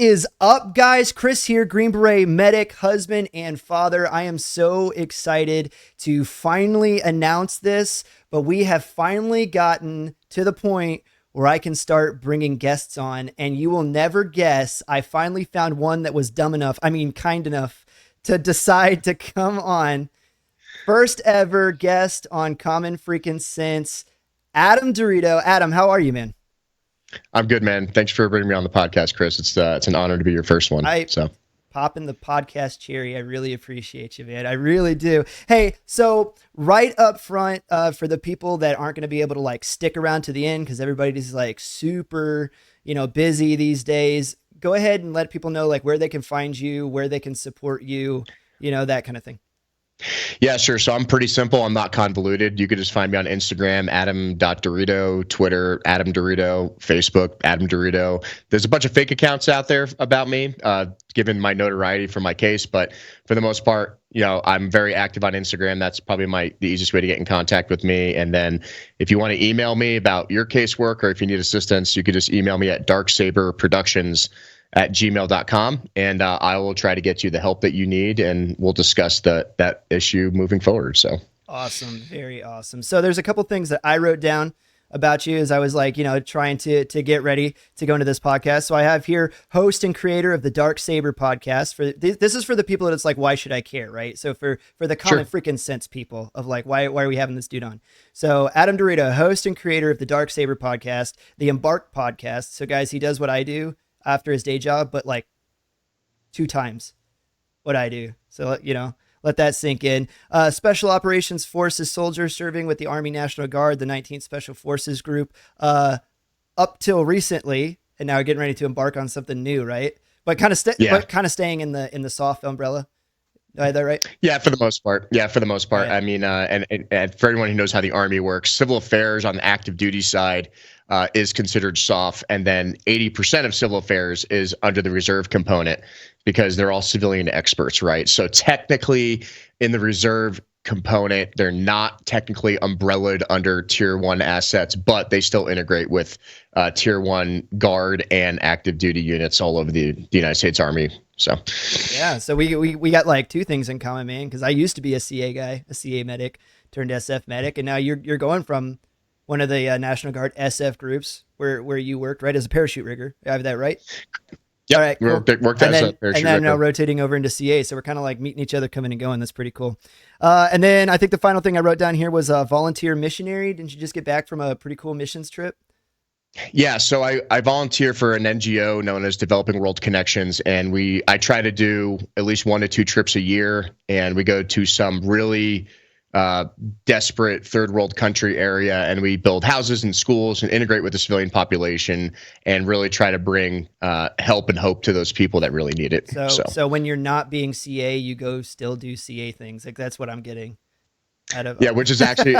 is up, guys? Chris here, Green Beret medic, husband, and father. I am so excited to finally announce this, but we have finally gotten to the point where I can start bringing guests on, and you will never guess, I finally found one that was kind enough to decide to come on. First ever guest on Common Freaking Sense, Adam DeRito. Adam, how are you, man? I'm good, man. Thanks for bringing me on the podcast, Chris. It's an honor to be your first one. Popping the podcast cherry. I really appreciate you, man. I really do. Hey, so right up front, for the people that aren't going to be able to like stick around to the end because everybody's like super, busy these days. Go ahead and let people know like where they can find you, where they can support you, that kind of thing. Yeah, sure. So I'm pretty simple. I'm not convoluted. You could just find me on Instagram, Adam.DeRito, Twitter, Adam DeRito, Facebook, Adam DeRito. There's a bunch of fake accounts out there about me, given my notoriety for my case. But for the most part, I'm very active on Instagram. That's probably the easiest way to get in contact with me. And then if you want to email me about your casework or if you need assistance, you could just email me at darksaberproductions@gmail.com, and I will try to get you the help that you need, and we'll discuss that issue moving forward. So awesome. Very awesome. So there's a couple things that I wrote down about you as I was like, trying to get ready to go into this podcast. So I have here host and creator of the Dark Saber podcast. This is for the people that it's like, why should I care? Right. So for the common freaking sense people of like, why are we having this dude on? So Adam DeRito, host and creator of the Dark Saber podcast, the Embark podcast. So guys, he does what I do after his day job, but like 2 times what I do. So, let that sink in. Special Operations Forces soldier serving with the Army National Guard, the 19th Special Forces Group, up till recently, and now getting ready to embark on something new, right? But kind of staying in the soft umbrella. Did I have that right? Yeah, for the most part. Yeah. Right. I mean, and for anyone who knows how the Army works, civil affairs on the active duty side is considered soft, and then 80% of civil affairs is under the reserve component because they're all civilian experts, right? So technically, in the reserve component, they're not technically umbrellaed under Tier 1 assets, but they still integrate with Tier 1 Guard and active duty units all over the United States Army. So yeah, so we got like 2 things in common, man, because I used to be a CA guy, a CA medic turned SF medic, and now you're going from one of the National Guard SF groups where you worked, right, as a parachute rigger. I have that right? Yeah, all right, cool. Worked as a parachute and then rigger. now rotating over into CA, so we're kind of like meeting each other, coming and going. That's pretty cool. And then I think the final thing I wrote down here was volunteer missionary. Didn't you just get back from a pretty cool missions trip? Yeah, so I volunteer for an NGO known as Developing World Connections, and I try to do at least 1 to 2 trips a year, and we go to some really desperate third world country area, and we build houses and schools and integrate with the civilian population and really try to bring help and hope to those people that really need it. So when you're not being CA, you go still do CA things. Like that's what I'm getting. Which is actually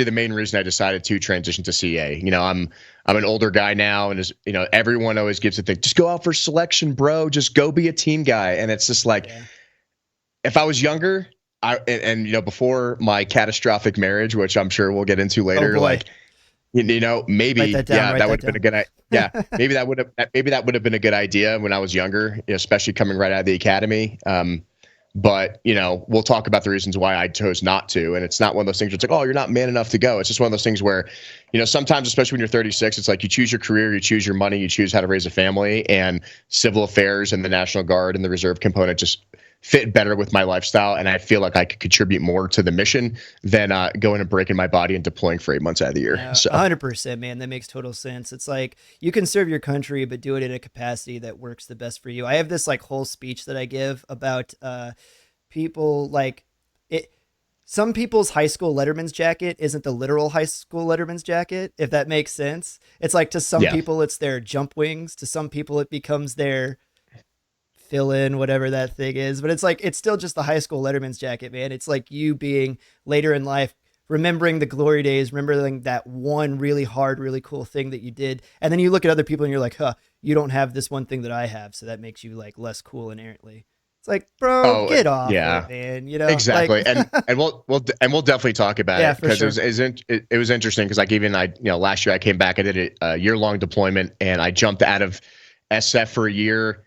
the main reason I decided to transition to CA. I'm an older guy now, and everyone always gives the thing, just go out for selection, bro. Just go be a team guy. And it's just like, if I was younger, before my catastrophic marriage, which I'm sure we'll get into later, maybe that would have been a good idea. Yeah, maybe that would have been a good idea when I was younger, especially coming right out of the academy. But, we'll talk about the reasons why I chose not to. And it's not one of those things where it's like, oh, you're not man enough to go. It's just one of those things where, sometimes, especially when you're 36, it's like you choose your career, you choose your money, you choose how to raise a family, and civil affairs and the National Guard and the reserve component just fit better with my lifestyle. And I feel like I could contribute more to the mission than going and breaking my body and deploying for 8 months out of the year. 100%, man. That makes total sense. It's like you can serve your country, but do it in a capacity that works the best for you. I have this like whole speech that I give about people like it. Some people's high school letterman's jacket isn't the literal high school letterman's jacket, if that makes sense. It's like to some people, it's their jump wings. To some people, it becomes their fill in whatever that thing is, but it's like it's still just the high school letterman's jacket, man. It's like you being later in life, remembering the glory days, remembering that one really hard, really cool thing that you did, and then you look at other people and you're like, you don't have this one thing that I have, so that makes you like less cool inherently. It's like, bro, get off it, man. Exactly. Like, and we'll definitely talk about it because it was interesting because like even last year I came back, I did a year-long deployment, and I jumped out of SF for a year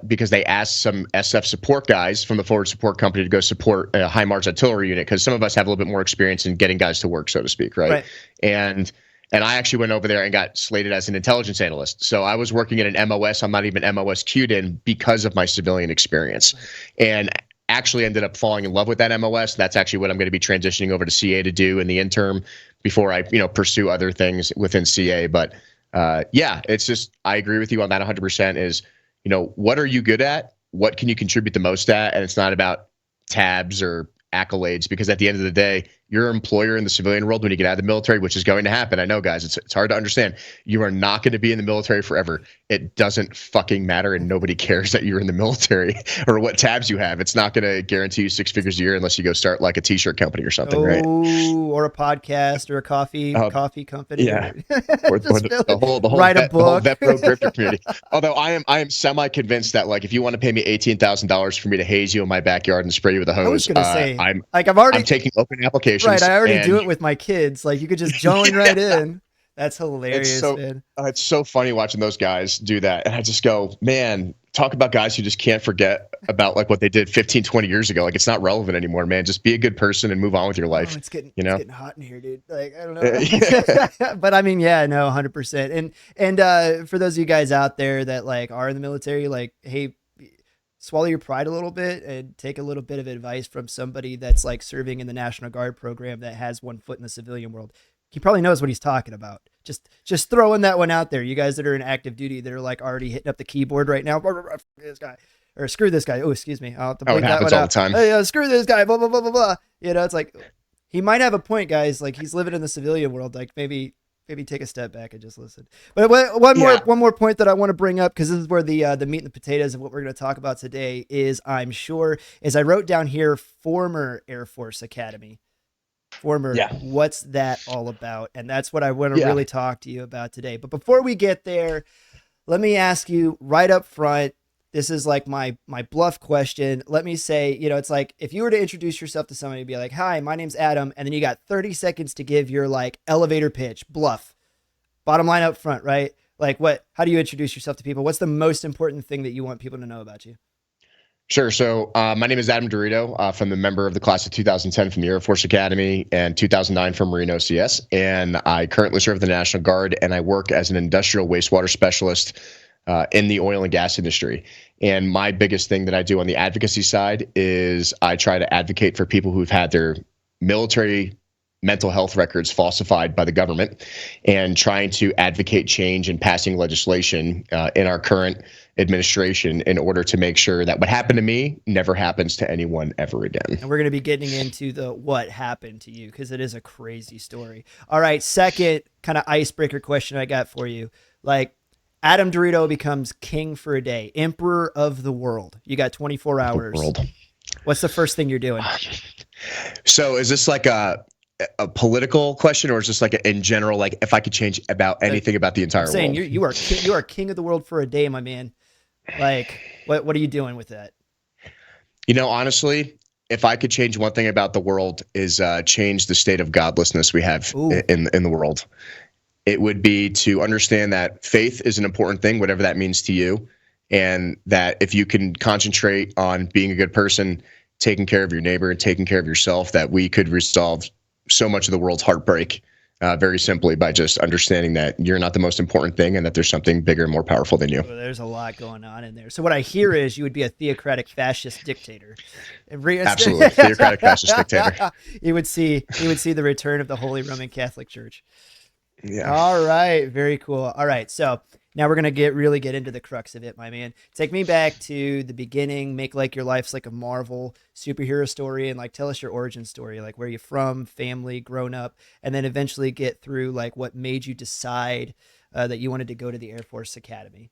because they asked some SF support guys from the forward support company to go support a high Mars artillery unit, because some of us have a little bit more experience in getting guys to work, so to speak, right? And I actually went over there and got slated as an intelligence analyst. So I was working at an MOS I'm not even MOS queued in because of my civilian experience. And actually ended up falling in love with that MOS. That's actually what I'm going to be transitioning over to CA to do in the interim before I, pursue other things within CA. But yeah, it's just, I agree with you on that 100% is, what are you good at? What can you contribute the most at? And it's not about tabs or accolades, because at the end of the day, your employer in the civilian world, when you get out of the military, which is going to happen, I know, guys, it's hard to understand. You are not going to be in the military forever. It doesn't fucking matter, and nobody cares that you're in the military or what tabs you have. It's not going to guarantee you 6 figures a year unless you go start like a t-shirt company or something, right? Or a podcast or a coffee company. Yeah, or the whole write a book. The whole Vet Pro grifter community. Although I am semi convinced that, like, if you want to pay me $18,000 for me to haze you in my backyard and spray you with a hose, I was going to say, I'm taking open applications. Right, I already do it with my kids. Like, you could just join right in. That's hilarious, man. It's so funny watching those guys do that. And I just go, man, talk about guys who just can't forget about like what they did 15, 20 years ago. Like, it's not relevant anymore, man. Just be a good person and move on with your life. It's getting hot in here, dude. Like, I don't know. But I mean, yeah, no, 100%. And for those of you guys out there that like are in the military, like, hey, swallow your pride a little bit and take a little bit of advice from somebody that's like serving in the National Guard program that has one foot in the civilian world. He probably knows what he's talking about. Just throwing that one out there. You guys that are in active duty that are like already hitting up the keyboard right now. This guy, or screw this guy. Oh, excuse me. I'll have to bleep that one out. All the time. Hey, screw this guy. Blah blah blah blah blah. It's like he might have a point, guys. Like, he's living in the civilian world. Like, maybe take a step back and just listen. But one more point that I want to bring up, because this is where the meat and the potatoes of what we're going to talk about today is, I'm sure, is I wrote down here, former Air Force Academy. What's that all about? And that's what I want to really talk to you about today. But before we get there, let me ask you right up front. This is like my bluff question. Let me say, it's like if you were to introduce yourself to somebody, be like, "Hi, my name's Adam," and then you got 30 seconds to give your like elevator pitch, bluff. Bottom line up front, right? Like, how do you introduce yourself to people? What's the most important thing that you want people to know about you? Sure. So my name is Adam DeRito. From the member of the class of 2010 from the Air Force Academy and 2009 from Marine OCS. And I currently serve the National Guard, and I work as an industrial wastewater specialist in the oil and gas industry. And my biggest thing that I do on the advocacy side is I try to advocate for people who've had their military mental health records falsified by the government, and trying to advocate change and passing legislation in our current administration in order to make sure that what happened to me never happens to anyone ever again. And we're going to be getting into the what happened to you, because it is a crazy story. All right, second kind of icebreaker question I got for you. Like, Adam DeRito becomes king for a day, emperor of the world. You got 24 hours. What's the first thing you're doing? So is this like a political question, or is this like in general, like if I could change about anything about the entire world? You are king of the world for a day, my man. Like, what are you doing with that? Honestly, if I could change one thing about the world, is change the state of godlessness we have in the world. It would be to understand that faith is an important thing, whatever that means to you, and that if you can concentrate on being a good person, taking care of your neighbor and taking care of yourself, that we could resolve so much of the world's heartbreak very simply by just understanding that you're not the most important thing, and that there's something bigger and more powerful than you. Well, there's a lot going on in there. So what I hear is you would be a theocratic fascist dictator. Absolutely. Theocratic fascist dictator. You would see the return of the Holy Roman Catholic Church. Yeah. All right. Very cool. All right. So now we're going to really get into the crux of it, my man. Take me back to the beginning, make like your life's like a Marvel superhero story, and like tell us your origin story, like where you're from, family, grown up, and then eventually get through like what made you decide that you wanted to go to the Air Force Academy.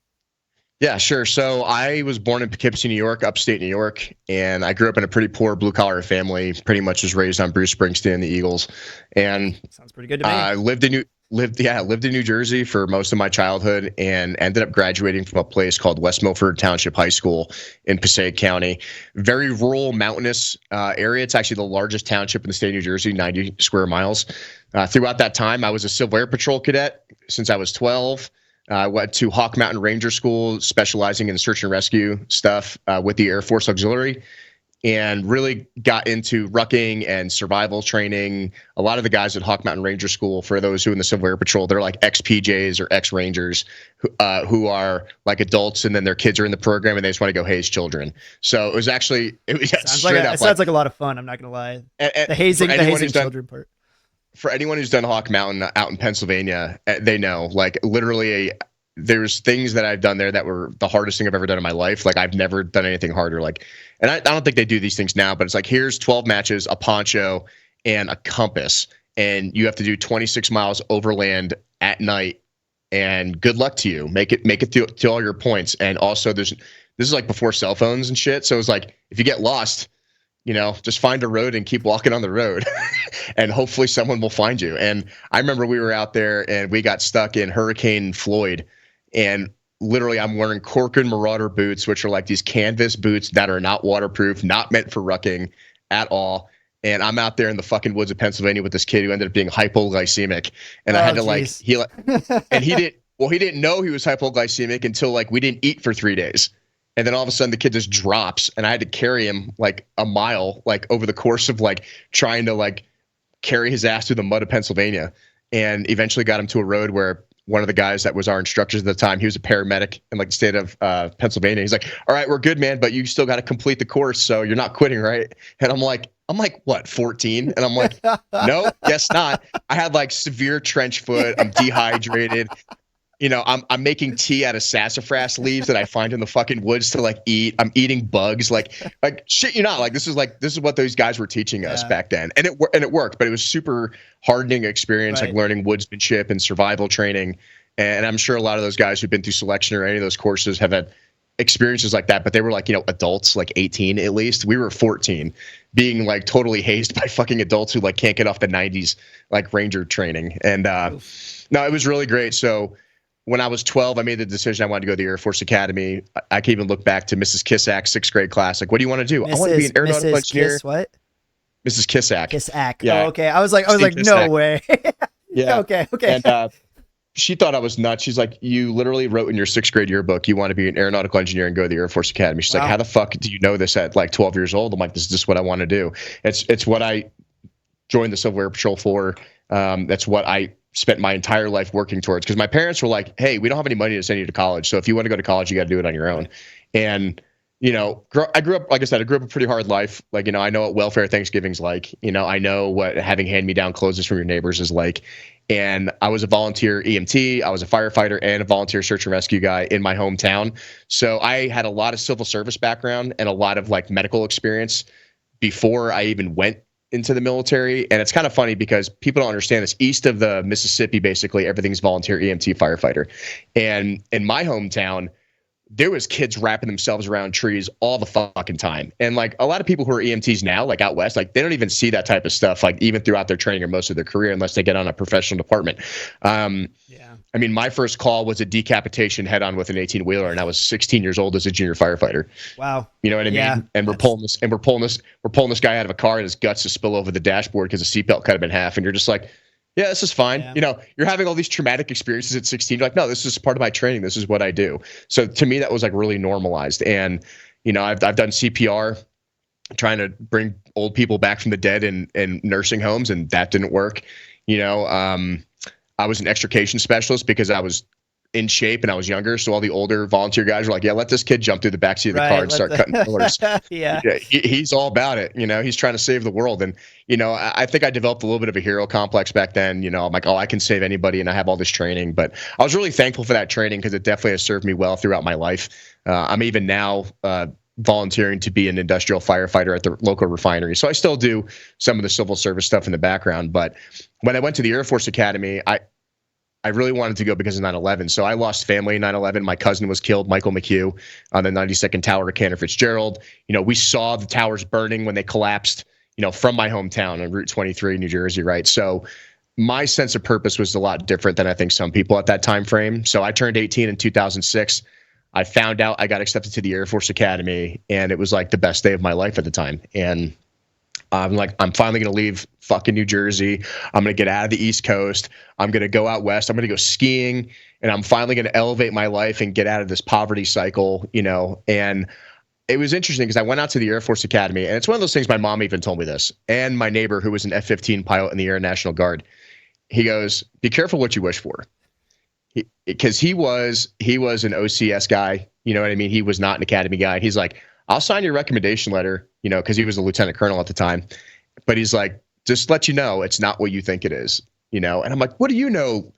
Yeah, sure. So I was born in Poughkeepsie, New York, upstate New York, and I grew up in a pretty poor blue-collar family, pretty much was raised on Bruce Springsteen and the Eagles. And sounds pretty good to me. I lived in New Jersey for most of my childhood, and ended up graduating from a place called West Milford Township High School in Passaic County. Very rural, mountainous area. It's actually the largest township in the state of New Jersey, 90 square miles. Throughout that time, I was a Civil Air Patrol cadet since I was 12. I went to Hawk Mountain Ranger School, specializing in search and rescue stuff with the Air Force Auxiliary, and really got into rucking and survival training. A lot of the guys at Hawk Mountain Ranger School, for those who in the Civil Air Patrol, they're like ex-PJs or ex-Rangers who are like adults, and then their kids are in the program and they just want to go haze children. So it was sounds like a lot of fun. I'm not gonna lie. The hazing children part. For anyone who's done Hawk Mountain out in Pennsylvania, they know, like, literally there's things that I've done there that were the hardest thing I've ever done in my life. Like, I've never done anything harder. Like, and I don't think they do these things now, but it's like, here's 12 matches, a poncho, and a compass, and you have to do 26 miles overland at night. And good luck to you. Make it to all your points. And also, this is like before cell phones and shit. So it's like, if you get lost, just find a road and keep walking on the road and hopefully someone will find you. And I remember we were out there and we got stuck in Hurricane Floyd, and literally I'm wearing Corcoran Marauder boots, which are like these canvas boots that are not waterproof, not meant for rucking at all. And I'm out there in the fucking woods of Pennsylvania with this kid who ended up being hypoglycemic. And I had to and he didn't know he was hypoglycemic until like we didn't eat for 3 days. And then all of a sudden the kid just drops, and I had to carry him like a mile, like over the course of like trying to like carry his ass through the mud of Pennsylvania, and eventually got him to a road where one of the guys that was our instructors at the time, he was a paramedic in like the state of Pennsylvania. He's like, all right, we're good, man, but you still got to complete the course. So you're not quitting, right? And I'm like, what, 14? And I'm like, no, guess not. I had like severe trench foot. I'm dehydrated. I'm making tea out of sassafras leaves that I find in the fucking woods to like eat. I'm eating bugs, like shit. This is what those guys were teaching us back then, and it worked. But it was super hardening experience, right? Like learning woodsmanship and survival training. And I'm sure a lot of those guys who've been through selection or any of those courses have had experiences like that. But they were like adults, like 18 at least. We were 14, being like totally hazed by fucking adults who like can't get off the 90s like Ranger training. And no, it was really great. So when I was 12, I made the decision I wanted to go to the Air Force Academy. I can even look back to Mrs. Kissack's 6th grade class. Like, what do you want to do? I want to be an aeronautical engineer. Kiss what? Mrs. Kissack. Kissack. Yeah. Oh, okay. I was like, no way. Yeah. Okay. And she thought I was nuts. She's like, you literally wrote in your 6th grade yearbook you want to be an aeronautical engineer and go to the Air Force Academy. She's like, how the fuck do you know this at like 12 years old? I'm like, this is just what I want to do. It's what I joined the Civil Air Patrol for. That's what I spent my entire life working towards, because my parents were like, hey, we don't have any money to send you to college, so if you want to go to college, you got to do it on your own. And I grew up, like I said, I grew up a pretty hard life. Like, I know what welfare Thanksgiving's like. I know what having hand-me-down clothes from your neighbors is like. And I was a volunteer EMT, I was a firefighter, and a volunteer search and rescue guy in my hometown. So I had a lot of civil service background and a lot of like medical experience before I even went into the military. And it's kind of funny because people don't understand this. East of the Mississippi, basically everything's volunteer EMT firefighter. And in my hometown, there was kids wrapping themselves around trees all the fucking time. And like a lot of people who are EMTs now, like out west, like they don't even see that type of stuff, like even throughout their training or most of their career, unless they get on a professional department. I mean, my first call was a decapitation head on with an 18-wheeler, and I was 16 years old as a junior firefighter. Wow. You know what I mean? And we're pulling this guy out of a car, and his guts to spill over the dashboard because the seatbelt cut him in half. And you're just like, yeah, this is fine. Yeah. You're having all these traumatic experiences at 16. You're like, no, this is part of my training. This is what I do. So to me, that was like really normalized. And, I've done CPR, trying to bring old people back from the dead in nursing homes, and that didn't work. I was an extrication specialist because I was in shape and I was younger. So all the older volunteer guys were like, yeah, let this kid jump through the backseat of the car and start cutting pillars. He's all about it. He's trying to save the world. And, I think I developed a little bit of a hero complex back then. I'm like, oh, I can save anybody, and I have all this training. But I was really thankful for that training because it definitely has served me well throughout my life. I'm even now volunteering to be an industrial firefighter at the local refinery. So I still do some of the civil service stuff in the background. But when I went to the Air Force Academy, I really wanted to go because of 9/11. So I lost family in 9/11. My cousin was killed, Michael McHugh, on the 92nd Tower at Cantor Fitzgerald. We saw the towers burning when they collapsed, from my hometown on Route 23, New Jersey, right? So my sense of purpose was a lot different than I think some people at that time frame. So I turned 18 in 2006. I found out I got accepted to the Air Force Academy, and it was like the best day of my life at the time. And I'm like, I'm finally going to leave fucking New Jersey. I'm going to get out of the East Coast. I'm going to go out west. I'm going to go skiing, and I'm finally going to elevate my life and get out of this poverty cycle, And it was interesting because I went out to the Air Force Academy, and it's one of those things. My mom even told me this, and my neighbor, who was an F-15 pilot in the Air National Guard, he goes, "Be careful what you wish for," because he was an OCS guy. You know what I mean? He was not an academy guy. He's like, "I'll sign your recommendation letter," because he was a lieutenant colonel at the time. But he's like, "Just let you know, it's not what you think it is," And I'm like, "What do you know,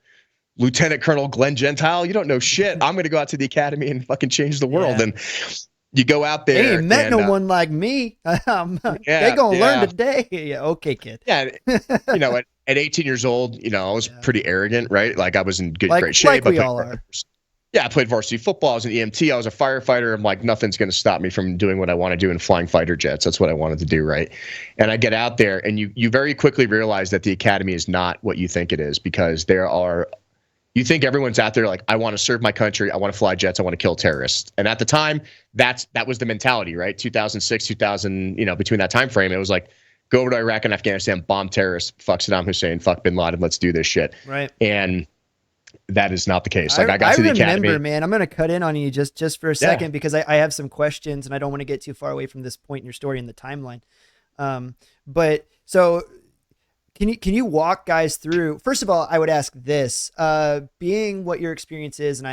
Lieutenant Colonel Glenn Gentile? You don't know shit. I'm going to go out to the academy and fucking change the world." And you go out there. They ain't met no one like me. They gonna learn today. Yeah, okay, kid. Yeah, at 18 years old, I was pretty arrogant, right? Like I was in great shape. Like we all are. Yeah, I played varsity football. I was an EMT. I was a firefighter. I'm like, nothing's going to stop me from doing what I want to do and flying fighter jets. That's what I wanted to do, right? And I get out there, and you very quickly realize that the academy is not what you think it is, because you think everyone's out there like, I want to serve my country. I want to fly jets. I want to kill terrorists. And at the time, that was the mentality, right? 2006, 2000, between that time frame, it was like, go over to Iraq and Afghanistan, bomb terrorists, fuck Saddam Hussein, fuck bin Laden, let's do this shit. Right. And that is not the case. Like I got to the academy. Remember, man, I'm going to cut in on you just for a second because I have some questions and I don't want to get too far away from this point in your story in the timeline. But so can you walk guys through? First of all, I would ask this, being what your experience is, and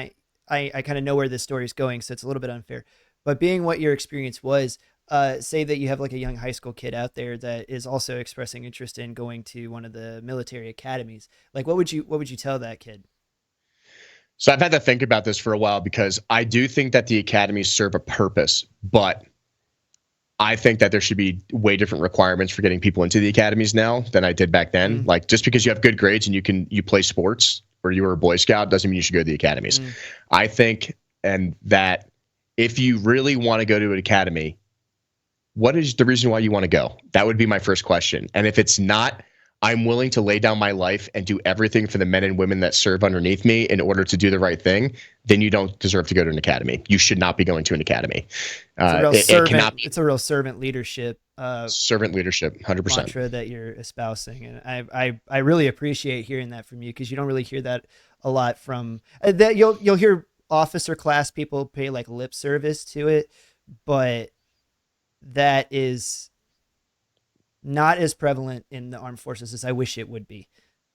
I kind of know where this story is going, so it's a little bit unfair, but being what your experience was, say that you have like a young high school kid out there that is also expressing interest in going to one of the military academies. Like, what would you tell that kid? So I've had to think about this for a while, because I do think that the academies serve a purpose, but I think that there should be way different requirements for getting people into the academies now than I did back then. Mm-hmm. Like, just because you have good grades and you play sports or you were a Boy Scout doesn't mean you should go to the academies. Mm-hmm. I think, and that if you really want to go to an academy, what is the reason why you want to go? That would be my first question. And if it's not, I'm willing to lay down my life and do everything for the men and women that serve underneath me in order to do the right thing, then you don't deserve to go to an academy. You should not be going to an academy. It's a real servant leadership. Servant leadership, 100%. Mantra that you're espousing. And I really appreciate hearing that from you, because you don't really hear that a lot from that. You'll hear officer class people pay like lip service to it, but that is not as prevalent in the armed forces as I wish it would be.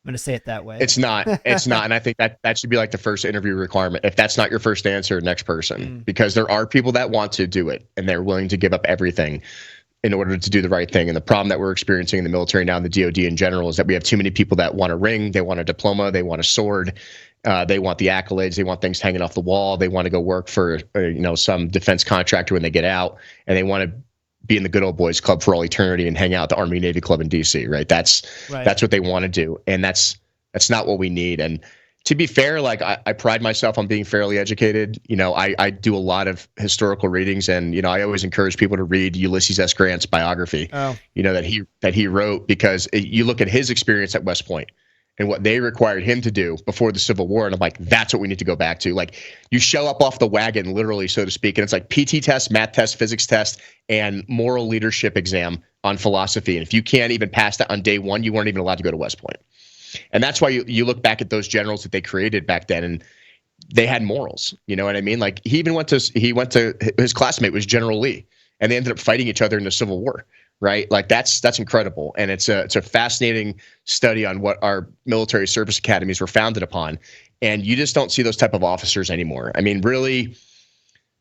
I'm going to say it that way. It's not. And I think that should be like the first interview requirement. If that's not your first answer, next person, because there are people that want to do it and they're willing to give up everything in order to do the right thing. And the problem that we're experiencing in the military now, in the DoD in general, is that we have too many people that want a ring, they want a diploma, they want a sword, they want the accolades, they want things hanging off the wall, they want to go work for some defense contractor when they get out, and they want to be in the good old boys club for all eternity and hang out at the Army Navy Club in DC, right? That's what they want to do. And that's not what we need. And to be fair, like I pride myself on being fairly educated. I do a lot of historical readings, and, I always encourage people to read Ulysses S. Grant's biography, that he wrote, because you look at his experience at West Point and what they required him to do before the Civil War. And I'm like, that's what we need to go back to. Like, you show up off the wagon, literally, so to speak, and it's like PT test, math test, physics test, and moral leadership exam on philosophy. And if you can't even pass that on day one, you weren't even allowed to go to West Point. And that's why you look back at those generals that they created back then, and they had morals. You know what I mean? Like, he went to his classmate was General Lee, and they ended up fighting each other in the Civil War. Right? Like, that's incredible. And it's a fascinating study on what our military service academies were founded upon. And you just don't see those type of officers anymore. I mean, really,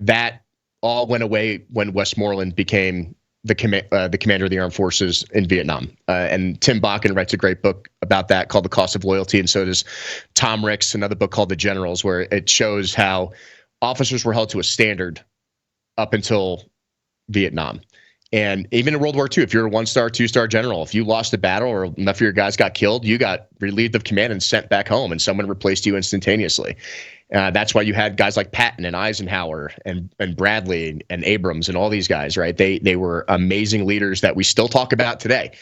that all went away when Westmoreland became the commander of the armed forces in Vietnam. And Tim Bakken writes a great book about that called The Cost of Loyalty. And so does Tom Ricks, another book called The Generals, where it shows how officers were held to a standard up until Vietnam. And even in World War II, if you're a 1-star, 2-star general, if you lost a battle or enough of your guys got killed, you got relieved of command and sent back home, and someone replaced you instantaneously. That's why you had guys like Patton and Eisenhower and Bradley and Abrams and all these guys, right? They were amazing leaders that we still talk about today.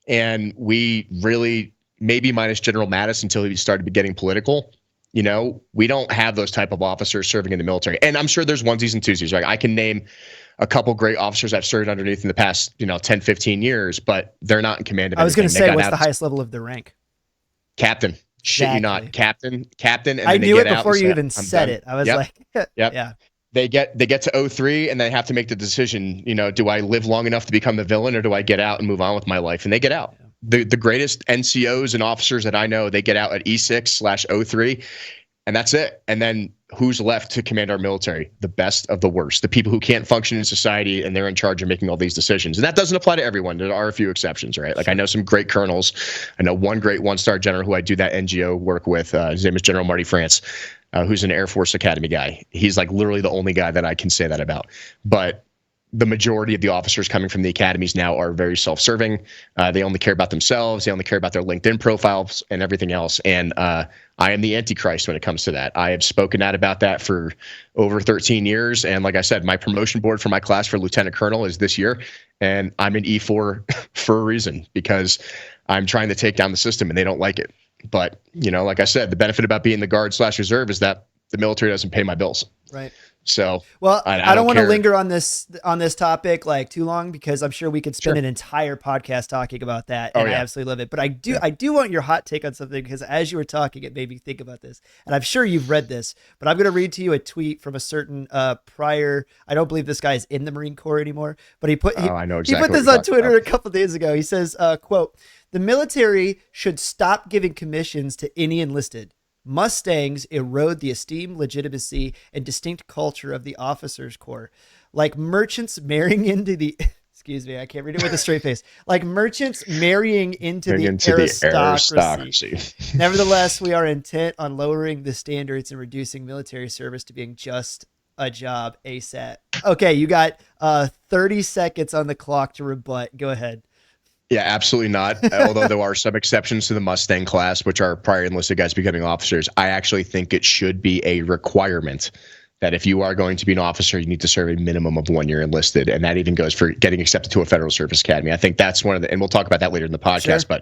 And we really, maybe minus General Mattis until he started getting political, we don't have those type of officers serving in the military. And I'm sure there's onesies and twosies, right? I can name a couple great officers I've served underneath in the past, 10, 15 years, but they're not in command of I was going to anything. say, what's the highest level of the rank? Captain. Shit you Exactly. not. Captain. And I then knew they it get out before and you say, even I'm said done. it. I was Yep. like, Yep. yeah. They get to 03 and they have to make the decision, do I live long enough to become the villain or do I get out and move on with my life? And they get out. The greatest NCOs and officers that I know, they get out at E6/03 and that's it. And then who's left to command our military? The best of the worst, the people who can't function in society, and they're in charge of making all these decisions. And that doesn't apply to everyone. There are a few exceptions, right? Like I know some great colonels. I know one great one-star general who I do that NGO work with. His name is General Marty France, who's an Air Force Academy guy. He's like literally the only guy that I can say that about. But the majority of the officers coming from the academies now are very self-serving. They only care about themselves. They only care about their LinkedIn profiles and everything else. And I am the Antichrist when it comes to that. I have spoken out about that for over 13 years. And like I said, my promotion board for my class for Lieutenant Colonel is this year. And I'm in E4 for a reason, because I'm trying to take down the system and they don't like it. But, like I said, the benefit about being the Guard/Reserve is that the military doesn't pay my bills. Right. So, well, I don't want to linger on this topic like too long, because I'm sure we could spend Sure. an entire podcast talking about that. And I absolutely love it. But I do want your hot take on something, because as you were talking, it made me think about this. And I'm sure you've read this, but I'm going to read to you a tweet from a certain prior. I don't believe this guy is in the Marine Corps anymore, but I know exactly he put this on Twitter a couple of days ago. He says, quote, "The military should stop giving commissions to any enlisted. Mustangs erode the esteem, legitimacy, and distinct culture of the officers' corps. Like merchants marrying into the," excuse me, I can't read it with a straight face. "Like merchants marrying into the aristocracy. Nevertheless, we are intent on lowering the standards and reducing military service to being just a job ASAP." Okay, you got 30 seconds on the clock to rebut. Go ahead. Yeah, absolutely not. Although there are some exceptions to the Mustang class, which are prior enlisted guys becoming officers. I actually think it should be a requirement that if you are going to be an officer, you need to serve a minimum of 1 year enlisted. And that even goes for getting accepted to a Federal Service Academy. I think that's one of the, and we'll talk about that later in the podcast, Sure.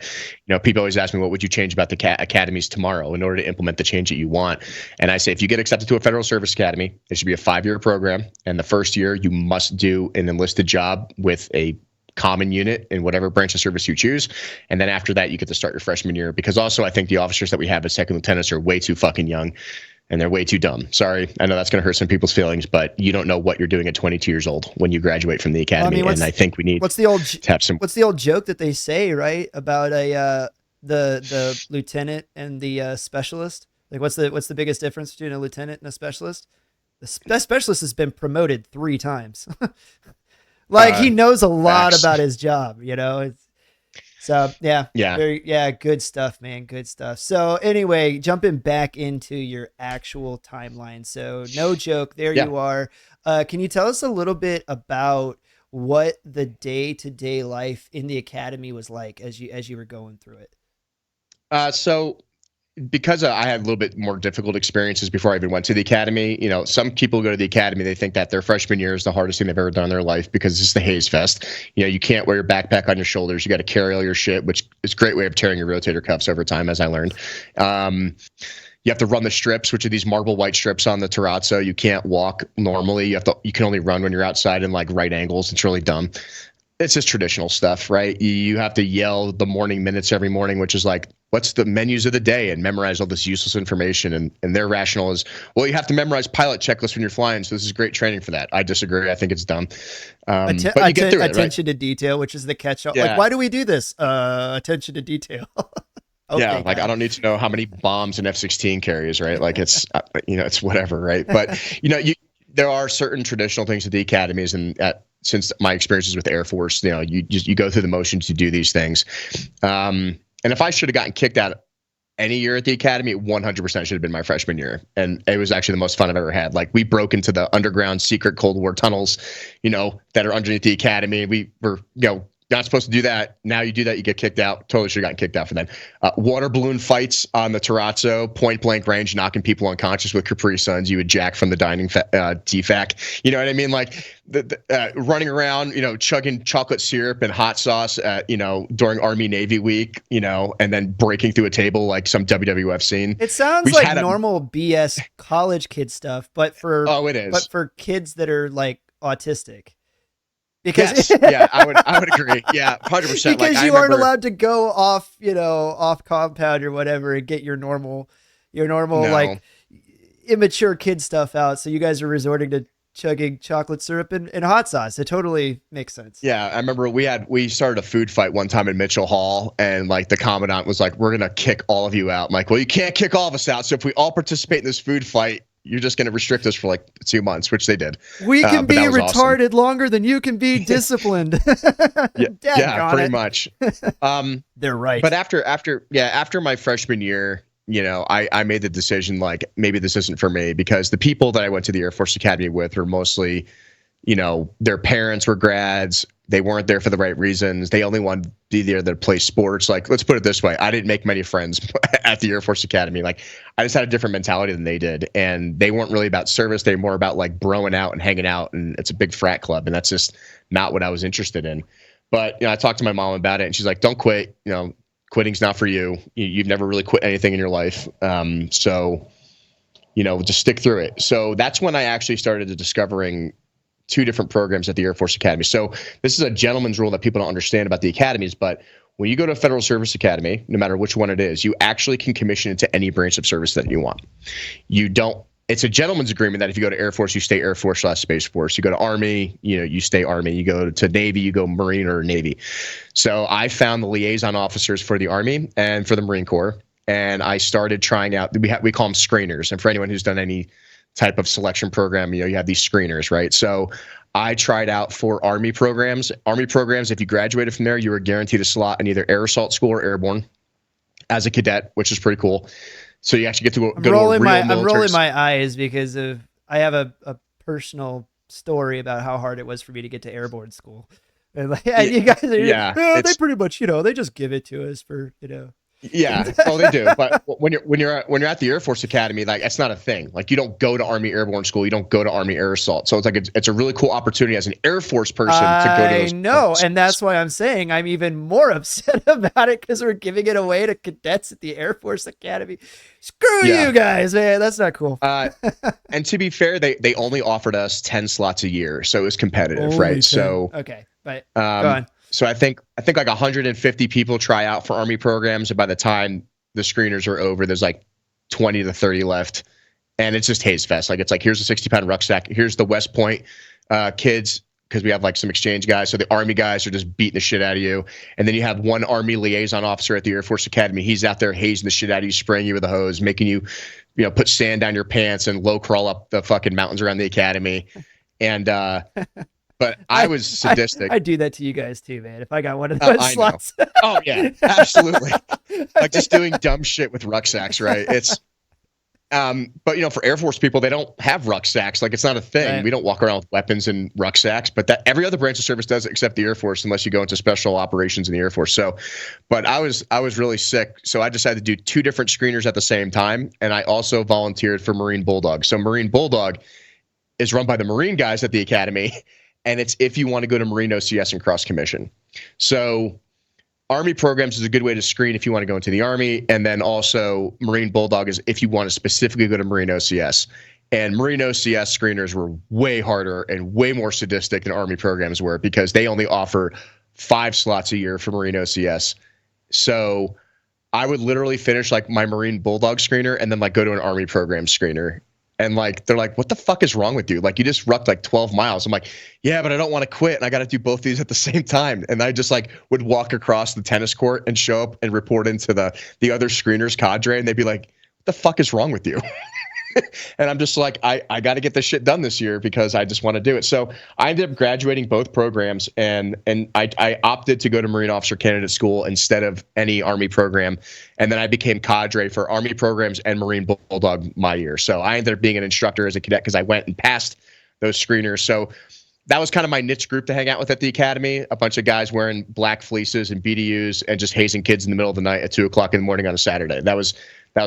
but people always ask me, what would you change about the academies tomorrow in order to implement the change that you want? And I say, if you get accepted to a Federal Service Academy, it should be a 5-year program. And the first year you must do an enlisted job with a common unit in whatever branch of service you choose. And then after that, you get to start your freshman year, because also I think the officers that we have as second lieutenants are way too fucking young and they're way too dumb. Sorry. I know that's going to hurt some people's feelings, but you don't know what you're doing at 22 years old when you graduate from the academy. And I think we need what's the old joke that they say, right? About the lieutenant and the specialist. Like what's the biggest difference between a lieutenant and a specialist? The specialist has been promoted 3 times. Like he knows a lot about his job, So good stuff, man. Good stuff. So anyway, jumping back into your actual timeline. So no joke, there you are. Can you tell us a little bit about what the day-to-day life in the academy was like as you were going through it? So because I had a little bit more difficult experiences before I even went to the academy, some people go to the academy, they think that their freshman year is the hardest thing they've ever done in their life because it's the haze fest. You can't wear your backpack on your shoulders. You got to carry all your shit, which is a great way of tearing your rotator cuffs over time, as I learned. You have to run the strips, which are these marble white strips on the terrazzo. You can't walk normally. You can only run when you're outside in like right angles. It's really dumb. It's just traditional stuff, right? You have to yell the morning minutes every morning, which is like, what's the menus of the day, and memorize all this useless information. And their rationale is, well, you have to memorize pilot checklists when you're flying, so this is great training for that. I disagree. I think it's dumb. But you get through it, attention to detail, which is the catch-all. Yeah. Like, why do we do this? Attention to detail. Okay, yeah, like I don't need to know how many bombs an F-16 carries, right? Like it's, it's whatever, right? But there are certain traditional things at the academies, and since my experiences with Air Force, you go through the motions to do these things. And if I should have gotten kicked out any year at the academy, 100% should have been my freshman year. And it was actually the most fun I've ever had. Like we broke into the underground secret Cold War tunnels, that are underneath the academy. We were, not supposed to do that. Now you do that, you get kicked out. Totally should have gotten kicked out for that. Water balloon fights on the terrazzo, point blank range, knocking people unconscious with Capri Suns. You would jack from the dining DFAC. You know what I mean? Like running around, chugging chocolate syrup and hot sauce, during Army Navy week, and then breaking through a table like some WWF scene. It sounds like normal BS college kid stuff, but for it is. But for kids that are like autistic. Because Yes, yeah, I would agree. Yeah, 100%. because Like I you aren't remember, allowed to go off, off compound or whatever and get your normal no, like immature kid stuff out. So you guys are resorting to chugging chocolate syrup and hot sauce. It totally makes sense. yeah, I remember we started a food fight one time in Mitchell Hall, and like the commandant was like, "We're gonna kick all of you out." I'm like, well, you can't kick all of us out. So if we all participate in this food fight, you're just gonna restrict us for like 2 months, which they did. We can But be that was awesome. retarded longer than you can be disciplined. Yeah, yeah, Daggone pretty it. much. Um, They're right. but after my freshman year, I made the decision like maybe this isn't for me because the people that I went to the Air Force Academy with were mostly, their parents were grads. They weren't there for the right reasons. They only wanted to be there to play sports. Like, let's put it this way. I didn't make many friends at the Air Force Academy. Like, I just had a different mentality than they did. And they weren't really about service. They were more about like broing out and hanging out. And it's a big frat club. And that's just not what I was interested in. But, I talked to my mom about it and she's like, don't quit. Quitting's not for you. You've never really quit anything in your life. So, just stick through it. So that's when I actually started discovering two different programs at the Air Force Academy. So this is a gentleman's rule that people don't understand about the academies, but when you go to a Federal Service Academy, no matter which one it is, you actually can commission into any branch of service that you want. You don't, it's a gentleman's agreement that if you go to Air Force, you stay Air Force / Space Force. You go to Army, you stay Army. You go to Navy, you go Marine or Navy. So I found the liaison officers for the Army and for the Marine Corps. And I started trying out, we call them screeners. And for anyone who's done any type of selection program, you have these screeners, right? So I tried out for Army programs. Army programs, if you graduated from there, you were guaranteed a slot in either Air Assault School or Airborne as a cadet, which is pretty cool. So you actually get to go to a real military. I'm rolling my eyes because I have a personal story about how hard it was for me to get to airborne school. And like, you guys are, they pretty much, they just give it to us for, Yeah, well, they do. But when you're at the Air Force Academy, like that's not a thing. Like you don't go to Army Airborne School, you don't go to Army Air Assault. So it's like it's a really cool opportunity as an Air Force person to go to those. I know, and that's why I'm saying I'm even more upset about it because we're giving it away to cadets at the Air Force Academy. Screw you guys, man. That's not cool. And to be fair, they only offered us 10 slots a year, so it was competitive, right? 10. So okay, but go on. So I think like 150 people try out for Army programs, and by the time the screeners are over, there's like 20 to 30 left, and it's just haze fest. Like it's like here's a 60-pound rucksack, here's the West Point kids, because we have like some exchange guys, so the Army guys are just beating the shit out of you, and then you have one Army liaison officer at the Air Force Academy. He's out there hazing the shit out of you, spraying you with a hose, making you, put sand down your pants and low crawl up the fucking mountains around the academy, and But I was sadistic. I do that to you guys too, man. If I got one of those slots. Oh yeah, absolutely. Like just doing dumb shit with rucksacks, right? It's, but for Air Force people, they don't have rucksacks. Like it's not a thing. Right. We don't walk around with weapons and rucksacks. But that every other branch of service does, except the Air Force, unless you go into special operations in the Air Force. So, but I was really sick, so I decided to do two different screeners at the same time, and I also volunteered for Marine Bulldog. So Marine Bulldog is run by the Marine guys at the academy. And it's if you want to go to Marine OCS and cross commission. So Army programs is a good way to screen if you want to go into the Army. And then also Marine Bulldog is if you want to specifically go to Marine OCS. And Marine OCS screeners were way harder and way more sadistic than Army programs were because they only offer 5 slots a year for Marine OCS. So I would literally finish like my Marine Bulldog screener and then like go to an Army program screener. And like, they're like, what the fuck is wrong with you? Like, you just rucked like 12 miles. I'm like, yeah, but I don't want to quit. And I got to do both these at the same time. And I just like would walk across the tennis court and show up and report into the other screeners cadre. And they'd be like, what the fuck is wrong with you? And I'm just like, I got to get this shit done this year because I just want to do it. So I ended up graduating both programs, and I opted to go to Marine Officer Candidate School instead of any Army program. And then I became cadre for Army programs and Marine Bulldog my year. So I ended up being an instructor as a cadet because I went and passed those screeners. So that was kind of my niche group to hang out with at the academy. A bunch of guys wearing black fleeces and BDUs and just hazing kids in the middle of the night at 2:00 in the morning on a Saturday. That was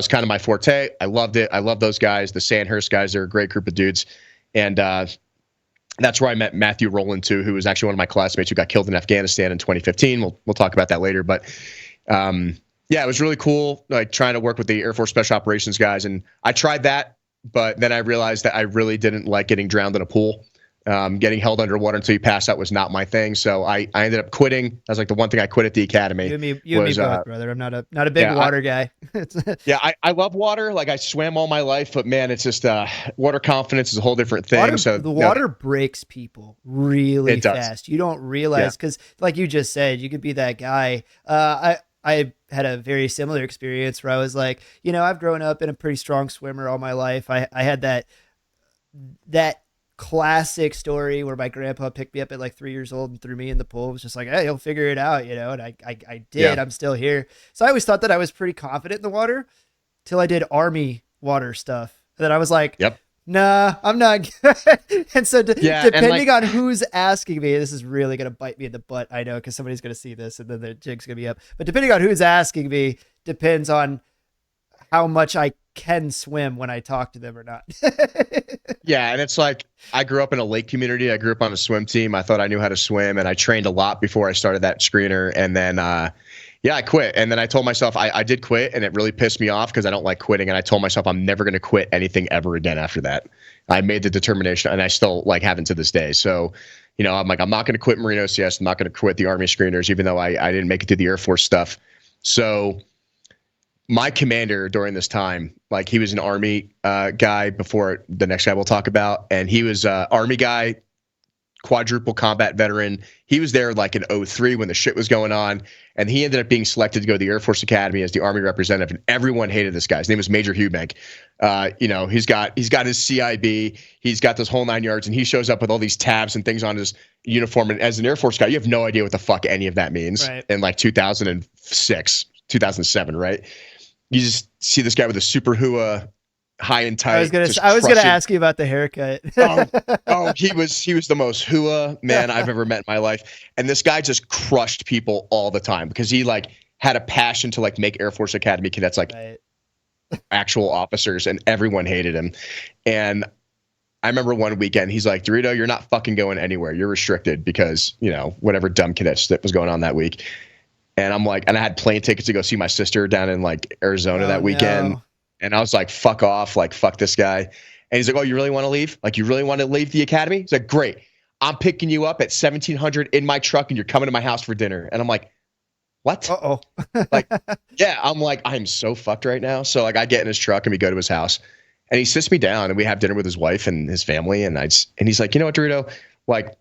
kind of my forte. I loved it. I love those guys. The Sandhurst guys, they're a great group of dudes. And that's where I met Matthew Rowland too, who was actually one of my classmates who got killed in Afghanistan in 2015. We'll talk about that later. But yeah, it was really cool, like trying to work with the Air Force Special Operations guys. And I tried that, but then I realized that I really didn't like getting drowned in a pool. Getting held underwater until you pass out was not my thing. So I ended up quitting. That's like the one thing I quit at the academy. You and me both, brother. I'm not a big water guy. I love water. Like I swam all my life, but man, it's just water confidence is a whole different thing. The water breaks people really fast. You don't realize, because like you just said, you could be that guy. I had a very similar experience where I was like, I've grown up in a pretty strong swimmer all my life. I had that classic story where my grandpa picked me up at like 3 years old and threw me in the pool. It was just like, hey, he'll figure it out, and I did. Yeah. I'm still here. So I always thought that I was pretty confident in the water till I did Army water stuff. And then I was like, nah, I'm not good. And so depending on who's asking me, this is really going to bite me in the butt, I know, because somebody's going to see this and then the jig's going to be up. But depending on who's asking me depends on how much I can swim when I talk to them or not. Yeah. And it's like, I grew up in a lake community. I grew up on a swim team. I thought I knew how to swim, and I trained a lot before I started that screener. And then, I quit. And then I told myself I did quit, and it really pissed me off because I don't like quitting. And I told myself I'm never going to quit anything ever again after that. I made the determination, and I still haven't to this day. So, I'm like, I'm not going to quit Marine OCS. I'm not going to quit the Army screeners, even though I didn't make it through the Air Force stuff. So my commander during this time, like he was an Army guy before the next guy we'll talk about. And he was Army guy, quadruple combat veteran. He was there like in 2003 when the shit was going on. And he ended up being selected to go to the Air Force Academy as the Army representative. And everyone hated this guy. His name was Major Hubank. He's got his CIB. He's got this whole 9 yards. And he shows up with all these tabs and things on his uniform. And as an Air Force guy, you have no idea what the fuck any of that means in like 2006, 2007, right? You just see this guy with a super hua, high and tight. I was gonna ask you about the haircut. He was the most hua man I've ever met in my life, and this guy just crushed people all the time because he like had a passion to like make Air Force Academy cadets like actual officers, and everyone hated him. And I remember one weekend he's like, "DeRito, you're not fucking going anywhere. You're restricted because whatever dumb cadets that was going on that week." And I'm like, and I had plane tickets to go see my sister down in like Arizona that weekend. No. And I was like, fuck off, like, fuck this guy. And he's like, oh, you really want to leave? Like, you really want to leave the academy? He's like, great. I'm picking you up at 1700 in my truck and you're coming to my house for dinner. And I'm like, what? Uh-oh. Like, yeah, I'm like, I'm so fucked right now. So like I get in his truck and we go to his house and he sits me down and we have dinner with his wife and his family. And he's like, you know what, DeRito? Like,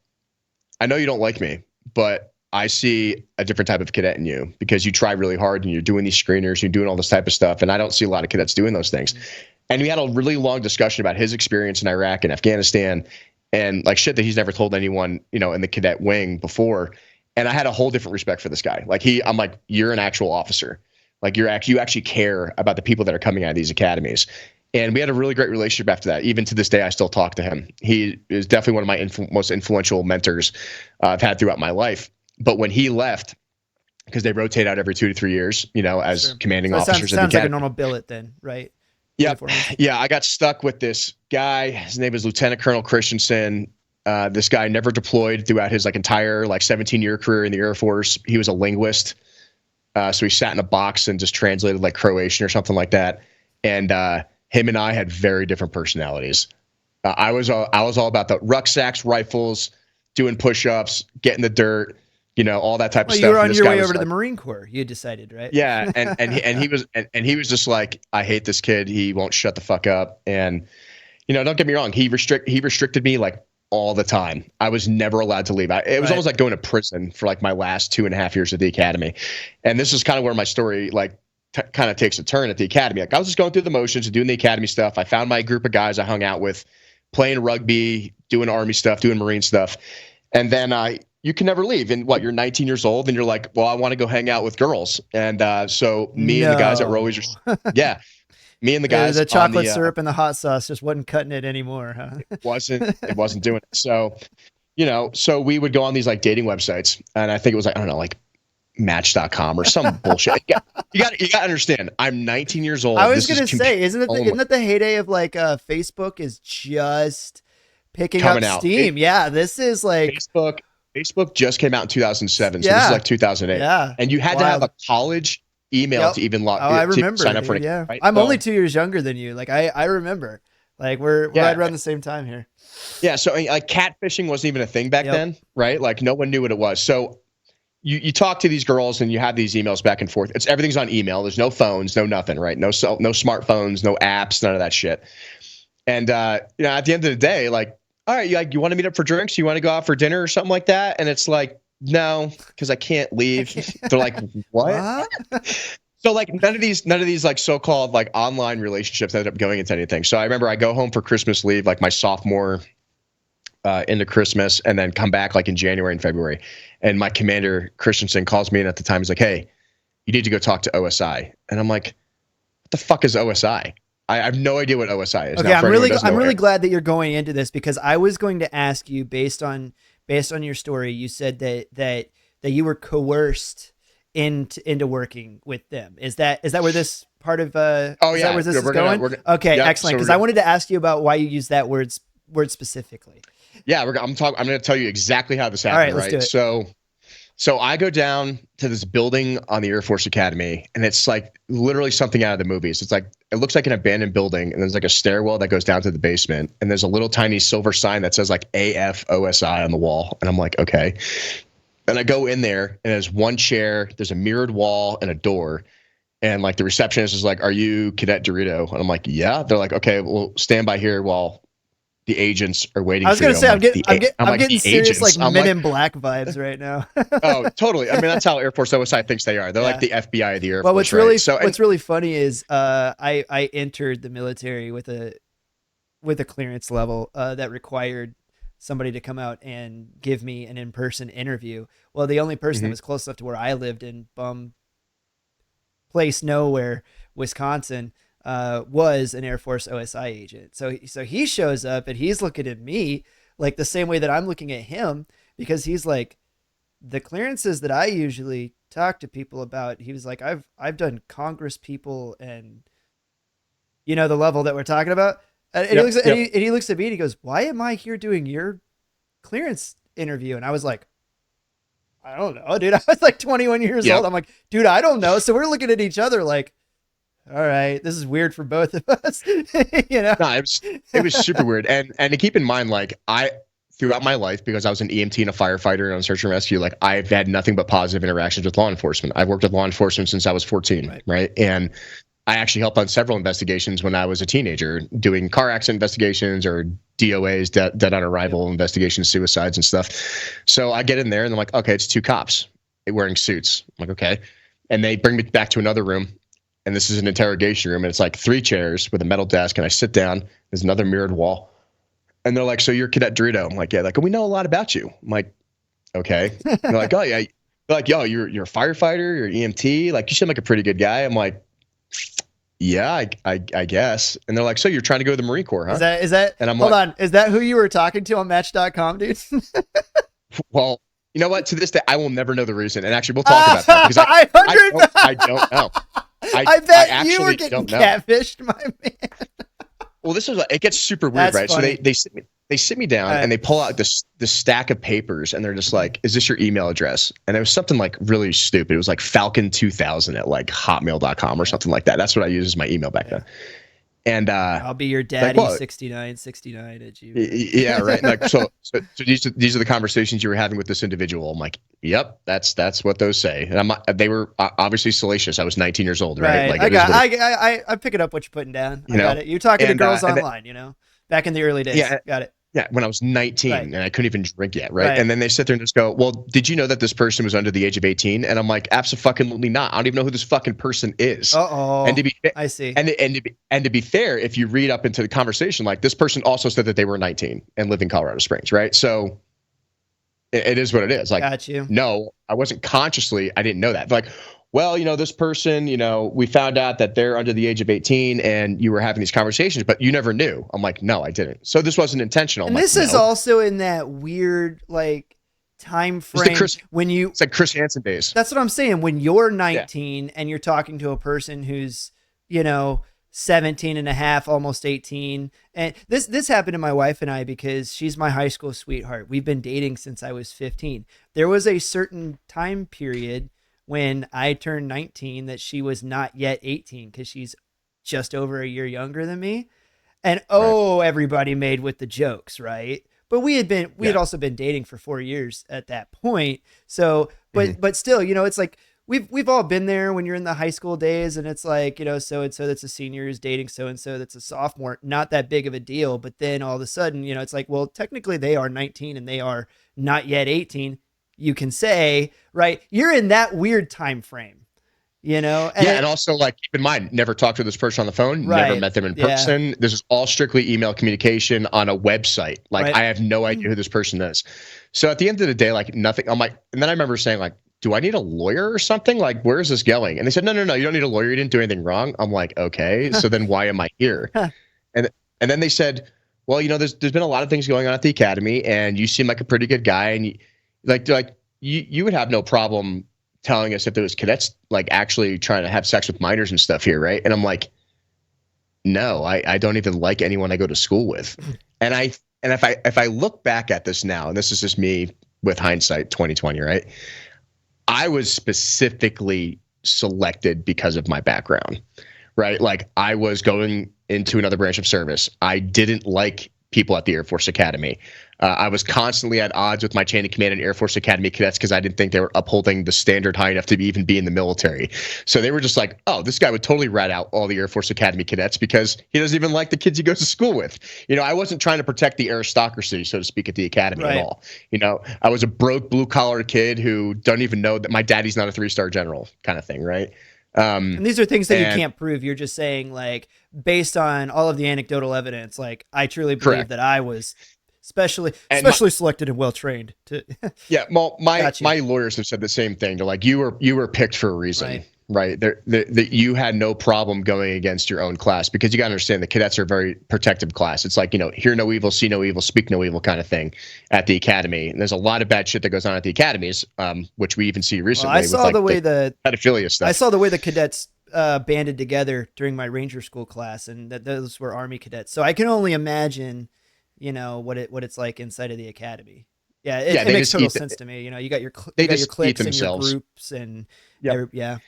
I know you don't like me, but I see a different type of cadet in you because you try really hard and you're doing these screeners, you're doing all this type of stuff. And I don't see a lot of cadets doing those things. And we had a really long discussion about his experience in Iraq and Afghanistan and like shit that he's never told anyone, in the cadet wing before. And I had a whole different respect for this guy. Like I'm like, you're an actual officer. Like you actually care about the people that are coming out of these academies. And we had a really great relationship after that. Even to this day, I still talk to him. He is definitely one of my most influential mentors I've had throughout my life. But when he left, because they rotate out every 2 to 3 years, as commanding officers. Sounds like a normal billet then, right? Yeah. Yeah. I got stuck with this guy. His name is Lieutenant Colonel Christensen. This guy never deployed throughout his entire 17-year career in the Air Force. He was a linguist. So he sat in a box and just translated like Croatian or something like that. And him and I had very different personalities. I was all about the rucksacks, rifles, doing push-ups, getting the dirt. All that type of stuff. You were on your way over to the Marine Corps. You decided, right? Yeah, and he was just like, I hate this kid. He won't shut the fuck up. And don't get me wrong. He restricted me like all the time. I was never allowed to leave. It was almost like going to prison for like my last 2.5 years at the academy. And this is kind of where my story kind of takes a turn at the academy. Like I was just going through the motions and doing the academy stuff. I found my group of guys I hung out with, playing rugby, doing Army stuff, doing Marine stuff, and then you can never leave. And you're 19 years old and you're like, well, I want to go hang out with girls. And so me and the guys at Rowley's, me and the guys, the chocolate syrup and the hot sauce just wasn't cutting it anymore, huh? It wasn't doing it. So, so we would go on these dating websites, and I think it was I don't know, Match.com or some bullshit. You got to understand. I'm 19 years old. I was going to say, isn't that the heyday of Facebook is just picking up steam? This is Facebook just came out in 2007, so this is 2008. Yeah, and you had to have a college email to even log. I remember. Sign up for it. Yeah, right? I'm only 2 years younger than you. I remember. Like we're Yeah. right around the same time here. Yeah. So like catfishing wasn't even a thing back then, right? Like no one knew what it was. So you talk to these girls and you have these emails back and forth. Everything's on email. There's no phones, no nothing, right? No smartphones, no apps, none of that shit. And at the end of the day, like, all right, you want to meet up for drinks? You want to go out for dinner or something like that? And it's like, no, because I can't leave. They're like, what? So like none of these like so-called like online relationships ended up going into anything. So I remember I go home for Christmas leave, like my sophomore into Christmas, and then come back like in January and February. And my commander Christensen calls me in at the time. He's like, hey, you need to go talk to OSI. And I'm like, what the fuck is OSI? I have no idea what OSI is. Okay, I'm really glad that you're going into this, because I was going to ask you based on your story. You said that you were coerced into working with them. Is that where this part of is that where this is going? Okay, excellent. Because I wanted to ask you about why you use that word specifically. Yeah, I'm going to tell you exactly how this happened. All right, let's do it. So I go down to this building on the Air Force Academy, and it's like literally something out of the movies. It's like, it looks like an abandoned building, and there's like a stairwell that goes down to the basement, and there's a little tiny silver sign that says like AFOSI on the wall. And I'm like, okay. And I go in there, and there's one chair, there's a mirrored wall and a door. And like the receptionist is like, are you Cadet DeRito? And I'm like, yeah. They're like, okay, well, stand by here while the agents are waiting. I was going to say, I'm getting serious agents. like Men in Black vibes right now. Oh, totally. I mean, that's how Air Force OSI thinks they are. They're like the FBI of the Air Force. Well, what's really funny is I entered the military with a clearance level that required somebody to come out and give me an in-person interview. Well, the only person that was close enough to where I lived in bum place nowhere, Wisconsin, was an Air Force OSI agent. So he shows up and he's looking at me like the same way that I'm looking at him, because he's like, the clearances that I usually talk to people about, he was like, I've done Congress people, and the level that we're talking about. And he looks at me and he goes, why am I here doing your clearance interview? And I was like, I don't know, dude. I was like 21 years old. I'm like, dude, I don't know. So we're looking at each other like, all right, this is weird for both of us. No, it was super weird. And to keep in mind, like throughout my life, because I was an EMT and a firefighter and on search and rescue, like I've had nothing but positive interactions with law enforcement. I've worked with law enforcement since I was 14, right? And I actually helped on several investigations when I was a teenager, doing car accident investigations or DOAs, dead on arrival investigations, suicides and stuff. So I get in there and I'm like, okay, it's two cops wearing suits. I'm like, okay. And they bring me back to another room. And this is an interrogation room, and it's like 3 chairs with a metal desk, and I sit down. There's another mirrored wall, and they're like, "So you're Cadet DeRito?" I'm like, "Yeah." Like, we know a lot about you. I'm like, "Okay." They're like, "Oh yeah." They're like, "Yo, you're a firefighter, you're EMT. Like, you seem like a pretty good guy." I'm like, "Yeah, I guess." And they're like, "So you're trying to go to the Marine Corps, huh?" Is that? And I'm hold on. Is that who you were talking to on Match.com, dude? Well, you know what? To this day, I will never know the reason. And actually, we'll talk about that because I don't know. I bet you were getting catfished, my man. Well, it gets super weird, right? Funny. So they sit me down and they pull out this stack of papers, and they're just like, "Is this your email address?" And it was something like really stupid. It was like Falcon2000 at like hotmail.com or something like that. That's what I used as my email back then. And I'll be your daddy, like, 6969 at you. Yeah, right. Like, so these are the conversations you were having with this individual. I'm like, yep, that's what those say. And they were obviously salacious. I was 19 years old, right? Like, I'm picking up what you're putting down. I got it. You're talking to girls online, back in the early days. Yeah, got it. Yeah, when I was 19 and I couldn't even drink yet, right? And then they sit there and just go, well, did you know that this person was under the age of 18? And I'm like, absolutely not. I don't even know who this fucking person is. Uh-oh. And to be, I see. And to be fair, if you read up into the conversation, like this person also said that they were 19 and lived in Colorado Springs, right? So it is what it is. Like, got you. No, I wasn't I didn't know that. Like, well, this person, we found out that they're under the age of 18 and you were having these conversations, but you never knew. I'm like, no, I didn't. So this wasn't intentional. And this is also in that weird, like, time frame it's like Chris Hansen days. That's what I'm saying. When you're 19 and you're talking to a person who's, 17 and a half, almost 18. And this happened to my wife and I because she's my high school sweetheart. We've been dating since I was 15. There was a certain time period when I turned 19 that she was not yet 18 because she's just over a year younger than me. and Right. everybody made with the jokes, right? But we had Yeah. also been dating for 4 years at that point. So, Mhm. but still, it's like we've all been there when you're in the high school days, and it's like, so and so that's a senior is dating so and so that's a sophomore, not that big of a deal. But then all of a sudden, it's like, well, technically they are 19 and they are not yet 18. You can say, right? You're in that weird time frame, and Yeah, and also like keep in mind, never talked to this person on the phone, never right. met them in Yeah. person. This is all strictly email communication on a website. Like Right. I have no idea who this person is. So at the end of the day, like nothing. I'm like, and then I remember saying like, do I need a lawyer or something? Like, where is this going? And they said, no, no, no, you don't need a lawyer. You didn't do anything wrong. I'm like, okay, so then why am I here? And and then they said, well, there's been a lot of things going on at the academy, and you seem like a pretty good guy, and you would have no problem telling us if there was cadets like actually trying to have sex with minors and stuff here, right? And I'm like, no, I don't even like anyone I go to school with. And if I look back at this now, and this is just me with hindsight, 2020, right? I was specifically selected because of my background, right? Like I was going into another branch of service. I didn't like people at the Air Force Academy. I was constantly at odds with my chain of command and Air Force Academy cadets because I didn't think they were upholding the standard high enough to even be in the military. So they were just like, oh, this guy would totally rat out all the Air Force Academy cadets because he doesn't even like the kids he goes to school with. I wasn't trying to protect the aristocracy, so to speak, at the academy at Right. all. I was a broke blue collar kid who doesn't even know that my daddy's not a 3-star general kind of thing, right? And these are things that you And can't prove. You're just saying, like, based on all of the anecdotal evidence, like, I truly believe correct. that I was specially And selected and well trained to. yeah, well, my Got you. my lawyers have said the same thing. They're like, you were picked for a reason, Right. right? That you had no problem going against your own class because you got to understand the cadets are a very protective class. It's like hear no evil, see no evil, speak no evil kind of thing at the academy. And there's a lot of bad shit that goes on at the academies, which we even see Well, recently I with saw like the way the pedophilia I stuff. saw the way the cadets banded together during my Ranger School class, and that those were Army cadets. So I can only imagine, what it's like inside of the academy. Yeah, Yeah, it makes total sense to me. You got your they you got your just eat cliques and your themselves. groups, and Yep. yeah.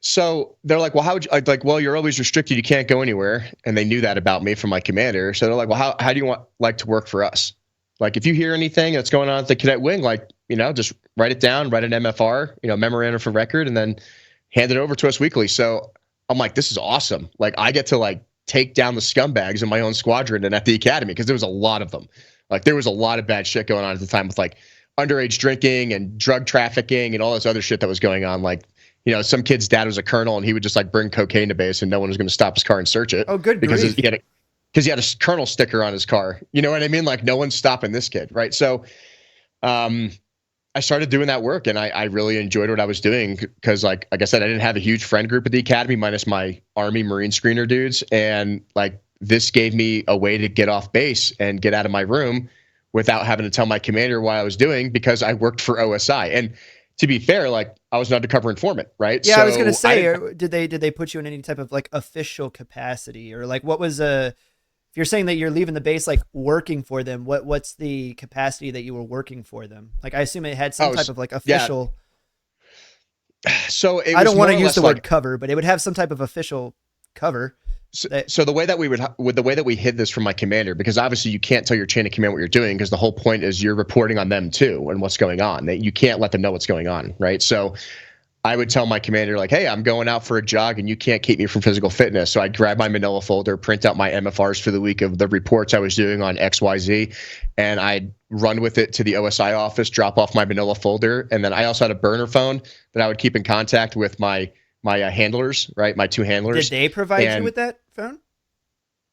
So they're like, well, how would you like, well, you're always restricted. You can't go anywhere. And they knew that about me from my commander. So they're like, well, how do you like to work for us? Like, if you hear anything that's going on at the cadet wing, like, just write it down, write an MFR, memorandum for record, and then hand it over to us weekly. So I'm like, this is awesome. Like, I get to like take down the scumbags in my own squadron and at the academy because there was a lot of them. Like, there was a lot of bad shit going on at the time with like underage drinking and drug trafficking and all this other shit that was going on. Like, some kid's dad was a colonel and he would just like bring cocaine to base and no one was going to stop his car and search it Oh, good because grief. he had a colonel sticker on his car. You know what I mean? Like no one's stopping this kid. Right. So, I started doing that work and I really enjoyed what I was doing because like I said, I didn't have a huge friend group at the academy minus my Army Marine screener dudes. And like, this gave me a way to get off base and get out of my room without having to tell my commander what I was doing because I worked for OSI. And to be fair, like I was an undercover informant, right? Yeah, I was gonna So say, did they put you in any type of like official capacity, or like what was if you're saying that you're leaving the base like working for them, what's the capacity that you were working for them? Like I assume it had some type of like yeah. official. So it I was don't want to more or use less the like word cover, but it would have some type of official cover. so the way that we hid this from my commander, because obviously you can't tell your chain of command what you're doing because the whole point is you're reporting on them too and what's going on. That you can't let them know what's going on, right? So I would tell my commander like, hey, I'm going out for a jog and you can't keep me from physical fitness. So I'd grab my manila folder, print out my MFRs for the week of the reports I was doing on XYZ, and I'd run with it to the OSI office, drop off my manila folder. And then I also had a burner phone that I would keep in contact with my handlers, right? My two handlers. Did they provide you with that phone?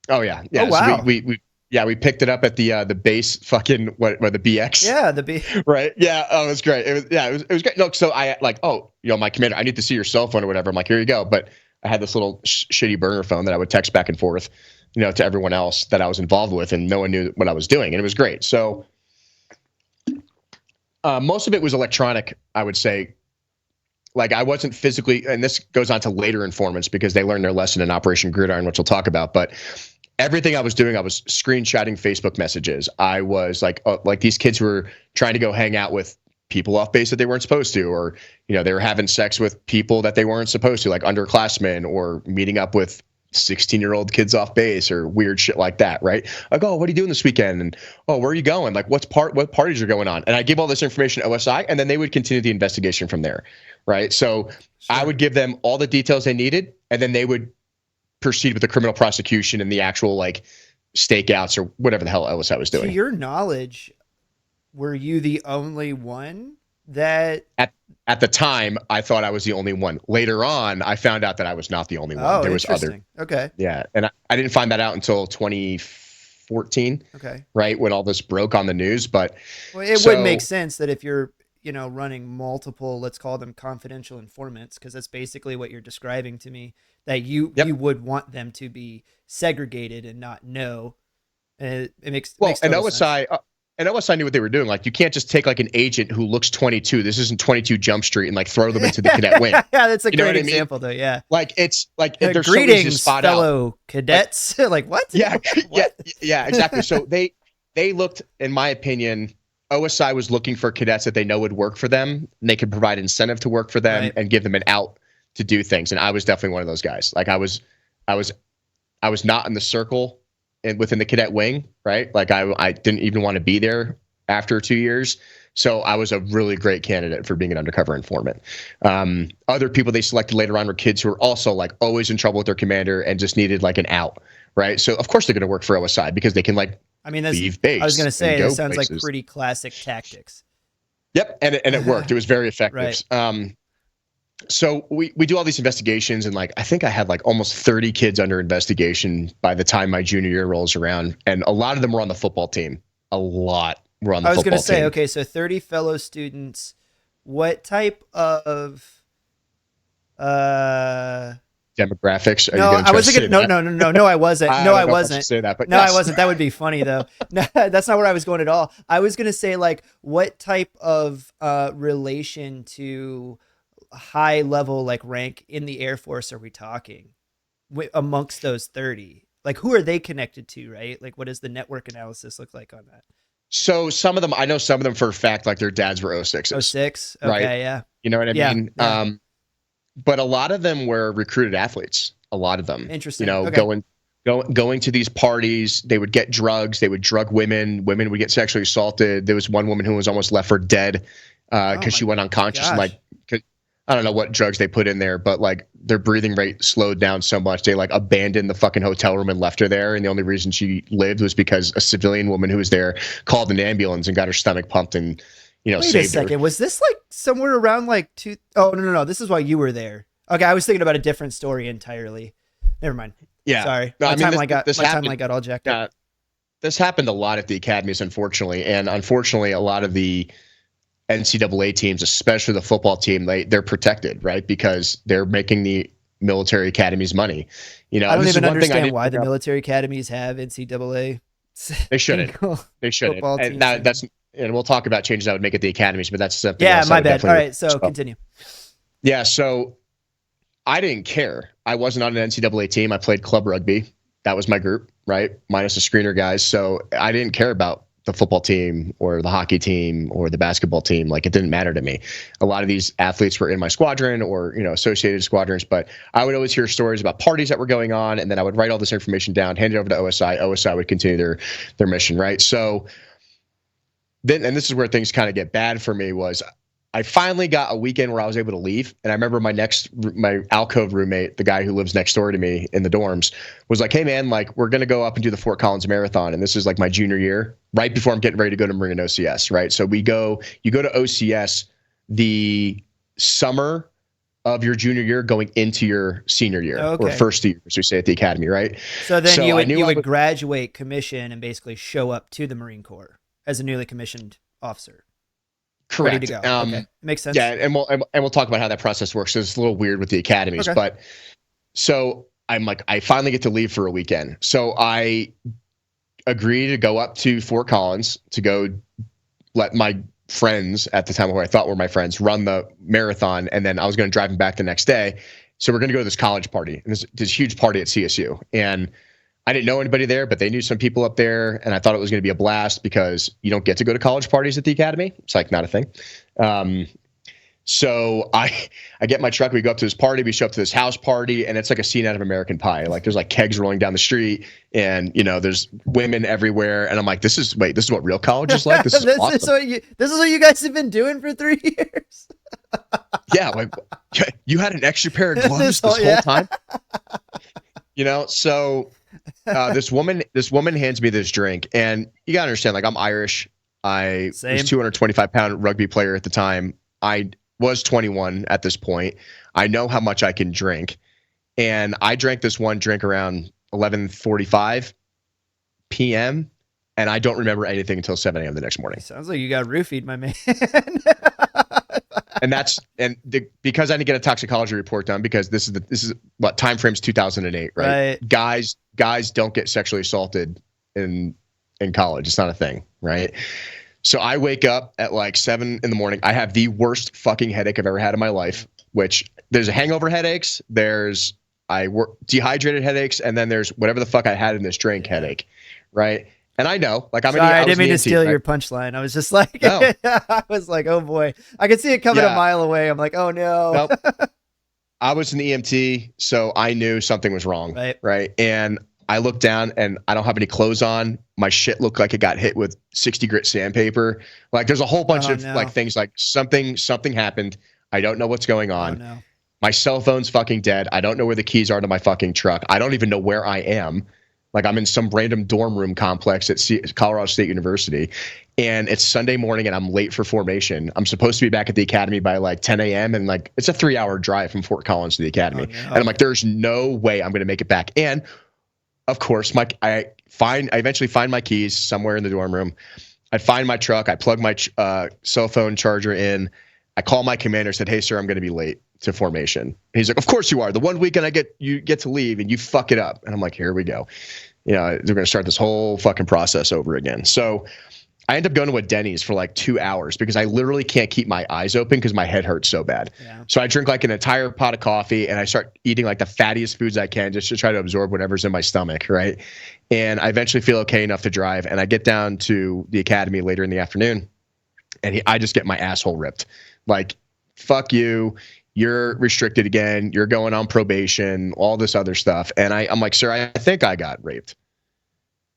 Oh yeah, yeah. Oh wow. So we picked it up at the base fucking what the BX. Yeah, the B. Right. Yeah. Oh, it was great. It was great. No, so I like, oh, my commander, I need to see your cell phone or whatever. I'm like, here you go. But I had this little shitty burner phone that I would text back and forth, to everyone else that I was involved with, and no one knew what I was doing, and it was great. So most of it was electronic, I would say. Like I wasn't physically, and this goes on to later informants because they learned their lesson in Operation Gridiron, which we'll talk about. But everything I was doing, I was screenshotting Facebook messages. I was like these kids were trying to go hang out with people off base that they weren't supposed to, or they were having sex with people that they weren't supposed to, like underclassmen, or meeting up with 16-year-old kids off base or weird shit like that, right? Like, oh, what are you doing this weekend? And oh, where are you going? Like, what parties are going on? And I give all this information to OSI, and then they would continue the investigation from there, right? So I would give them all the details they needed, and then they would proceed with the criminal prosecution and the actual like stakeouts or whatever the hell OSI was doing. To your knowledge, were you the only one that at the time I thought I was the only one? Later on, I found out that I was not the only one. Oh, there was other. Okay. Yeah, and I didn't find that out until 2014. Okay. Right when all this broke on the news, but it would make sense that if you're running multiple, let's call them confidential informants, because that's basically what you're describing to me, that you would want them to be segregated and not know. It makes and total sense. And OSI knew what they were doing. Like, you can't just take like an agent who looks 22. This isn't 22 Jump Street and like throw them into the cadet wing. Yeah, that's a great example, though. Yeah. Like, it's like there's greetings, so spot fellow out. cadets. Like what? Yeah, what? yeah, exactly. So they looked, in my opinion, OSI was looking for cadets that they know would work for them, and they could provide incentive to work for them and give them an out to do things. And I was definitely one of those guys. Like, I was not in the circle within the cadet wing, right? Like, I didn't even want to be there after 2 years. So I was a really great candidate for being an undercover informant. Other people they selected later on were kids who were also like always in trouble with their commander and just needed like an out, right? So of course they're going to work for OSI because they can like leave base. I was going to say, it sounds places. like pretty classic tactics. Yep, and it worked. It was very effective. Right. So we do all these investigations, and like I think I had like almost 30 kids under investigation by the time my junior year rolls around, and a lot of them were on the football team. A lot were on the football team. I was going to say, okay, so 30 fellow students. What type of demographics? No, I wasn't gonna. No, I wasn't. No, I wasn't. Say that, but no, yes. I wasn't. That would be funny though. No, that's not where I was going at all. I was gonna say like, what type of relation to high level like rank in the Air Force are we talking amongst those 30? Like, who are they connected to, right? Like, what does the network analysis look like on that? So some of them, I know some of them for a fact, like their dads were 06s. 06? Okay, right? Yeah. You know what I mean? Yeah. But a lot of them were recruited athletes. A lot of them. Interesting. Okay. Going to these parties, they would get drugs, they would drug women, women would get sexually assaulted. There was one woman who was almost left for dead because she went unconscious. And, like, I don't know what drugs they put in there, but like their breathing rate slowed down so much they like abandoned the fucking hotel room and left her there. And the only reason she lived was because a civilian woman who was there called an ambulance and got her stomach pumped and saved her. Wait a second, was this like somewhere around like Oh no, this is why you were there. Okay, I was thinking about a different story entirely. Never mind. Yeah, sorry. My timeline got all jacked up. This happened a lot at the academies, unfortunately, and unfortunately, a lot of the NCAA teams, especially the football team, they're protected, right? Because they're making the military academies money. I don't even understand why the military academies have NCAA. They shouldn't. They shouldn't. And we'll talk about changes that would make at the academies, but that's something. Yeah, my bad. All right, so continue. Yeah, so I didn't care. I wasn't on an NCAA team. I played club rugby. That was my group, right? Minus the screener guys. So I didn't care about the football team or the hockey team or the basketball team. Like, it didn't matter to me. A lot of these athletes were in my squadron or, associated squadrons, but I would always hear stories about parties that were going on. And then I would write all this information down, hand it over to OSI. OSI would continue their mission. Right. So then, and this is where things kind of get bad for me, was I finally got a weekend where I was able to leave. And I remember my alcove roommate, the guy who lives next door to me in the dorms, was like, hey man, like, we're going to go up and do the Fort Collins Marathon. And this is like my junior year, right before I'm getting ready to go to Marine OCS. Right. So you go to OCS the summer of your junior year going into your senior year or first year, as we say at the academy. Right. So then you would graduate, commission, and basically show up to the Marine Corps as a newly commissioned officer. Correct. Ready to go. Okay. Makes sense. Yeah, and we'll talk about how that process works. So it's a little weird with the academies, but so I'm like, I finally get to leave for a weekend. So I agree to go up to Fort Collins to go let my friends at the time, who I thought were my friends, run the marathon, and then I was going to drive them back the next day. So we're going to go to this college party, and this huge party at CSU, and I didn't know anybody there, but they knew some people up there, and I thought it was going to be a blast because you don't get to go to college parties at the academy. It's like not a thing. So I get my truck. We go up to this party. We show up to this house party, and it's like a scene out of American Pie. Like there's like kegs rolling down the street, and there's women everywhere. And I'm like, this is what real college is like. This is awesome. This is what you guys have been doing for 3 years. Yeah, like you had an extra pair of gloves this whole time. So this woman hands me this drink, and you gotta understand, like I'm Irish. I was a 225-pound rugby player at the time. I was 21 at this point. I know how much I can drink. And I drank this one drink around 11:45 p.m. and I don't remember anything until 7 a.m. the next morning. Sounds like you got roofied, my man. Because I didn't get a toxicology report done, because this is what time frame's 2008, right? Guys don't get sexually assaulted in college. It's not a thing, right? So I wake up at like 7 in the morning. I have the worst fucking headache I've ever had in my life, which there's hangover headaches, there's dehydrated headaches, and then there's whatever the fuck I had in this drink headache, right? And I know, like I didn't mean to steal your punchline. I was just like, no. I was like, oh boy, I could see it coming a mile away. I'm like, oh no. Nope. I was an EMT, so I knew something was wrong, right? And I looked down and I don't have any clothes on. My shit looked like it got hit with 60 grit sandpaper. Like there's a whole bunch of like things, like something happened. I don't know what's going on. Oh, no. My cell phone's fucking dead. I don't know where the keys are to my fucking truck. I don't even know where I am. Like I'm in some random dorm room complex at Colorado State University, and it's Sunday morning and I'm late for formation. I'm supposed to be back at the academy by like 10 a.m. and like it's a 3-hour drive from Fort Collins to the academy. Oh, no. And I'm like, there's no way I'm going to make it back. And of course, I eventually find my keys somewhere in the dorm room. I find my truck. I plug my cell phone charger in. I call my commander, said, hey, sir, I'm going to be late to formation. And he's like, of course you are. The one weekend you get to leave and you fuck it up. And I'm like, here we go. They're going to start this whole fucking process over again. So I end up going to a Denny's for like 2 hours because I literally can't keep my eyes open because my head hurts so bad. Yeah. So I drink like an entire pot of coffee and I start eating like the fattiest foods I can just to try to absorb whatever's in my stomach, right? And I eventually feel okay enough to drive. And I get down to the academy later in the afternoon and I just get my asshole ripped. Like, fuck you. You're restricted again. You're going on probation, all this other stuff. And I'm like, sir, I think I got raped.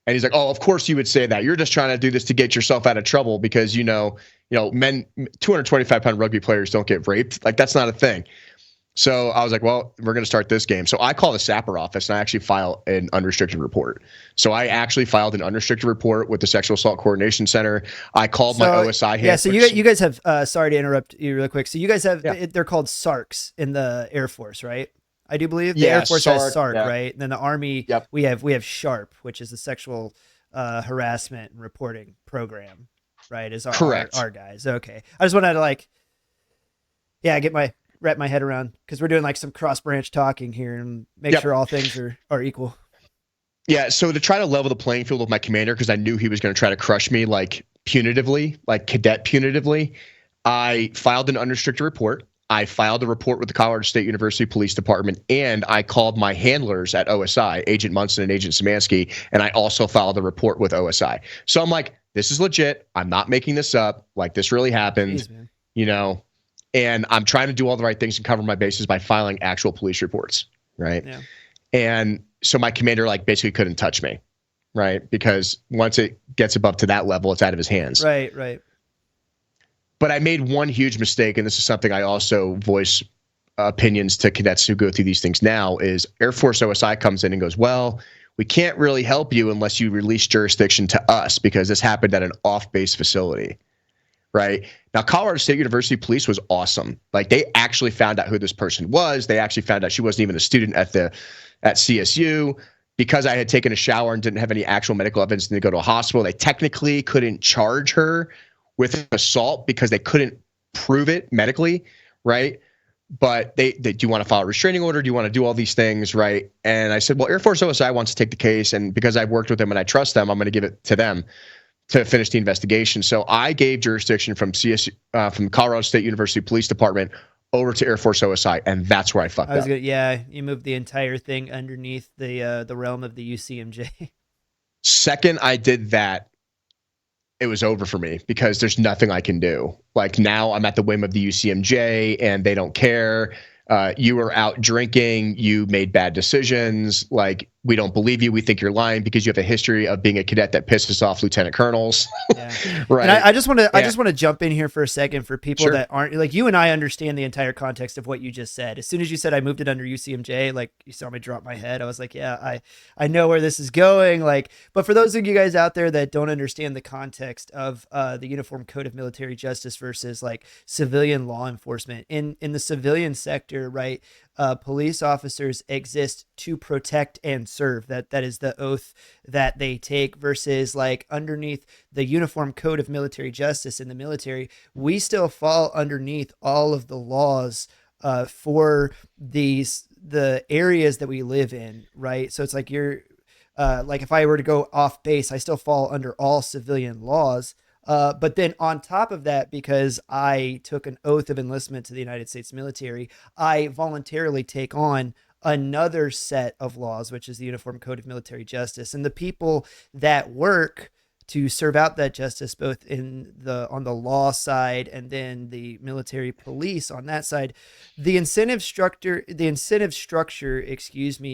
And he's like, oh, of course you would say that. You're just trying to do this to get yourself out of trouble because, men, 225-pound rugby players don't get raped. Like, that's not a thing. So I was like, well, we're going to start this game. So I call the SAPR office and I actually file an unrestricted report. So I actually filed an unrestricted report with the Sexual Assault Coordination Center. I called my OSI. Yeah, so you guys have, sorry to interrupt you really quick. So you guys have, they're called SARCs in the Air Force, right? I do believe the Air Force has SARC, right? And then the Army, we have SHARP, which is the Sexual Harassment and Reporting Program, right? Is our guys. Okay. I just wanted to wrap my head around because we're doing like some cross branch talking here and make sure all things are equal. Yeah. So to try to level the playing field with my commander, because I knew he was going to try to crush me like punitively, like cadet punitively, I filed an unrestricted report. I filed a report with the Colorado State University Police Department, and I called my handlers at OSI, Agent Munson and Agent Szymanski, and I also filed a report with OSI. So I'm like, this is legit. I'm not making this up. Like, this really happened, and I'm trying to do all the right things and cover my bases by filing actual police reports, right? Yeah. And so my commander, like, basically couldn't touch me, right? Because once it gets above to that level, it's out of his hands. Right. But I made one huge mistake, and this is something I also voice opinions to cadets who go through these things now, is Air Force OSI comes in and goes, well, we can't really help you unless you release jurisdiction to us because this happened at an off-base facility, right? Now, Colorado State University Police was awesome. Like, they actually found out who this person was. They actually found out she wasn't even a student at CSU. Because I had taken a shower and didn't have any actual medical evidence to go to a hospital, they technically couldn't charge her with assault because they couldn't prove it medically, right? But they do you want to file a restraining order? Do you want to do all these things, right? And I said, well, Air Force OSI wants to take the case, and because I've worked with them and I trust them, I'm going to give it to them to finish the investigation. So I gave jurisdiction from from Colorado State University Police Department over to Air Force OSI, and that's where I fucked up. You moved the entire thing underneath the realm of the UCMJ. Second I did that, it was over for me because there's nothing I can do. Like now I'm at the whim of the UCMJ and they don't care. You were out drinking. You made bad decisions. Like, we don't believe you. We think you're lying because you have a history of being a cadet that pisses off lieutenant colonels. Yeah. Right. And I just want to jump in here for a second for people Sure. that aren't like you and I understand the entire context of what you just said. As soon as you said I moved it under UCMJ, like you saw me drop my head. I was like, yeah, I know where this is going. Like, but for those of you guys out there that don't understand the context of the Uniform Code of Military Justice versus like civilian law enforcement in the civilian sector, right? Police officers exist to protect and serve. That is the oath that they take, versus like underneath the Uniform Code of Military Justice in the military, we still fall underneath all of the laws for the areas that we live in, right? So it's like like if I were to go off base, I still fall under all civilian laws. But then on top of that, because I took an oath of enlistment to the United States military, I voluntarily take on another set of laws, which is the Uniform Code of Military Justice. And the people that work to serve out that justice, both on the law side and then the military police on that side, the incentive structure,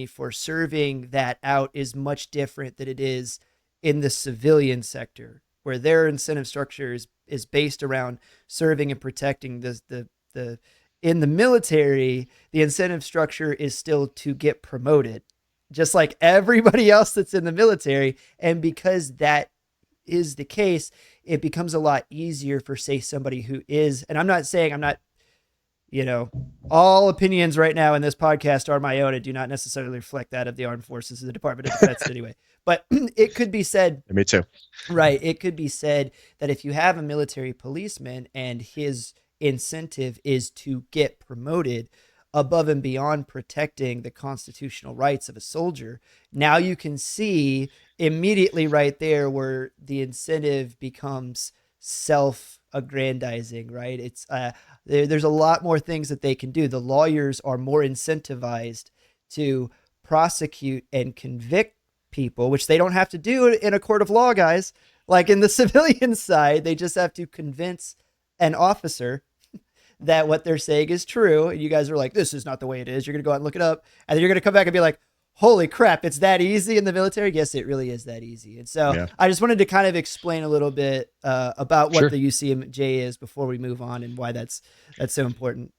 for serving that out is much different than it is in the civilian sector, where their incentive structure is based around serving and protecting the in the military, the incentive structure is still to get promoted, just like everybody else that's in the military. And because that is the case, it becomes a lot easier for, say, somebody who is, and I'm not, all opinions right now in this podcast are my own and do not necessarily reflect that of the armed forces of the Department of Defense anyway. But it could be said, Me too. right? It could be said that if you have a military policeman and his incentive is to get promoted above and beyond protecting the constitutional rights of a soldier, now you can see immediately right there where the incentive becomes self-aggrandizing, right? It's there's a lot more things that they can do. The lawyers are more incentivized to prosecute and convict people, which they don't have to do in a court of law, guys. Like in the civilian side, they just have to convince an officer that what they're saying is true. And you guys are like, this is not the way it is. You're going to go out and look it up. And then you're going to come back and be like, holy crap, it's that easy in the military? Yes, it really is that easy. And so yeah. I just wanted to kind of explain a little bit about what the UCMJ is before we move on and why that's so important.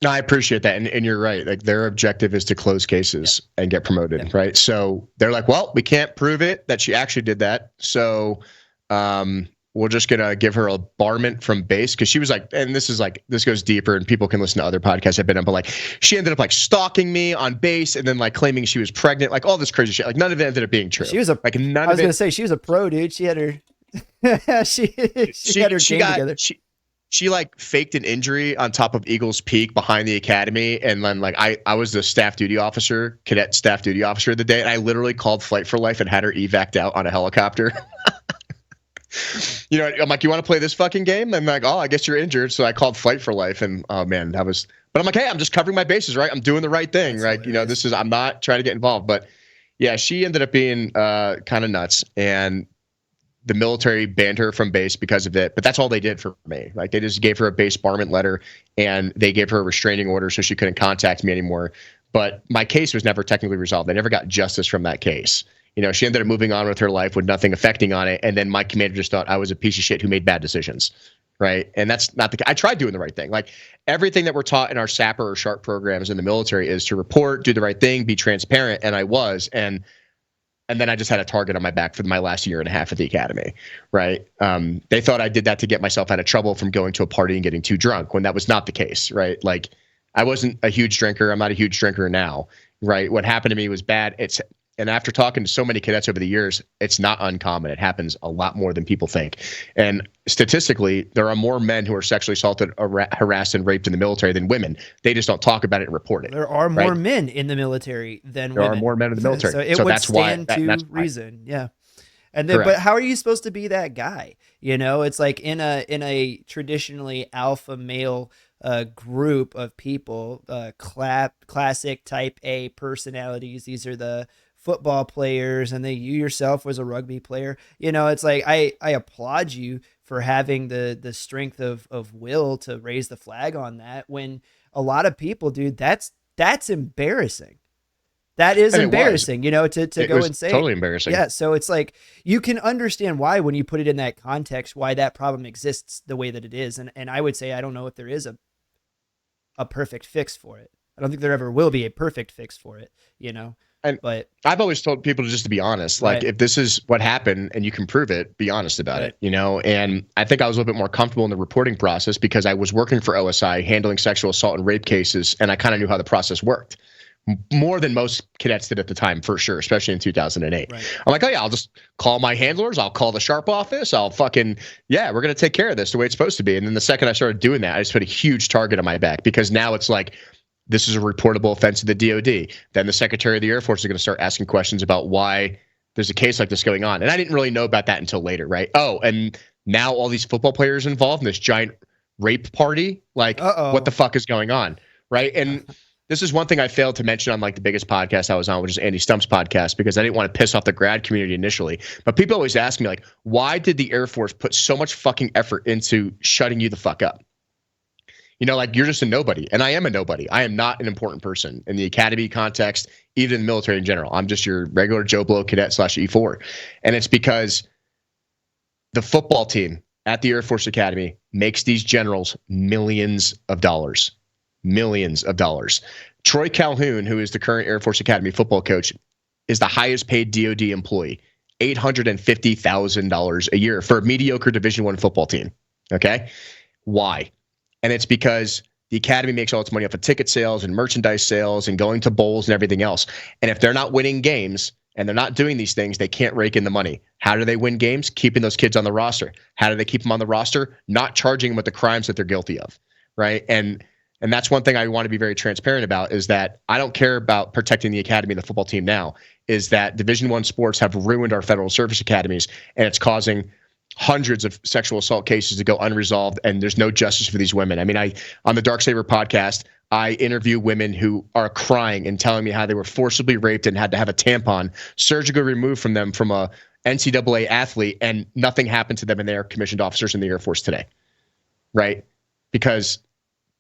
No, I appreciate that. And you're right. Like their objective is to close cases and get promoted. Right. So they're like, well, we can't prove it that she actually did that. So we're just going to give her a barment from base. Cause she was like, and this goes deeper and people can listen to other podcasts I've been on, but like she ended up like stalking me on base and then like claiming she was pregnant, like all this crazy shit. Like none of it ended up being true. She was I was going to say she was a pro, dude. She had her, she had her game together. She like faked an injury on top of Eagles Peak behind the academy. And then like, I was the cadet staff duty officer of the day. And I literally called Flight for Life and had her evac'd out on a helicopter. I'm like, you want to play this fucking game? And I'm like, oh, I guess you're injured. So I called Flight for Life and oh man, but I'm like, hey, I'm just covering my bases, right? I'm doing the right thing, right? I'm not trying to get involved, but yeah, she ended up being kind of nuts and the military banned her from base because of it, but that's all they did for me. Like they just gave her a base barment letter and they gave her a restraining order so she couldn't contact me anymore. But my case was never technically resolved. I never got justice from that case. She ended up moving on with her life with nothing affecting on it. And then my commander just thought I was a piece of shit who made bad decisions. Right. And that's not I tried doing the right thing. Like everything that we're taught in our SAPR or SHARP programs in the military is to report, do the right thing, be transparent. And I was. And then I just had a target on my back for my last year and a half at the academy. Right. They thought I did that to get myself out of trouble from going to a party and getting too drunk when that was not the case. Right. Like I wasn't a huge drinker. I'm not a huge drinker now. Right. What happened to me was bad. And after talking to so many cadets over the years, it's not uncommon. It happens a lot more than people think. And statistically, there are more men who are sexually assaulted, harassed, and raped in the military than women. They just don't talk about it and report it. There are more men in the military than women. There are more men in the military. So that's stand to reason. Yeah. And then, but how are you supposed to be that guy? It's like in a traditionally alpha male group of people, classic type A personalities. These are the football players, and then you yourself was a rugby player. You know, it's like I applaud you for having the strength of will to raise the flag on that, when a lot of people, dude, that's embarrassing. That is And embarrassing, you know, to go and say totally embarrassing. Yeah. So it's like, you can understand why, when you put it in that context, why that problem exists the way that it is. And I would say, I don't know if there is a perfect fix for it. I don't think there ever will be a perfect fix for it, you know. But I've always told people just to be honest. Like, if this is what happened and you can prove it, be honest about it, you know? And I think I was a little bit more comfortable in the reporting process because I was working for OSI handling sexual assault and rape cases. And I kind of knew how the process worked more than most cadets did at the time, for sure, especially in 2008. I'm like, oh yeah, I'll just call my handlers. I'll call the Sharp office. I'll fucking, we're going to take care of this the way it's supposed to be. And then the second I started doing that, I just put a huge target on my back, because now it's like, this is a reportable offense to the DOD. Then the Secretary of the Air Force is going to start asking questions about why there's a case like this going on. And I didn't really know about that until later, right? Oh, and now all these football players involved in this giant rape party. Like, what the fuck is going on, right? And this is one thing I failed to mention on like the biggest podcast I was on, which is Andy Stump's podcast, because I didn't want to piss off the grad community initially. But people always ask me, like, why did the Air Force put so much fucking effort into shutting you the fuck up? You know, like, you're just a nobody. And I am a nobody. I am not an important person in the academy context, even in the military in general. I'm just your regular Joe Blow cadet / E4. And it's because the football team at the Air Force Academy makes these generals millions of dollars. Millions of dollars. Troy Calhoun, who is the current Air Force Academy football coach, is the highest paid DoD employee, $850,000 a year for a mediocre Division I football team. Okay? Why? And it's because the academy makes all its money off of ticket sales and merchandise sales and going to bowls and everything else. And if they're not winning games and they're not doing these things, they can't rake in the money. How do they win games? Keeping those kids on the roster. How do they keep them on the roster? Not charging them with the crimes that they're guilty of, right? And that's one thing I want to be very transparent about, is that I don't care about protecting the academy and the football team now, is that Division I sports have ruined our federal service academies, and it's causing hundreds of sexual assault cases to go unresolved, and there's no justice for these women. I mean, on the Dark Saber podcast, I interview women who are crying and telling me how they were forcibly raped and had to have a tampon surgically removed from them from a NCAA athlete, and nothing happened to them, and they are commissioned officers in the Air Force today, right? Because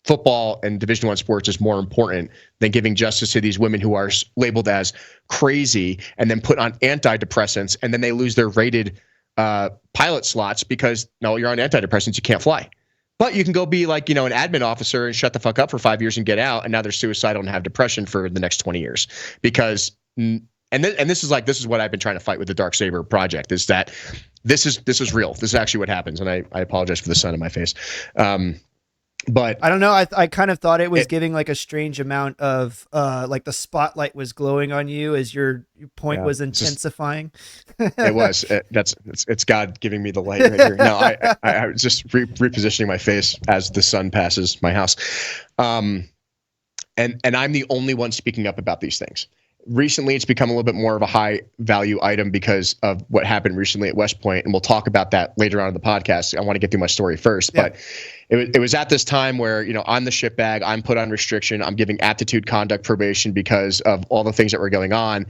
football and Division I sports is more important than giving justice to these women who are labeled as crazy and then put on antidepressants, and then they lose their rated pilot slots because, no, you're on antidepressants, you can't fly. But you can go be like, you know, an admin officer and shut the fuck up for 5 years and get out, and now they're suicidal and have depression for the next 20 years. Because this is what I've been trying to fight with the Dark Saber project, is that this is real. This is actually what happens, and I apologize for the sun in my face. But I don't know. I kind of thought it was giving like a strange amount of like the spotlight was glowing on you as your point was intensifying. It was. It's God giving me the light right here. No, I was just repositioning my face as the sun passes my house. And I'm the only one speaking up about these things. Recently, it's become a little bit more of a high value item because of what happened recently at West Point, and we'll talk about that later on in the podcast. I want to get through my story first, but it was at this time where, you know, I'm the shit bag, I'm put on restriction, I'm giving aptitude conduct probation because of all the things that were going on,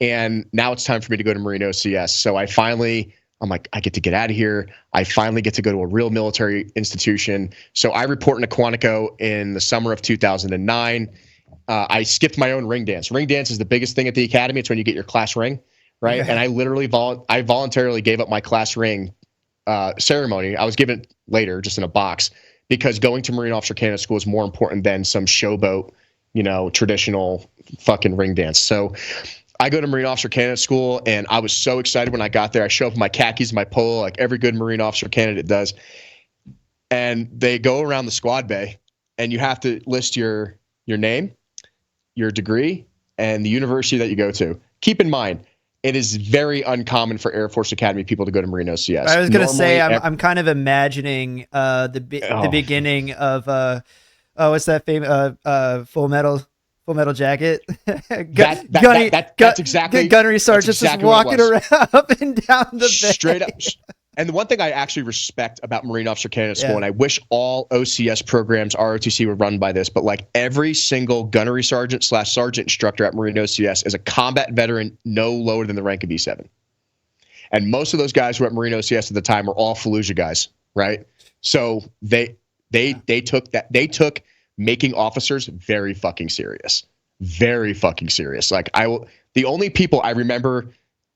and now it's time for me to go to Marine OCS. So I'm like, I get to get out of here. I finally get to go to a real military institution. So I report into Quantico in the summer of 2009. I skipped my own ring dance. Ring dance is the biggest thing at the academy. It's when you get your class ring, right? Okay. And I literally voluntarily gave up my class ring ceremony. I was given it later, just in a box, because going to Marine Officer Candidate School is more important than some showboat, you know, traditional fucking ring dance. So I go to Marine Officer Candidate School, and I was so excited when I got there. I show up in my khakis, my polo, like every good Marine Officer candidate does. And they go around the squad bay, and you have to list your name, your degree, and the university that you go to. Keep in mind, it is very uncommon for Air Force Academy people to go to Marine OCS. I was going to say, I'm kind of imagining the beginning of what's that famous Full Metal Jacket? That's exactly gunnery sergeant just walking around up and down the bay. And the one thing I actually respect about Marine Officer Candidate School, Yeah. and I wish all OCS programs, ROTC, were run by this, but like every single gunnery sergeant / sergeant instructor at Marine OCS is a combat veteran no lower than the rank of E7. And most of those guys who were at Marine OCS at the time were all Fallujah guys, right? So they took making officers very fucking serious. Very fucking serious. Like the only people I remember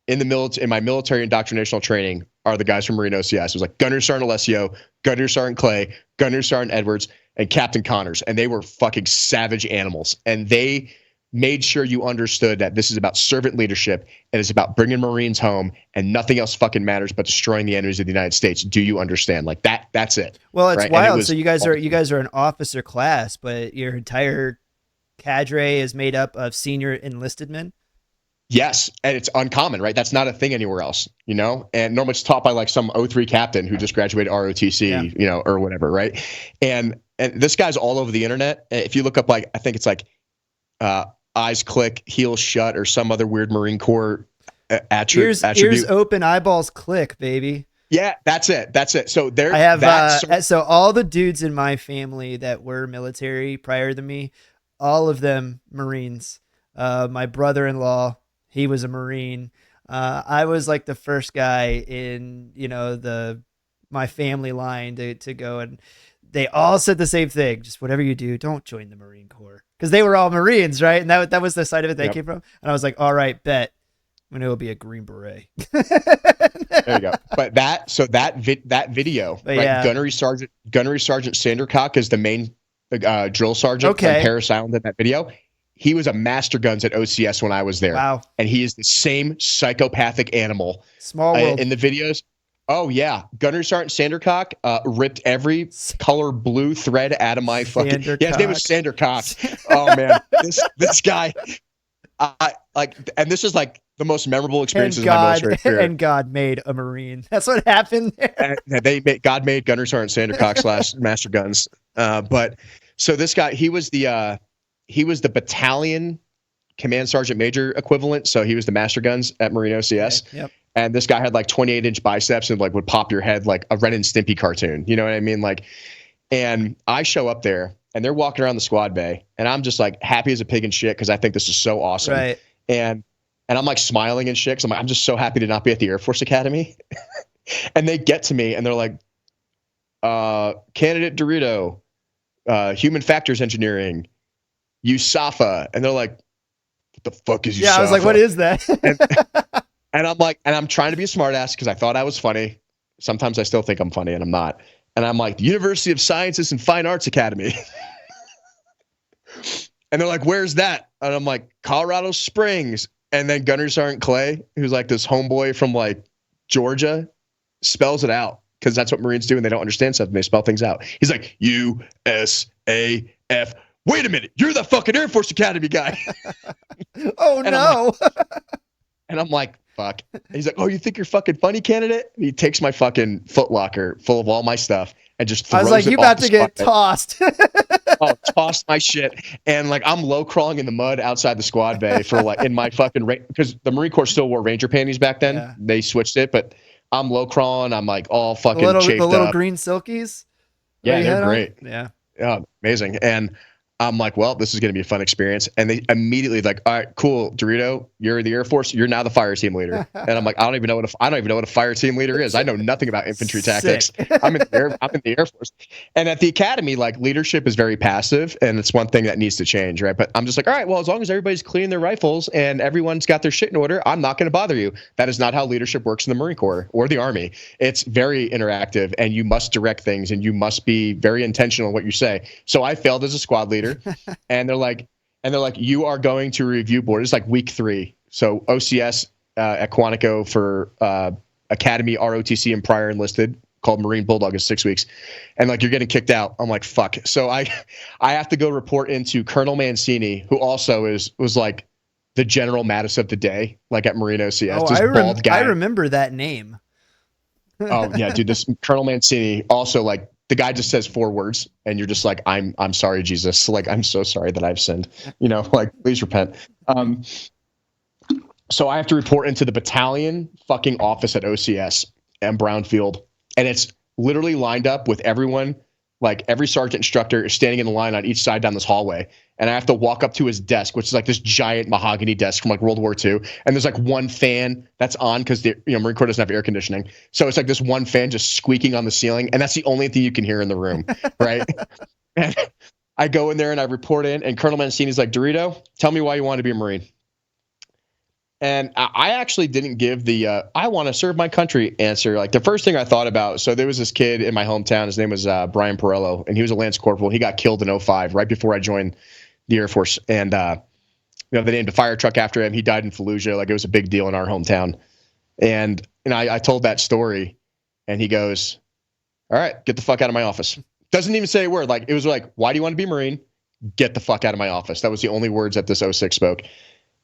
in my military indoctrinational training are the guys from Marine OCS. It was like Gunnery Sergeant Alessio, Gunnery Sergeant Clay, Gunnery Sergeant Edwards, and Captain Connors. And they were fucking savage animals. And they made sure you understood that this is about servant leadership and it's about bringing Marines home and nothing else fucking matters but destroying the enemies of the United States. Do you understand? Like that's it. Well, it's right? wild. So you guys are an officer class, but your entire cadre is made up of senior enlisted men. Yes, and it's uncommon, right? That's not a thing anywhere else, you know? And normally it's taught by like some 03 captain who just graduated ROTC, you know, or whatever, right? And this guy's all over the internet. If you look up, like, I think it's like eyes click, heels shut, or some other weird Marine Corps attribute. Ears open, eyeballs click, baby. Yeah, that's it. So there. I have so all the dudes in my family that were military prior to me, all of them Marines. My brother-in-law, he was a Marine. I was like the first guy in, you know, my family line to go, and they all said the same thing. Just whatever you do, don't join the Marine Corps, because they were all Marines, right? And that was the side of it they came from. And I was like, all right, bet. And it will be a Green Beret. There you go. But that video, but right? Yeah. Gunnery Sergeant Sandercock is the main drill sergeant from Paris Island in that video. He was a master guns at OCS when I was there. Wow. And he is the same psychopathic animal. Small world. In the videos. Oh, yeah. Gunnery Sergeant Sandercock ripped every color blue thread out of my fucking... Yeah, his name was Sandercock. Oh, man. This guy... and this is like the most memorable experiences of my military career. And God made a Marine. That's what happened there. God made Gunnery Sergeant Sandercock / Master Guns. But so this guy, he was the battalion command sergeant major equivalent. So he was the Master Guns at Marine OCS. Okay. Yep. And this guy had like 28-inch biceps and like would pop your head like a Ren and Stimpy cartoon. You know what I mean? Like, and I show up there and they're walking around the squad bay and I'm just like happy as a pig and shit because I think this is so awesome. Right. And I'm like smiling and shit because I'm just so happy to not be at the Air Force Academy. And they get to me and they're like, candidate DeRito, human factors engineering, USAFA. And they're like, what the fuck is USAFA? Yeah, I was like, what is that? And I'm like, and I'm trying to be a smartass because I thought I was funny. Sometimes I still think I'm funny and I'm not. And I'm like, the University of Sciences and Fine Arts Academy. And they're like, where's that? And I'm like, Colorado Springs. And then Gunnery Sergeant Clay, who's like this homeboy from like Georgia, spells it out because that's what Marines do and they don't understand something. They spell things out. He's like, USAF. Wait a minute. You're the fucking Air Force Academy guy. Oh, no. And I'm like, fuck. And he's like, oh, you think you're fucking funny, candidate? And he takes my fucking footlocker full of all my stuff and just throws it. I was like, you about to get tossed. Oh, tossed my shit. And like, I'm low crawling in the mud outside the squad bay for like in my fucking, because the Marine Corps still wore Ranger panties back then. Yeah. They switched it, but I'm low crawling. I'm like all fucking chafed the little up. green silkies. Yeah, they're great. Yeah. Oh, amazing. And I'm like, well, this is going to be a fun experience. And they immediately like, all right, cool, DeRito, you're in the Air Force. You're now the fire team leader. And I'm like, I don't even know what a fire team leader is. I know nothing about infantry tactics. I'm in the Air Force. And at the academy, like leadership is very passive, and it's one thing that needs to change, right? But I'm just like, all right, well, as long as everybody's cleaning their rifles and everyone's got their shit in order, I'm not going to bother you. That is not how leadership works in the Marine Corps or the Army. It's very interactive, and you must direct things, and you must be very intentional in what you say. So I failed as a squad leader. And they're like, you are going to review board. It's like week 3. So OCS at Quantico for Academy ROTC and prior enlisted, called Marine Bulldog, is 6 weeks. And like, you're getting kicked out. I'm like, fuck. So I have to go report into Colonel Mancini, who also was like the General Mattis of the day, like at Marine OCS. Oh, bald guy. I remember that name. Oh yeah, dude. This Colonel Mancini also like. The guy just says 4 words and you're just like, I'm sorry, Jesus. Like, I'm so sorry that I've sinned, you know, like, please repent. So I have to report into the battalion fucking office at OCS. and Brownfield, and it's literally lined up with everyone. Like every sergeant instructor is standing in the line on each side down this hallway. And I have to walk up to his desk, which is like this giant mahogany desk from like World War II. And there's like one fan that's on because the Marine Corps doesn't have air conditioning. So it's like this one fan just squeaking on the ceiling. And that's the only thing you can hear in the room. Right. And I go in there and I report in, and Colonel Mancini's like, DeRito, tell me why you want to be a Marine. And I actually didn't give the I want to serve my country answer. Like the first thing I thought about, so there was this kid in my hometown. His name was Brian Perello, and he was a Lance Corporal. He got killed in 2005, right before I joined the Air Force. And, they named a fire truck after him. He died in Fallujah. Like it was a big deal in our hometown. And I told that story, and he goes, all right, get the fuck out of my office. Doesn't even say a word. Like it was like, why do you want to be a Marine? Get the fuck out of my office. That was the only words that this 06 spoke.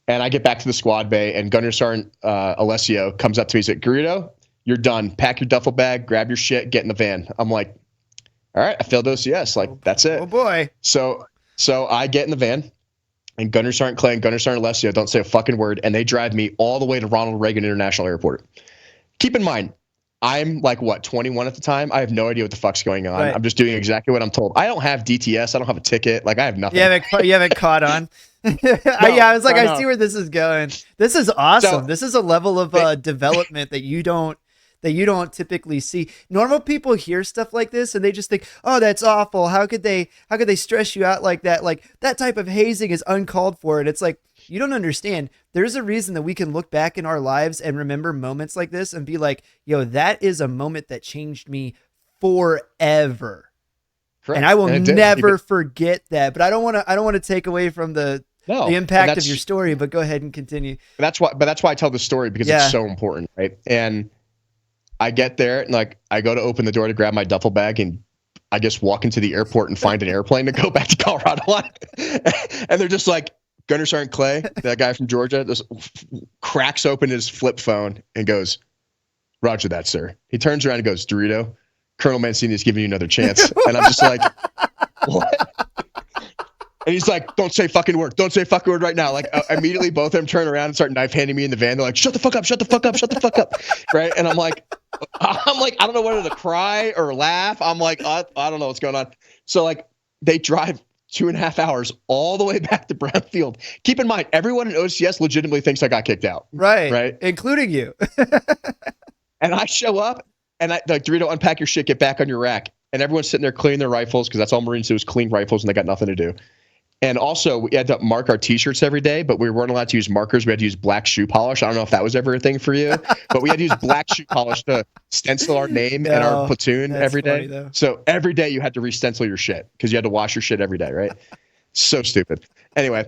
And I get back to the squad bay, and Gunner Sergeant Alessio comes up to me. He's like, DeRito, you're done. Pack your duffel bag, grab your shit, get in the van. I'm like, all right, I failed OCS. Like, that's it. Oh, boy. So I get in the van, and Gunner Sergeant Clay and Gunner Sergeant Alessio don't say a fucking word, and they drive me all the way to Ronald Reagan International Airport. Keep in mind, I'm like, 21 at the time? I have no idea what the fuck's going on. Right. I'm just doing exactly what I'm told. I don't have DTS. I don't have a ticket. Like, I have nothing. You haven't caught on? I was like, I see where this is going. This is awesome. This is a level of development that you don't typically see. Normal people hear stuff like this and they just think, oh, that's awful. How could they stress you out like that? Like that type of hazing is uncalled for. And it's like, you don't understand. There's a reason that we can look back in our lives and remember moments like this and be like, yo, that is a moment that changed me forever. Correct. And I will never forget that. But I don't want to take away from the impact of your story, but go ahead and continue. That's why I tell the story, because it's so important, right? And I get there and like I go to open the door to grab my duffel bag, and I just walk into the airport and find an airplane to go back to Colorado on. And they're just like, Gunner Sergeant Clay, that guy from Georgia, just cracks open his flip phone and goes, Roger that, sir. He turns around and goes, DeRito, Colonel Mancini is giving you another chance. And I'm just like, what? And he's like, don't say fucking word. Don't say fucking word right now. Like immediately both of them turn around and start knife handing me in the van. They're like, shut the fuck up, shut the fuck up, shut the fuck up. Right. And I'm like, I don't know whether to cry or laugh. I'm like, I don't know what's going on. So like they drive 2.5 hours all the way back to Brownfield. Keep in mind, everyone in OCS legitimately thinks I got kicked out. Right. Including you. And I show up and I like, DeRito, unpack your shit, get back on your rack. And everyone's sitting there cleaning their rifles, because that's all Marines do is clean rifles, and they got nothing to do. And also, we had to mark our T-shirts every day, but we weren't allowed to use markers. We had to use black shoe polish. I don't know if that was ever a thing for you, but we had to use black shoe polish to stencil our name and our platoon every day. Though. So every day you had to re-stencil your shit because you had to wash your shit every day, right? So stupid. Anyway,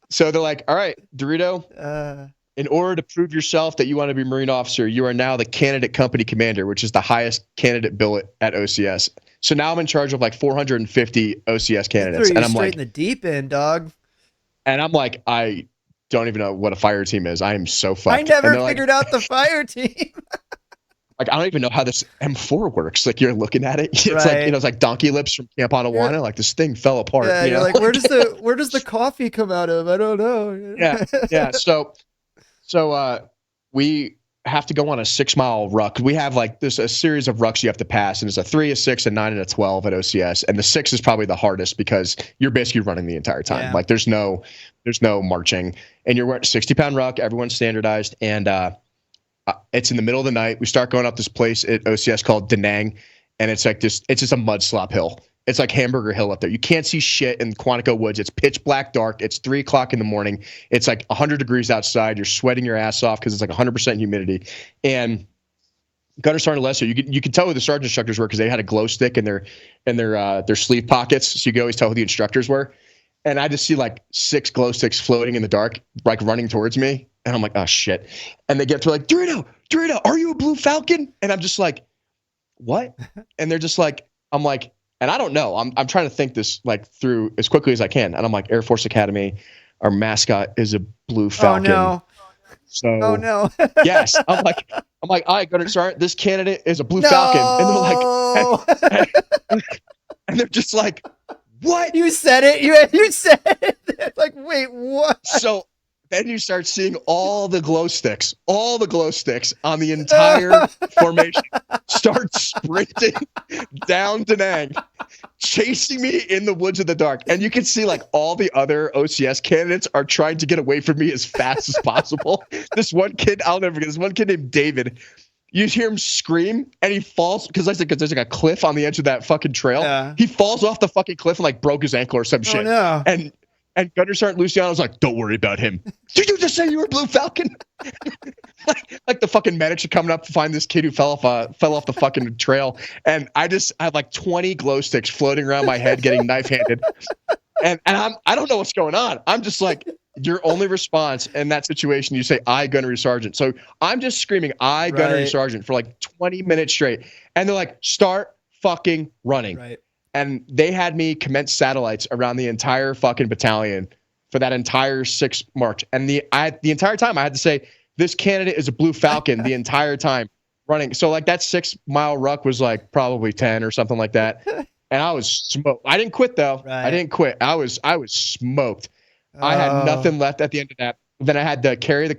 so they're like, all right, DeRito, in order to prove yourself that you want to be a Marine officer, you are now the candidate company commander, which is the highest candidate billet at OCS. So now I'm in charge of like 450 OCS candidates, and I'm like in the deep end, dog. And I'm like, I don't even know what a fire team is. I am so fucked. I never figured out the fire team. Like, I don't even know how this M4 works. Like, you're looking at it, it's like, it's like Donkey Lips from Camp Anawana. Like, this thing fell apart. Yeah, you're like, where does the coffee come out of? I don't know. Yeah. So we have to go on a 6-mile ruck. We have like there's a series of rucks you have to pass, and it's a 3, a 6, a 9, and a 12 at OCS. And the 6 is probably the hardest because you're basically running the entire time. Yeah. Like there's no marching, and you're wearing a 60-pound ruck. Everyone's standardized, and it's in the middle of the night. We start going up this place at OCS called Da Nang, and it's like this. It's just a mud slop hill. It's like Hamburger Hill up there. You can't see shit in Quantico Woods. It's pitch black dark. It's 3 o'clock in the morning. It's like 100 degrees outside. You're sweating your ass off because it's like 100% humidity. And Gunner Sergeant Alessio, you can tell who the sergeant instructors were because they had a glow stick in their sleeve pockets. So you could always tell who the instructors were. And I just see like 6 glow sticks floating in the dark, like running towards me. And I'm like, oh shit. And they get to like, DeRito, are you a Blue Falcon? And I'm just like, what? And they're just like, I'm like, and I don't know. I'm trying to think this like through as quickly as I can. And I'm like, Air Force Academy, our mascot is a Blue Falcon. Oh no. So oh no. Yes. I'm like, all right, Gunner Sergeant, this candidate is a Blue Falcon. And they're like, and they're just like, what? You said it. You said it. Like, wait, what? So then you start seeing all the glow sticks on the entire formation start sprinting down Da Nang, chasing me in the woods of the dark. And you can see like all the other OCS candidates are trying to get away from me as fast as possible. This one kid, I'll never forget, this one kid named David, you hear him scream and he falls because there's like a cliff on the edge of that fucking trail. Yeah. He falls off the fucking cliff and like broke his ankle or some shit. No. And Gunner Sergeant Luciano's like, don't worry about him. Did you just say you were Blue Falcon? like the fucking medics are coming up to find this kid who fell off the fucking trail. And I had like 20 glow sticks floating around my head, getting knife handed. And I don't know what's going on. I'm just like, your only response in that situation, you say, I Gunnery Sergeant. So I'm just screaming, I Gunnery Sergeant for like 20 minutes straight. And they're like, start fucking running. Right. And they had me commence satellites around the entire fucking battalion for that entire 6 march. And the entire time I had to say, this candidate is a Blue Falcon the entire time running. So like that 6 mile ruck was like probably 10 or something like that. And I was smoked. I didn't quit though. Right. I didn't quit. I was smoked. I had nothing left at the end of that. Then I had to carry the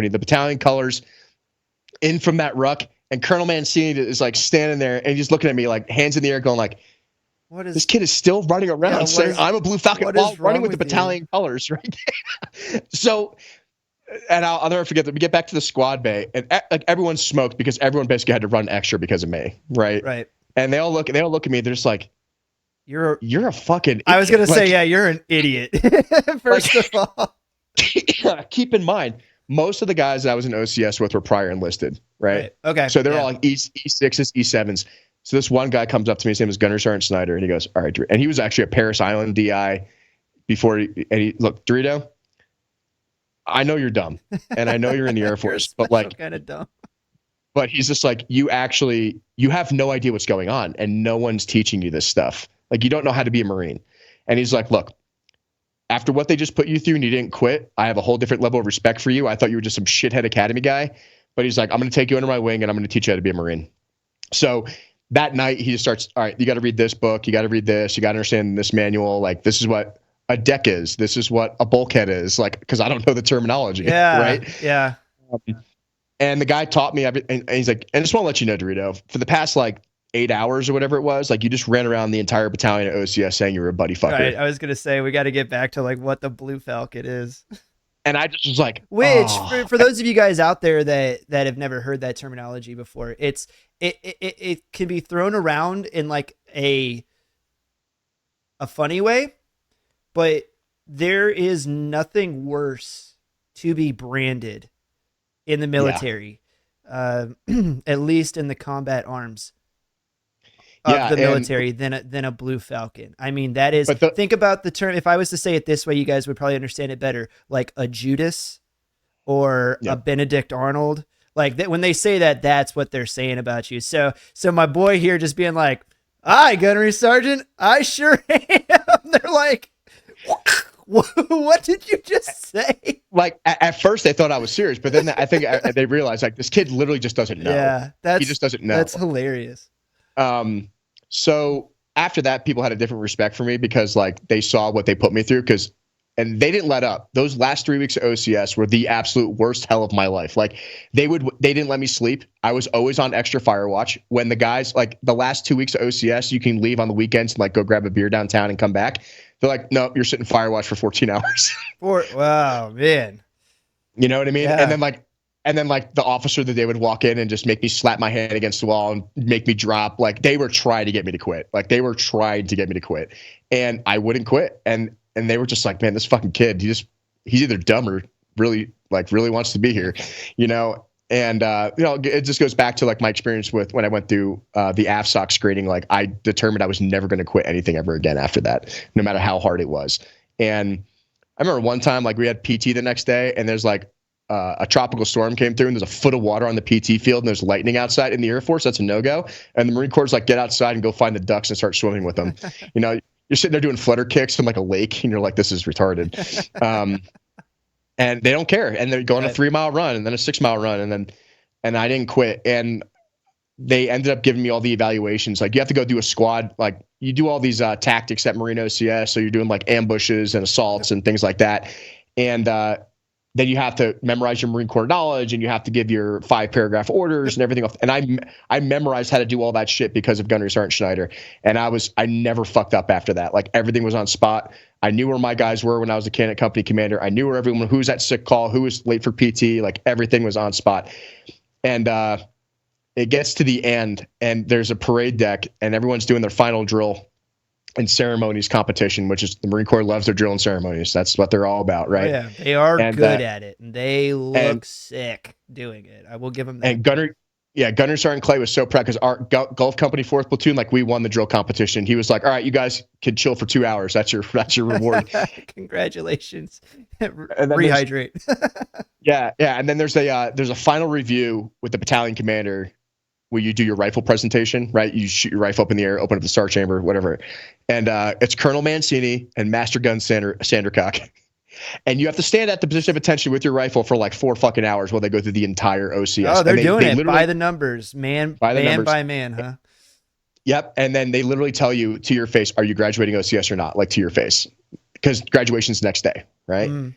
battalion colors in from that ruck. And Colonel Mancini is like standing there and he's looking at me like hands in the air going like, this kid is still running around saying I'm a Blue Falcon while running with the battalion colors, right? So, and I'll never forget that we get back to the squad bay and like everyone's smoked because everyone basically had to run extra because of me, right? Right. And they all look at me. They're just like, you're a fucking idiot. I was going to say, yeah, you're an idiot. First of all. Keep in mind, most of the guys that I was in OCS with were prior enlisted, right? Okay. So they're all like E6s, E7s. So this one guy comes up to me, his name is Gunner Sergeant Snyder, and he goes, all right, and he was actually a Paris Island DI before look, DeRito, I know you're dumb, and I know you're in the Air Force, but like kind of dumb. But he's just like, you have no idea what's going on, and no one's teaching you this stuff. Like, you don't know how to be a Marine. And he's like, look, after what they just put you through and you didn't quit, I have a whole different level of respect for you. I thought you were just some shithead academy guy. But he's like, I'm going to take you under my wing and I'm going to teach you how to be a Marine. So that night he just starts, all right, you got to read this book. You got to read this. You got to understand this manual. Like, this is what a deck is. This is what a bulkhead is. Like, because I don't know the terminology. Yeah. Right. Yeah. And the guy taught me everything. And he's like, and I just want to let you know, DeRito, for the past like 8 hours or whatever it was, like you just ran around the entire battalion at OCS saying you were a buddy fucker. Right. I was going to say, we got to get back to like what the Blue Falcon is. And I just was like, which for those of you guys out there that have never heard that terminology before, it can be thrown around in like a funny way, but there is nothing worse to be branded in the military, at least in the combat arms of the military, than a Blue Falcon. I mean, that is, think about the term. If I was to say it this way, you guys would probably understand it better. Like a Judas or a Benedict Arnold. Like that, when they say that, that's what they're saying about you. So my boy here just being like, "Aye, Gunnery Sergeant, I sure am." They're like, what did you just say? Like at first they thought I was serious, but then I think they realized like this kid literally just doesn't know. Yeah, he just doesn't know. That's hilarious. So after that, people had a different respect for me because like they saw what they put me through and they didn't let up. Those last 3 weeks of OCS were the absolute worst hell of my life. Like they didn't let me sleep. I was always on extra fire watch. When the guys, like the last 2 weeks of OCS, you can leave on the weekends and like go grab a beer downtown and come back. They're like, no, you're sitting fire watch for 14 hours. Wow, man. You know what I mean? Yeah. And then the officer that they would walk in and just make me slap my hand against the wall and make me drop. Like they were trying to get me to quit. And I wouldn't quit. And they were just like, man, this fucking kid, he's either dumb or really wants to be here, you know? And, it just goes back to like my experience with when I went through the AFSOC screening. Like I determined I was never going to quit anything ever again after that, no matter how hard it was. And I remember one time, like we had PT the next day and there's like a tropical storm came through and there's a foot of water on the PT field and there's lightning outside. In the Air Force, that's a no-go. And the Marine Corps is like, get outside and go find the ducks and start swimming with them. You know, you're sitting there doing flutter kicks in like a lake and you're like, this is retarded. And they don't care. And they're going a 3 mile run and then a 6 mile run. And I didn't quit. And they ended up giving me all the evaluations. Like you have to go do a squad. Like you do all these tactics at Marine OCS. So you're doing like ambushes and assaults and things like that. And then you have to memorize your Marine Corps knowledge, and you have to give your 5-paragraph orders and everything else. And I memorized how to do all that shit because of Gunnery Sergeant Schneider. And I never fucked up after that. Like, everything was on spot. I knew where my guys were when I was a candidate company commander. I knew where everyone, who was at sick call, who was late for PT, like, everything was on spot. And it gets to the end, and there's a parade deck, and everyone's doing their final drill and ceremonies competition, which is, the Marine Corps loves their drill and ceremonies. That's what they're all about, right? Oh, yeah, they are good at it, and they look sick doing it. I will give them that. And Gunner Sergeant Clay was so proud because our Gulf Company 4th Platoon, like, we won the drill competition. He was like, "All right, you guys can chill for 2 hours. That's your reward." Congratulations. Rehydrate. yeah. And then there's a final review with the battalion commander where you do your rifle presentation, right? You shoot your rifle up in the air, open up the star chamber, whatever. And it's Colonel Mancini and Master Gun Sandercock. And you have to stand at the position of attention with your rifle for like 4 fucking hours while they go through the entire OCS. Oh, they're doing it by the numbers, by man, huh? Yep. And then they literally tell you to your face, are you graduating OCS or not? Like, to your face. Because graduation's the next day, right?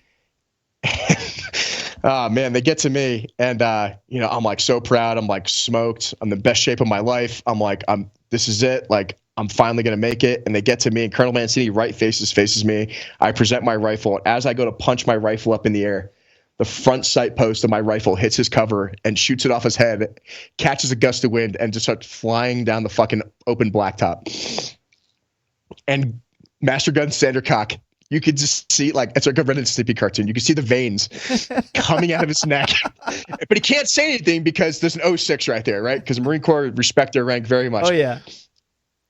Oh, man, they get to me, and I'm like so proud. I'm like smoked. I'm in the best shape of my life. I'm like, this is it. Like, I'm finally gonna make it. And they get to me, and Colonel Mancini right faces me. I present my rifle. As I go to punch my rifle up in the air, the front sight post of my rifle hits his cover and shoots it off his head, catches a gust of wind, and just starts flying down the fucking open blacktop. And Master Gun Sandercock, you could just see, like, it's like a Ren and Stimpy cartoon. You can see the veins coming out of his neck. But he can't say anything because there's an 06 right there, right? Because Marine Corps respect their rank very much. Oh, yeah.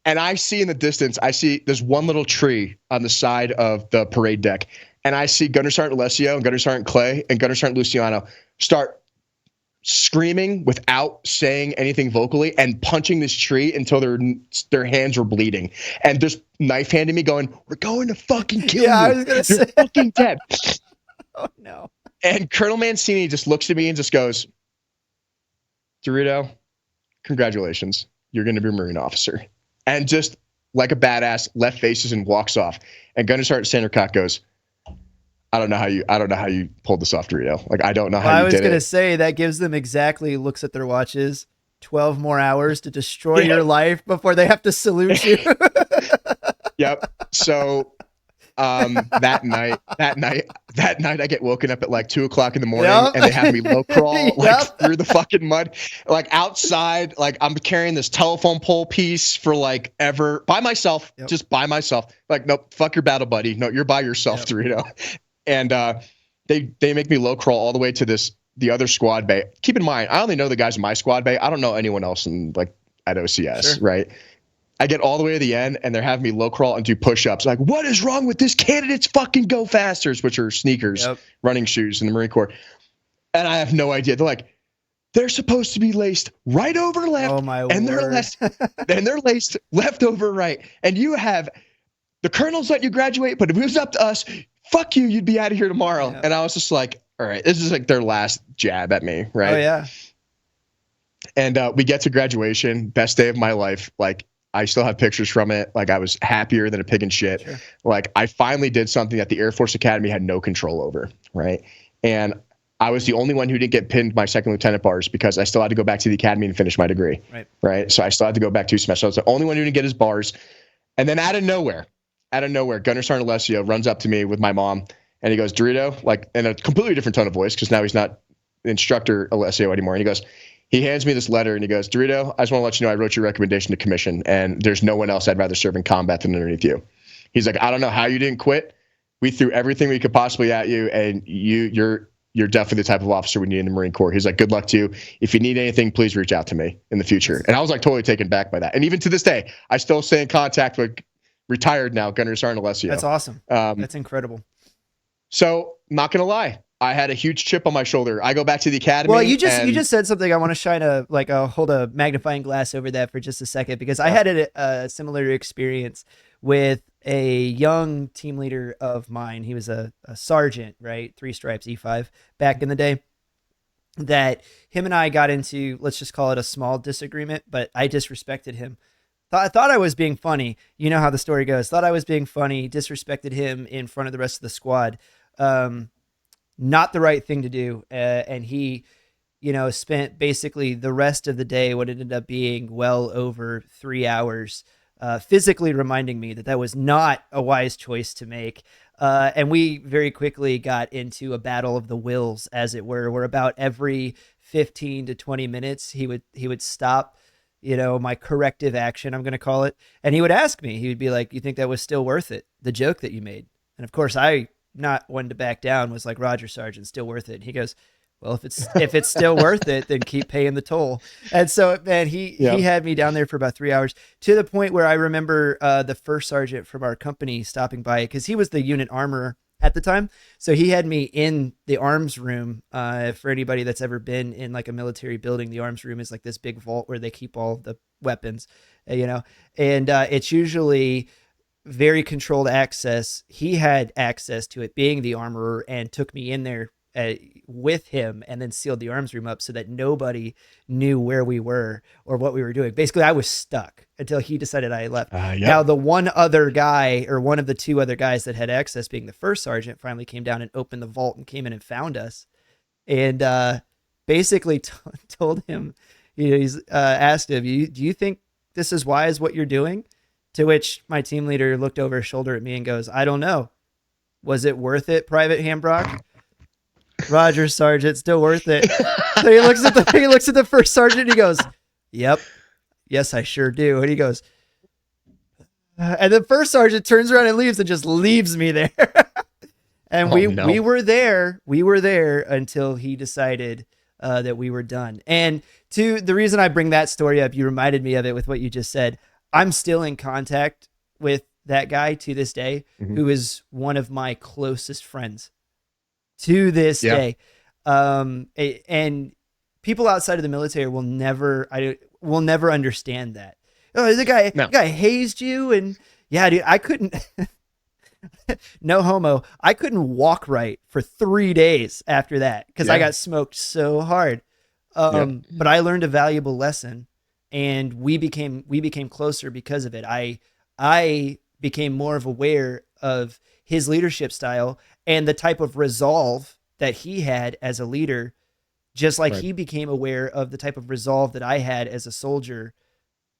And I see in the distance, there's one little tree on the side of the parade deck. And I see Gunner Sergeant Alessio and Gunner Sergeant Clay and Gunner Sergeant Luciano start screaming without saying anything vocally and punching this tree until their hands were bleeding, and just knife handing me going, "We're going to fucking kill you. I was gonna say, you're fucking dead." Oh no. And Colonel Mancini just looks at me and just goes, "DeRito, congratulations. You're going to be a Marine officer." And just like a badass, left faces and walks off. And Gunner Sergeant Sandercock goes, I don't know how you pulled this off, DeRito. Like, I don't know how you did it. I was going to say, that gives them exactly, looks at their watches, 12 more hours to destroy your life before they have to salute you. Yep. So that night I get woken up at like 2:00 in the morning, and they have me low crawl like through the fucking mud, like outside. Like, I'm carrying this telephone pole piece for like ever by myself, just by myself. Like, nope, fuck your battle buddy. No, you're by yourself, DeRito. And they make me low crawl all the way to the other squad bay. Keep in mind, I only know the guys in my squad bay. I don't know anyone else in like at OCS, right? I get all the way to the end, and they're having me low crawl and do push-ups. Like, what is wrong with this? Candidates fucking go fasters, which are sneakers, running shoes in the Marine Corps. And I have no idea. They're like, they're supposed to be laced right over left, and they're laced left over right. And you have the colonels let you graduate, but if it was up to us, fuck you, you'd be out of here tomorrow. Yeah. And I was just like, all right, this is like their last jab at me, right? Oh yeah. And we get to graduation, best day of my life. Like, I still have pictures from it. Like, I was happier than a pig in shit. Sure. Like, I finally did something that the Air Force Academy had no control over, right? And I was the only one who didn't get pinned my second lieutenant bars because I still had to go back to the academy and finish my degree, right? So I still had to go back 2 semesters. I was the only one who didn't get his bars. And then out of nowhere, Gunner Sergeant Alessio runs up to me with my mom, and he goes, DeRito, like, in a completely different tone of voice, because now he's not Instructor Alessio anymore. And he hands me this letter, and he goes, DeRito, I just want to let you know I wrote your recommendation to commission, and there's no one else I'd rather serve in combat than underneath you. He's like, I don't know how you didn't quit. We threw everything we could possibly at you, and you're definitely the type of officer we need in the Marine Corps. He's like, good luck to you. If you need anything, please reach out to me in the future. And I was like totally taken back by that. And even to this day, I still stay in contact with retired now Gunner Sergeant Alessio. That's awesome. That's incredible. So, not going to lie, I had a huge chip on my shoulder. I go back to the academy. Well, you just said something. I want to shine hold a magnifying glass over that for just a second, because I had a similar experience with a young team leader of mine. He was a sergeant, right? 3 stripes, E5 back in the day. That him and I got into, let's just call it a small disagreement, but I disrespected him. I thought I was being funny. You know how the story goes. Thought I was being funny, disrespected him in front of the rest of the squad. not the right thing to do. And he, spent basically the rest of the day, what ended up being well over 3 hours, physically reminding me that that was not a wise choice to make. And we very quickly got into a battle of the wills, as it were, where about every 15 to 20 minutes, he would stop, my corrective action, I'm going to call it. And he would ask me, he would be like, you think that was still worth it? The joke that you made. And of course, I, not one to back down, was like, Roger Sargent, still worth it. And he goes, well, if it's still worth it, then keep paying the toll. And so, man, he had me down there for about 3 hours, to the point where I remember the first sergeant from our company stopping by, because he was the unit armorer at the time. So he had me in the arms room. For anybody that's ever been in like a military building, the arms room is like this big vault where they keep all the weapons, and it's usually very controlled access. He had access to it, being the armorer, and took me in there with him, and then sealed the arms room up so that nobody knew where we were or what we were doing. Basically, I was stuck until he decided I left. Now, the one other guy, or one of the two other guys that had access, being the first sergeant, finally came down and opened the vault and came in and found us, and basically told him, he's asked him, do you think this is wise what you're doing? To which my team leader looked over his shoulder at me and goes, I don't know. Was it worth it, Private Hambrock? Roger, Sergeant, still worth it. So he looks at the first sergeant and he goes, yep, yes, I sure do. And he goes, and the first sergeant turns around and leaves, and just leaves me there. And we were there until he decided that we were done. And to the reason I bring that story up, you reminded me of it with what you just said. I'm still in contact with that guy to this day, who is one of my closest friends to this day. And people outside of the military will never understand that. Oh, the guy hazed you, and yeah, dude, I couldn't. No homo. I couldn't walk right for 3 days after that because I got smoked so hard. But I learned a valuable lesson, and we became closer because of it. I became more of aware of his leadership style and the type of resolve that he had as a leader, just like he became aware of the type of resolve that I had as a soldier,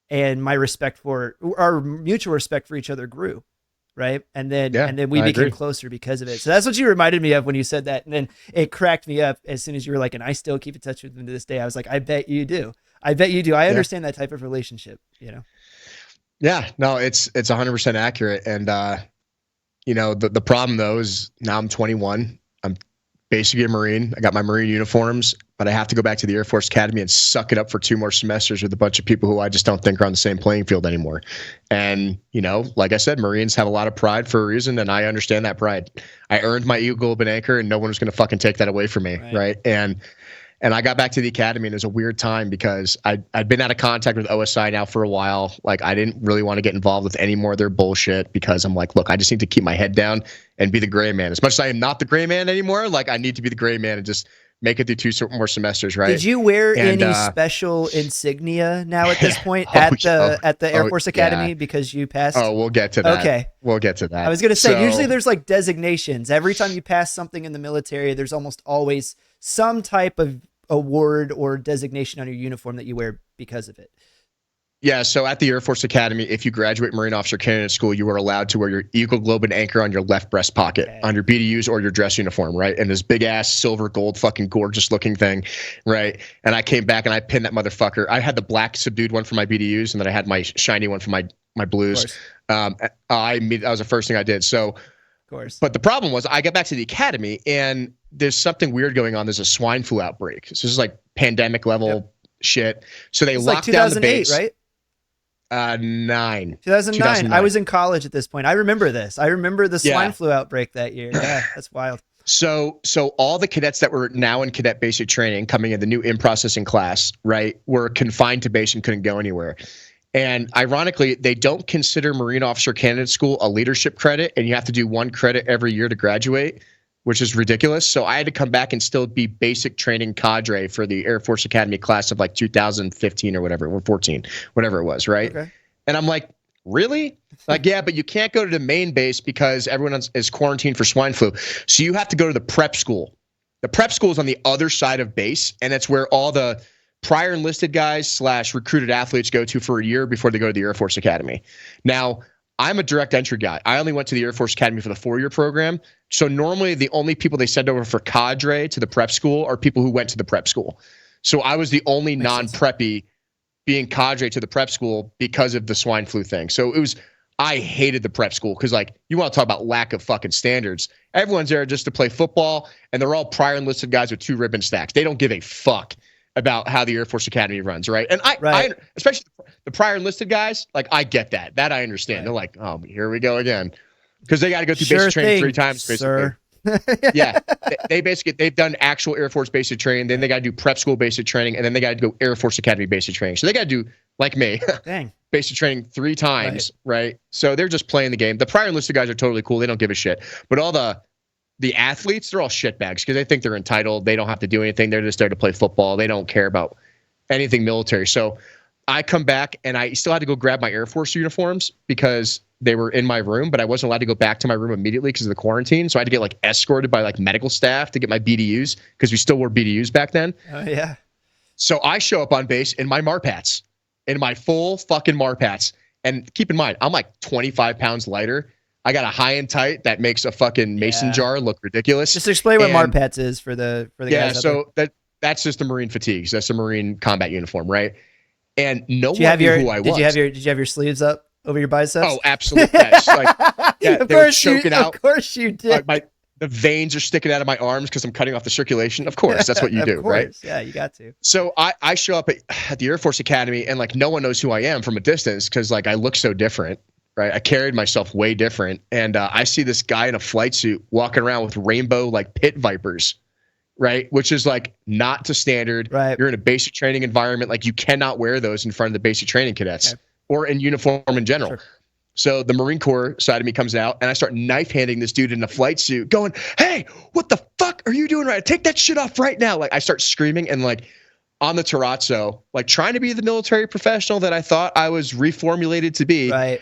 and my respect for, our mutual respect for each other grew. Right. And then we became closer because of it. So that's what you reminded me of when you said that. And then it cracked me up as soon as you were like, and I still keep in touch with him to this day. I was like, I bet you do. I understand that type of relationship, Yeah, no, it's 100% accurate. And, the problem though is now I'm 21. I'm basically a Marine. I got my Marine uniforms, but I have to go back to the Air Force Academy and suck it up for 2 more semesters with a bunch of people who I just don't think are on the same playing field anymore. And, like I said, Marines have a lot of pride for a reason, and I understand that pride. I earned my Eagle Globe and Anchor, and no one was going to fucking take that away from me, right? And I got back to the academy, and it was a weird time because I'd been out of contact with OSI now for a while. Like, I didn't really want to get involved with any more of their bullshit because I'm like, look, I just need to keep my head down and be the gray man. As much as I am not the gray man anymore, like, I need to be the gray man and just make it through 2 more semesters, right? Did you wear any special insignia now at this point at the Air Force Academy because you passed? Oh, we'll get to that. Okay. We'll get to that. I was going to say, usually there's like designations. Every time you pass something in the military, there's almost always some type of award or designation on your uniform that you wear because of it. Yeah, so at the Air Force Academy, if you graduate Marine Officer Candidate School, you are allowed to wear your Eagle Globe and Anchor on your left breast pocket, on your BDUs or your dress uniform, right? And this big ass silver gold fucking gorgeous looking thing, right? And I came back and I pinned that motherfucker. I had the black subdued one for my BDUs, and then I had my shiny one for my blues. That was the first thing I did. So, of course. But the problem was I got back to the academy, and there's something weird going on. There's a swine flu outbreak. So this is like pandemic level shit. So they locked down the base. Right? 2009. I was in college at this point. I remember this. I remember the swine flu outbreak that year. Yeah, that's wild. So all the cadets that were now in cadet basic training coming in the new in-processing class, right, were confined to base and couldn't go anywhere. And ironically, they don't consider Marine Officer Candidate School a leadership credit, and you have to do 1 credit every year to graduate, which is ridiculous. So I had to come back and still be basic training cadre for the Air Force Academy class of like 2015 or whatever, or 14, whatever it was, right? Okay. And I'm like, really? Like, yeah, but you can't go to the main base because everyone is quarantined for swine flu. So you have to go to the prep school, The prep school is on the other side of base, and it's where all the prior enlisted guys / recruited athletes go to for a year before they go to the Air Force Academy. Now, I'm a direct entry guy. I only went to the Air Force Academy for the 4-year program. So normally the only people they send over for cadre to the prep school are people who went to the prep school. So I was the only non-preppy being cadre to the prep school because of the swine flu thing. So I hated the prep school because, like, you want to talk about lack of fucking standards. Everyone's there just to play football, and they're all prior enlisted guys with 2 ribbon stacks. They don't give a fuck about how the Air Force Academy runs, right? And I especially the prior enlisted guys, like, I get that. That I understand. Right. They're like, oh, here we go again. Because they got to go through basic training 3 times, basically. Sir. Yeah. They've done actual Air Force basic training, then they got to do prep school basic training, and then they got to go Air Force Academy basic training. So they got to do, like me, basic training 3 times, right? So they're just playing the game. The prior enlisted guys are totally cool. They don't give a shit. But all the athletes, they're all shitbags because they think they're entitled. They don't have to do anything. They're just there to play football. They don't care about anything military. So I come back and I still had to go grab my Air Force uniforms because they were in my room, but I wasn't allowed to go back to my room immediately because of the quarantine. So I had to get, like, escorted by, like, medical staff to get my BDUs because we still wore BDUs back then. Oh, yeah. So I show up on base in my Marpats, in my full fucking Marpats. And keep in mind, I'm like 25 pounds lighter. I got a high and tight that makes a fucking mason jar look ridiculous. Just explain what Marpats is for the guys. Yeah, so that's just the Marine fatigues. That's a Marine combat uniform, right? And no one knew who I was. Did you have your sleeves up over your biceps? Oh, absolutely. Yeah, of course Of course you did. The veins are sticking out of my arms because I'm cutting off the circulation. Of course, that's what you do, right? Yeah, you got to. So I show up at the Air Force Academy, and, like, no one knows who I am from a distance because, like, I look so different. Right, I carried myself way different, and I see this guy in a flight suit walking around with rainbow, like, pit vipers, right? Which is, like, not to standard. Right. You're in a basic training environment, like, you cannot wear those in front of the basic training cadets or in uniform in general. Sure. So the Marine Corps side of me comes out, and I start knife handing this dude in a flight suit, going, "Hey, what the fuck are you doing right? Take that shit off right now!" Like, I start screaming and, like, on the terrazzo, like, trying to be the military professional that I thought I was reformulated to be. Right.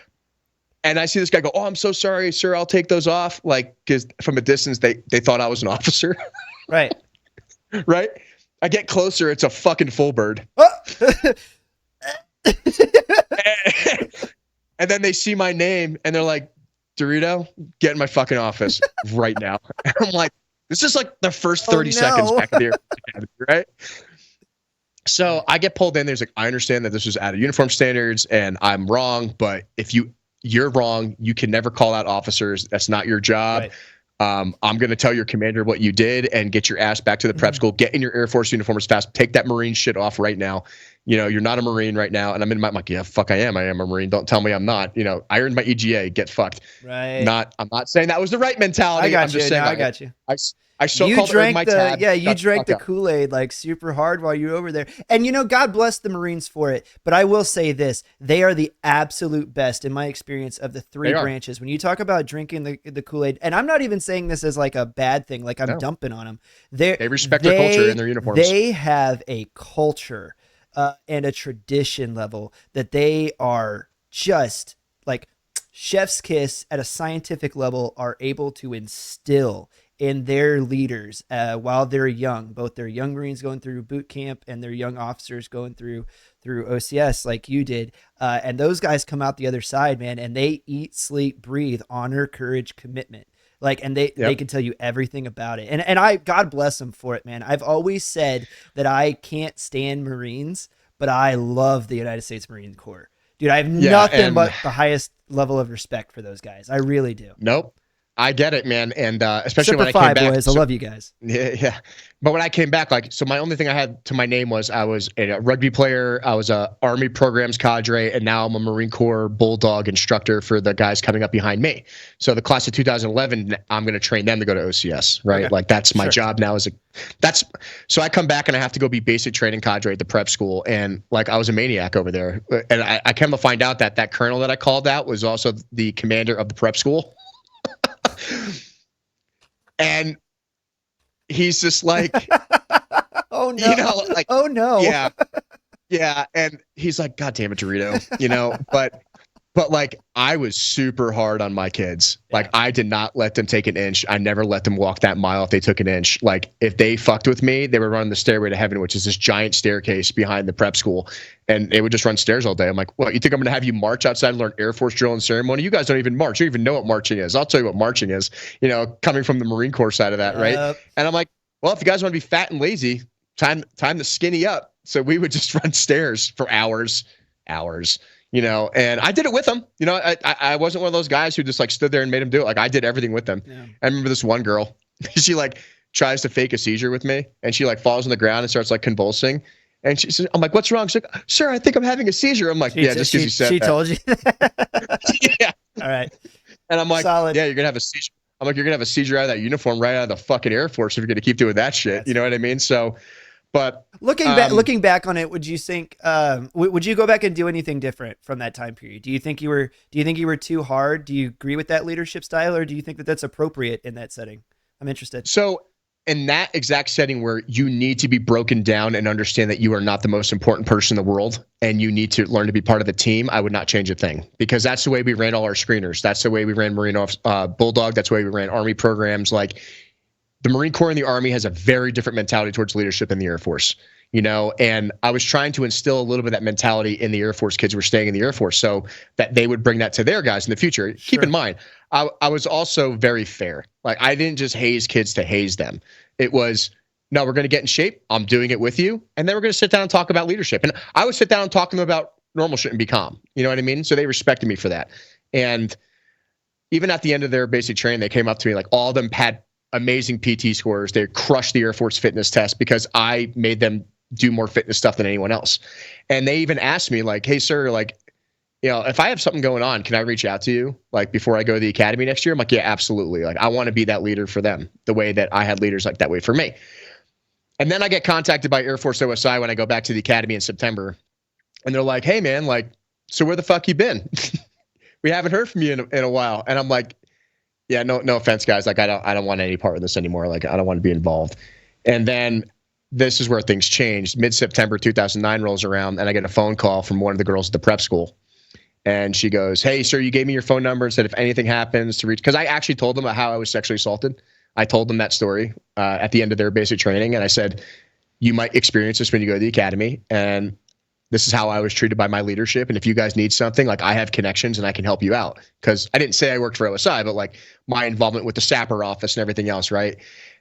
And I see this guy go, "Oh, I'm so sorry, sir. I'll take those off." Like, because from a distance, they thought I was an officer. Right. Right. I get closer. It's a fucking full bird. And then they see my name and they're like, "DeRito, get in my fucking office right now." And I'm like, this is like the first 30 seconds back of the air, right? So I get pulled in. There's like, I understand that this was out of uniform standards and I'm wrong, but if you're wrong, you can never call out officers. That's not your job. Right. I'm going to tell your commander what you did and get your ass back to the prep school. Get in your Air Force uniform as fast. Take that Marine shit off right now. You know, you're not a Marine right now. And I'm like, yeah, fuck, I am. I am a Marine. Don't tell me I'm not. You know, I earned my EGA. Get fucked. Right. I'm not saying that was the right mentality. I got I'm you. just saying. I got you. I so-called earned my tab. Yeah, you drank the Kool-Aid like super hard while you were over there. And, you know, God bless the Marines for it. But I will say this. They are the absolute best, in my experience, of the 3 branches. When you talk about drinking the Kool-Aid, and I'm not even saying this as like a bad thing, like I'm dumping on them. They respect their culture and their uniforms. They have a culture and a tradition level that they are just like chef's kiss at a scientific level are able to instill in their leaders while they're young, both their young Marines going through boot camp and their young officers going through OCS like you did. And those guys come out the other side, man, and they eat, sleep, breathe, honor, courage, commitment. Like, and they can tell you everything about it. And I, God bless them for it, man. I've always said that I can't stand Marines, but I love the United States Marine Corps. Dude, I have nothing but the highest level of respect for those guys. I really do. Nope. I get it, man. And especially Super when I came back. Boys. I love you guys. Yeah. But when I came back, like, so my only thing I had to my name was I was a rugby player, I was a Army programs cadre, and now I'm a Marine Corps Bulldog instructor for the guys coming up behind me. So the class of 2011, I'm going to train them to go to OCS, right? Okay. Like, that's my job now. So I come back and I have to go be basic training cadre at the prep school. And like, I was a maniac over there. And I came to find out that colonel that I called out was also the commander of the prep school. And he's just like, oh no, you know, like, oh no, yeah. And he's like, "God damn it, DeRito," you know. But But like, I was super hard on my kids. Yeah. Like, I did not let them take an inch. I never let them walk that mile if they took an inch. Like, if they fucked with me, they would run the stairway to heaven, which is this giant staircase behind the prep school. And they would just run stairs all day. I'm like, what, you think I'm going to have you march outside and learn Air Force drill and ceremony? You guys don't even march. You don't even know what marching is. I'll tell you what marching is, coming from the Marine Corps side of that, right? And I'm like, well, if you guys want to be fat and lazy, time to skinny up. So we would just run stairs for hours. And I did it with them. I wasn't one of those guys who just like stood there and made them do it. Like, I did everything with them. Yeah. I remember this one girl, she like tries to fake a seizure with me, and she like falls on the ground and starts like convulsing. And she says, I'm like, what's wrong? She's like, sir, I think I'm having a seizure. I'm like, yeah, just because you said she that. told you. Yeah. All right. And I'm like, solid. Yeah, you're going to have a seizure. I'm like, you're going to have a seizure out of that uniform right out of the fucking Air Force if you're going to keep doing that shit. You know what I mean? So, but looking back on it, would you think would you go back and do anything different from that time period? Do you think you were too hard? Do you agree with that leadership style, or do you think that that's appropriate in that setting? I'm interested. So in that exact setting where you need to be broken down and understand that you are not the most important person in the world and you need to learn to be part of the team, I would not change a thing, because that's the way we ran all our screeners. That's the way we ran Marine Bulldog. That's the way we ran Army programs. Like, the Marine Corps and the Army has a very different mentality towards leadership than the Air Force, and I was trying to instill a little bit of that mentality in the Air Force kids who were staying in the Air Force so that they would bring that to their guys in the future. Sure. Keep in mind, I was also very fair. Like, I didn't just haze kids to haze them. It was, no, we're going to get in shape. I'm doing it with you. And then we're going to sit down and talk about leadership. And I would sit down and talk to them about normal shit and be calm. You know what I mean? So they respected me for that. And even at the end of their basic training, they came up to me, like, all of them had amazing PT scores. They crushed the Air Force fitness test because I made them do more fitness stuff than anyone else. And they even asked me, like, hey, sir, like, if I have something going on, can I reach out to you, like, before I go to the academy next year? I'm like, yeah, absolutely. Like, I want to be that leader for them the way that I had leaders like that way for me. And then I get contacted by Air Force OSI when I go back to the academy in September. And they're like, hey, man, like, so where the fuck you been? We haven't heard from you in a while. And I'm like, yeah, no offense, guys. Like, I don't want any part of this anymore. Like, I don't want to be involved. And then this is where things changed. Mid-September 2009 rolls around, and I get a phone call from one of the girls at the prep school. And she goes, hey, sir, you gave me your phone number and said if anything happens to reach, because I actually told them about how I was sexually assaulted. I told them that story at the end of their basic training. And I said, you might experience this when you go to the academy. And this is how I was treated by my leadership. And if you guys need something, like, I have connections and I can help you out. Because I didn't say I worked for OSI, but like my involvement with the SAPR office and everything else, right?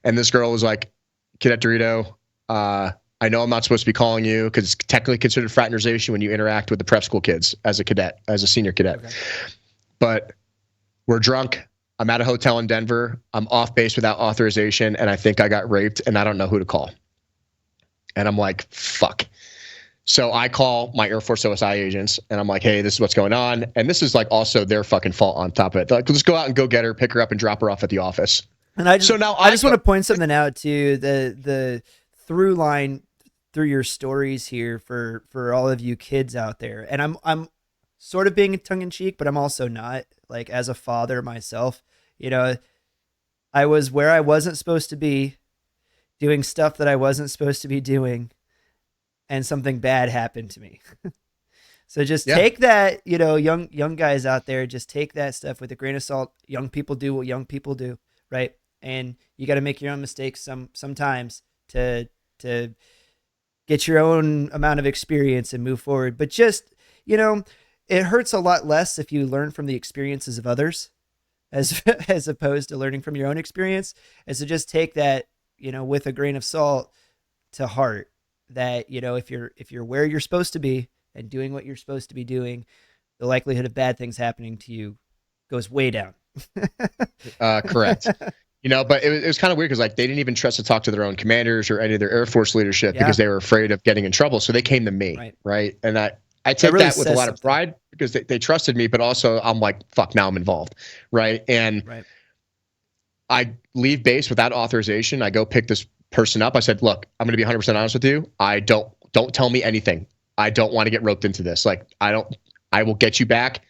And this girl was like, Cadet DeRito, I know I'm not supposed to be calling you because it's technically considered fraternization when you interact with the prep school kids as a cadet, as a senior cadet. Okay. But we're drunk. I'm at a hotel in Denver. I'm off base without authorization, and I think I got raped, and I don't know who to call. And I'm like, fuck. So I call my Air Force OSI agents, and I'm like, hey, this is what's going on. And this is like also their fucking fault on top of it. They're like, let's go out and go get her, pick her up, and drop her off at the office. And I just want to point something out to the through line through your stories here for all of you kids out there. And I'm sort of being tongue in cheek, but I'm also not. Like, as a father myself, I was where I wasn't supposed to be, doing stuff that I wasn't supposed to be doing, and something bad happened to me. So just take that, young guys out there, just take that stuff with a grain of salt. Young people do what young people do, right? And you got to make your own mistakes sometimes to get your own amount of experience and move forward. But just, it hurts a lot less if you learn from the experiences of others as opposed to learning from your own experience. And so just take that, with a grain of salt to heart, that, if you're where you're supposed to be and doing what you're supposed to be doing, the likelihood of bad things happening to you goes way down. Correct. But it was kind of weird because, like, they didn't even trust to talk to their own commanders or any of their Air Force leadership because they were afraid of getting in trouble. So they came to me, right? And I take that with a lot of pride because they trusted me, but also I'm like, fuck, now I'm involved, right? And I leave base without authorization. I go pick this person up. I said, look, I'm going to be 100% honest with you. Don't tell me anything. I don't want to get roped into this. Like, I will get you back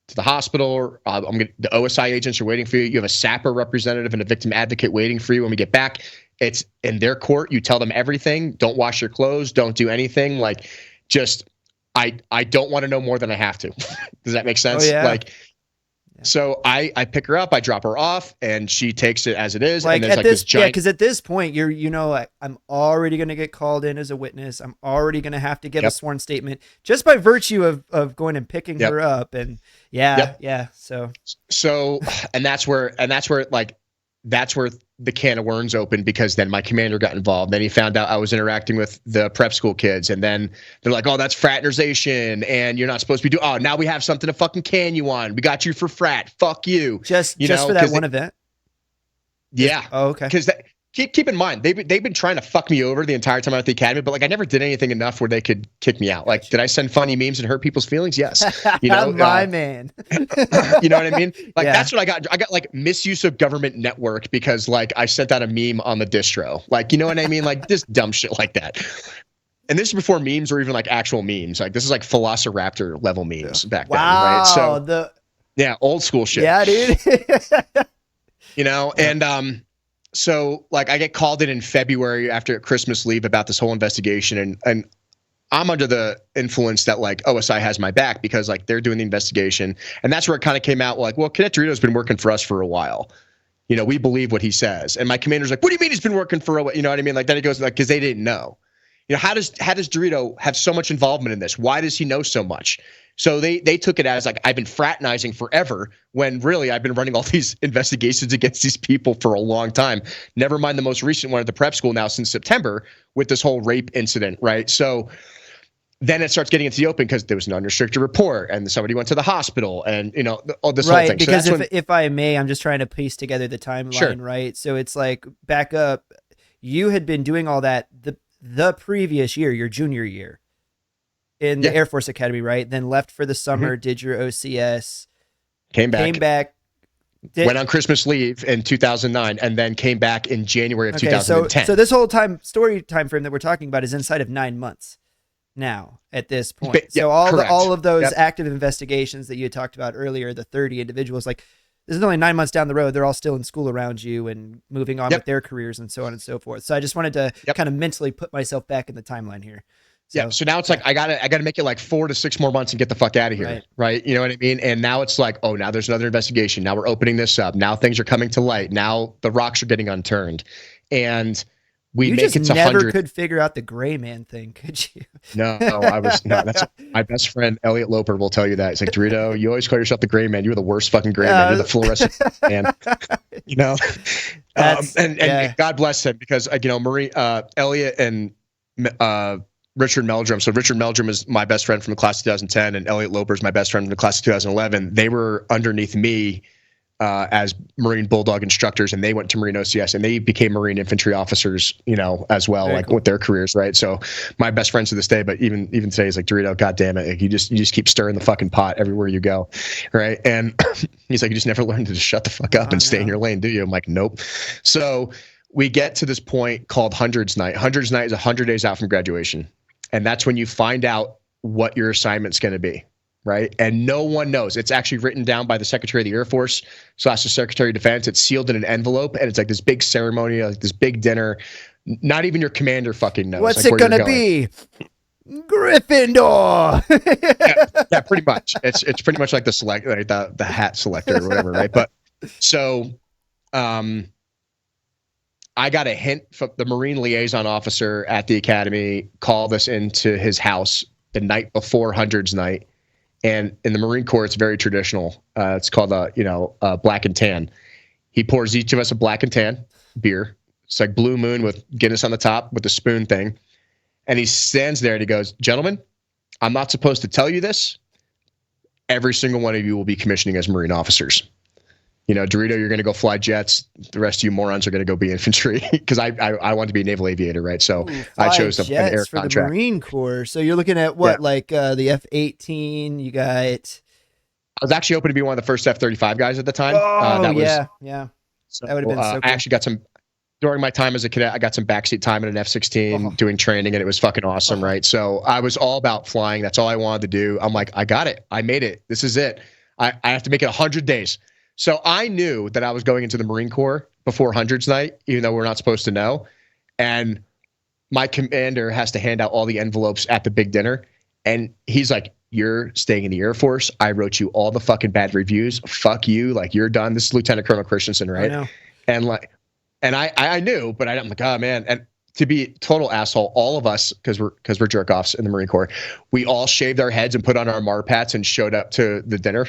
to the hospital. The OSI agents are waiting for you. You have a SAPR representative and a victim advocate waiting for you when we get back. It's in their court. You tell them everything. Don't wash your clothes. Don't do anything. Like, just I don't want to know more than I have to. Does that make sense? Oh, yeah. Like, so I pick her up, I drop her off, and she takes it as it is. Like and there's at like this, this giant. because at this point I'm already going to get called in as a witness. I'm already going to have to give a sworn statement just by virtue of going and picking her up. And yeah. So, and that's where the can of worms opened, because then my commander got involved. Then he found out I was interacting with the prep school kids, and then they're like, "Oh, that's fraternization, and you're not supposed to be doing." Oh, now we have something to fucking can you on. We got you for frat. Fuck you. Just for that one event. Yeah. Oh, okay. Because keep in mind, they've been trying to fuck me over the entire time at the academy, but like I never did anything enough where they could kick me out. Like, did I send funny memes and hurt people's feelings? Yes. My man. You know what I mean? Like that's what I got. I got like misuse of government network because like I sent out a meme on the distro. Like, you know what I mean? Like this dumb shit like that. And this is before memes or even like actual memes. Like this is like Velociraptor level memes back then, right? So old school shit. Yeah, dude. And so like I get called in February after Christmas leave about this whole investigation, and I'm under the influence that like OSI has my back because like they're doing the investigation, and that's where it kind of came out like, well, Cadet DeRito's been working for us for a while. We believe what he says, and my commander's like, what do you mean he's been working for a while? You know what I mean? Like then it goes like because they didn't know. How does DeRito have so much involvement in this? Why does he know so much? So they took it as like I've been fraternizing forever, when really I've been running all these investigations against these people for a long time. Never mind the most recent one at the prep school now since September with this whole rape incident, right? So then it starts getting into the open because there was an unrestricted report and somebody went to the hospital and all this whole thing. Right, because if I may, I'm just trying to piece together the timeline, sure. Right? So it's like back up, you had been doing all that the previous year, your junior year in the Air Force Academy, right? Then left for the summer, did your OCS, came back, went on Christmas leave in 2009, and then came back in January of 2010. So this whole time frame that we're talking about is inside of 9 months now at this point. So all of those active investigations that you had talked about earlier, the 30 individuals, like this is only 9 months down the road. They're all still in school around you and moving on with their careers and so on and so forth. So I just wanted to kind of mentally put myself back in the timeline here. So now it's like I gotta make it like 4 to 6 more months and get the fuck out of here, right? You know what I mean? And now it's like, oh, now there's another investigation. Now we're opening this up. Now things are coming to light. Now the rocks are getting unturned, and we make it to 100. You never could figure out the gray man thing, could you? No, I was not. That's my best friend Elliot Loper will tell you that. It's like, DeRito, you always call yourself the gray man. You're the worst fucking gray man. You're the fluorescent man. And God bless him because Marie, Elliot and Richard Meldrum. So Richard Meldrum is my best friend from the class of 2010, and Elliot Loper is my best friend from the class of 2011. They were underneath me as Marine Bulldog instructors, and they went to Marine OCS, and they became Marine infantry officers, as well, very cool. With their careers, right? So my best friends to this day, but even today is like, DeRito, God damn it, like, you just keep stirring the fucking pot everywhere you go, right? And he's like, you just never learned to just shut the fuck up and stay in your lane, do you? I'm like, nope. So we get to this point called Hundreds Night. Hundreds Night is 100 days out from graduation. And that's when you find out what your assignment's going to be, right? And no one knows. It's actually written down by the Secretary of the Air Force / the Secretary of Defense. It's sealed in an envelope, and it's like this big ceremony, like this big dinner. Not even your commander fucking knows. What's it going to be? Gryffindor. yeah, pretty much. It's pretty much like the hat selector or whatever, right? But so, I got a hint from the Marine liaison officer at the academy, called us into his house the night before Hundreds Night. And in the Marine Corps, it's very traditional. It's called black and tan. He pours each of us a black and tan beer. It's like Blue Moon with Guinness on the top with the spoon thing. And he stands there and he goes, gentlemen, I'm not supposed to tell you this. Every single one of you will be commissioning as Marine officers. DeRito, you're going to go fly jets. The rest of you morons are going to go be infantry because I want to be a naval aviator, right? So I chose an air for contract. The Marine Corps. So you're looking at what, the F-18? You got. I was actually hoping to be one of the first F-35 guys at the time. Yeah. So, that would have been so cool. I actually got some. During my time as a cadet, I got some backseat time in an F-16 doing training, and it was fucking awesome, right? So I was all about flying. That's all I wanted to do. I'm like, I got it. I made it. This is it. I have to make it 100 days. So I knew that I was going into the Marine Corps before Hundreds Night, even though we're not supposed to know. And my commander has to hand out all the envelopes at the big dinner. And he's like, you're staying in the Air Force. I wrote you all the fucking bad reviews. Fuck you. Like, you're done. This is Lieutenant Colonel Christensen, right? Oh, no. And like, and I knew, but I'm like, oh man. And to be total asshole, all of us, because we're jerk offs in the Marine Corps, we all shaved our heads and put on our marpats and showed up to the dinner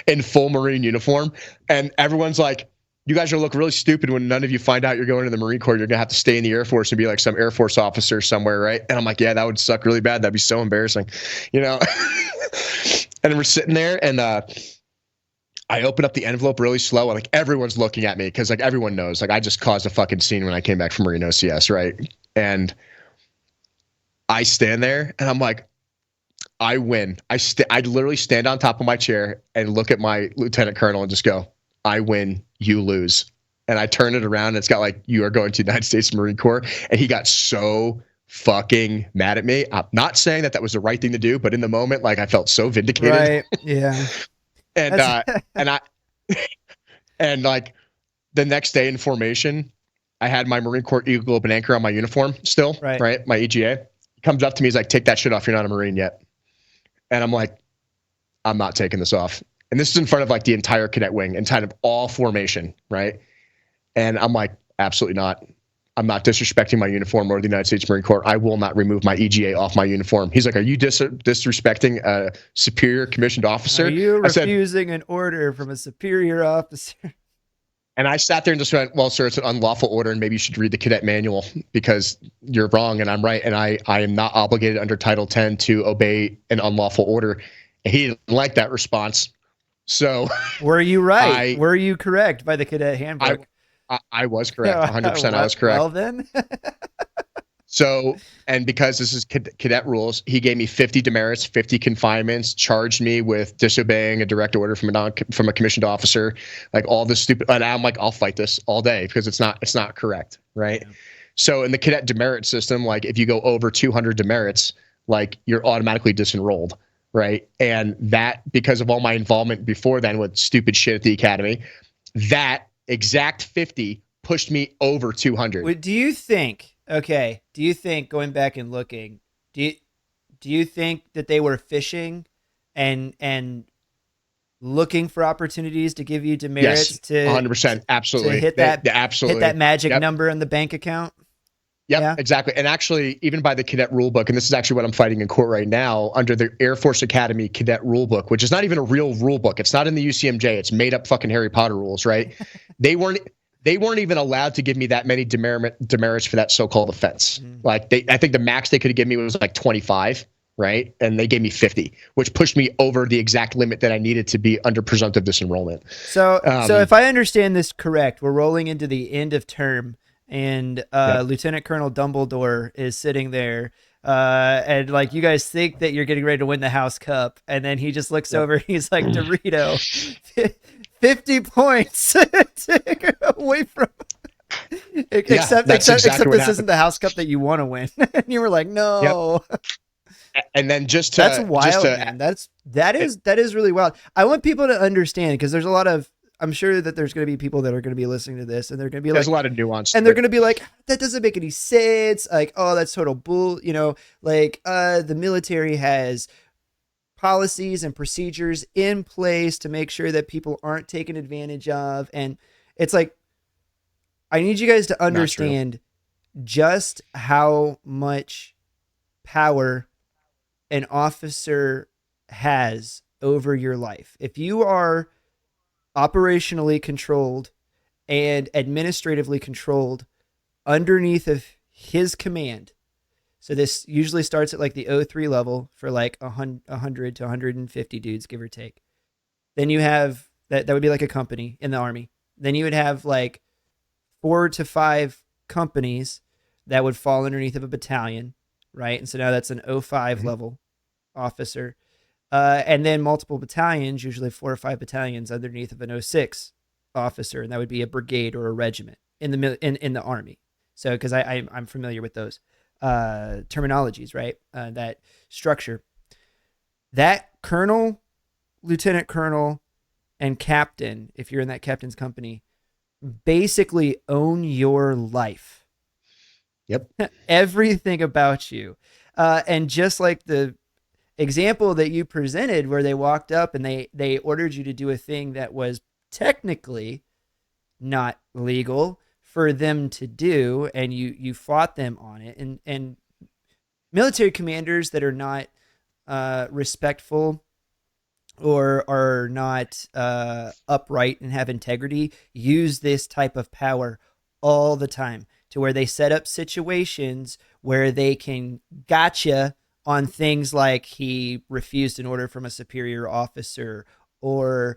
in full Marine uniform. And everyone's like, you guys are look really stupid when none of you find out you're going to the Marine Corps. You're gonna have to stay in the Air Force and be like some Air Force officer somewhere, right? And I'm like, yeah, that would suck really bad. That'd be so embarrassing, you know. And we're sitting there, and I open up the envelope really slow, and like everyone's looking at me because like everyone knows, like I just caused a fucking scene when I came back from Marine OCS, right? And I stand there, and I'm like, I win. I literally stand on top of my chair and look at my lieutenant colonel and just go, I win, you lose. And I turn it around and it's got like, you are going to the United States Marine Corps. And he got so fucking mad at me. I'm not saying that was the right thing to do, but in the moment, like I felt so vindicated. Right. Yeah. and and like the next day in formation, I had my Marine Corps Eagle Globe and Anchor on my uniform still, right? My EGA. He comes up to me, he's like, take that shit off. You're not a Marine yet. And I'm like, I'm not taking this off. And this is in front of like the entire cadet wing and kind of all formation, right? And I'm like, absolutely not. I'm not disrespecting my uniform or the United States Marine Corps. I will not remove my EGA off my uniform. He's like, are you disrespecting a superior commissioned officer? Are you refusing an order from a superior officer? And I sat there and just went, well, sir, it's an unlawful order, and maybe you should read the cadet manual because you're wrong and I'm right. And I am not obligated under Title 10 to obey an unlawful order. And he didn't like that response. So were you right? Were you correct by the cadet handbook? I was correct. 100% I was correct. Well then. So, and because this is cadet rules, he gave me 50 demerits, 50 confinements, charged me with disobeying a direct order from a commissioned officer, like all this stupid. And I'm like, I'll fight this all day because it's not correct, right? Yeah. So in the cadet demerit system, like if you go over 200 demerits, like you're automatically disenrolled, right? And that, because of all my involvement before then with stupid shit at the academy, that exact 50 pushed me over 200. Do you think going back and looking, do you think that they were fishing and looking for opportunities to give you demerits? Yes, to 100%, absolutely, to hit that magic number in the bank account? Yep, yeah, exactly. And actually, even by the cadet rule book, and this is actually what I'm fighting in court right now, under the Air Force Academy cadet rule book, which is not even a real rule book. It's not in the UCMJ. It's made up fucking Harry Potter rules, right? They weren't even allowed to give me that many demerits for that so-called offense. Mm. Like I think the max they could have given me was like 25, right? And they gave me 50, which pushed me over the exact limit that I needed to be under presumptive disenrollment. So if I understand this correct, we're rolling into the end of term. And yep. Lieutenant Colonel Dumbledore is sitting there, and like you guys think that you're getting ready to win the House Cup, and then he just looks over. And he's like, DeRito, 50 points away from. Except this isn't the House Cup that you want to win. And you were like, no. Yep. And then that's wild, man. That is really wild. I want people to understand, because there's a lot of. I'm sure that there's going to be people that are going to be listening to this, and they're going to be there's a lot of nuance, and they're going to be like, that doesn't make any sense. Like, oh, that's total bull. You know, like the military has policies and procedures in place to make sure that people aren't taken advantage of. And it's like, I need you guys to understand just how much power an officer has over your life. If you are operationally controlled and administratively controlled underneath of his command. So this usually starts at like the 03 level for like 100 to 150 dudes, give or take. Then you have that would be like a company in the Army. Then you would have like 4 to 5 companies that would fall underneath of a battalion, right? And so now that's an 05 level officer. And then multiple battalions, usually 4 or 5 battalions underneath of an 06 officer, and that would be a brigade or a regiment in the Army. So, because I'm familiar with those terminologies, right? That structure. That colonel, lieutenant colonel, and captain, if you're in that captain's company, basically own your life. Yep. Everything about you. And just like the example that you presented where they walked up and they ordered you to do a thing that was technically not legal for them to do, and you fought them on it, and military commanders that are not respectful or are not upright and have integrity use this type of power all the time, to where they set up situations where they can gotcha on things like he refused an order from a superior officer, or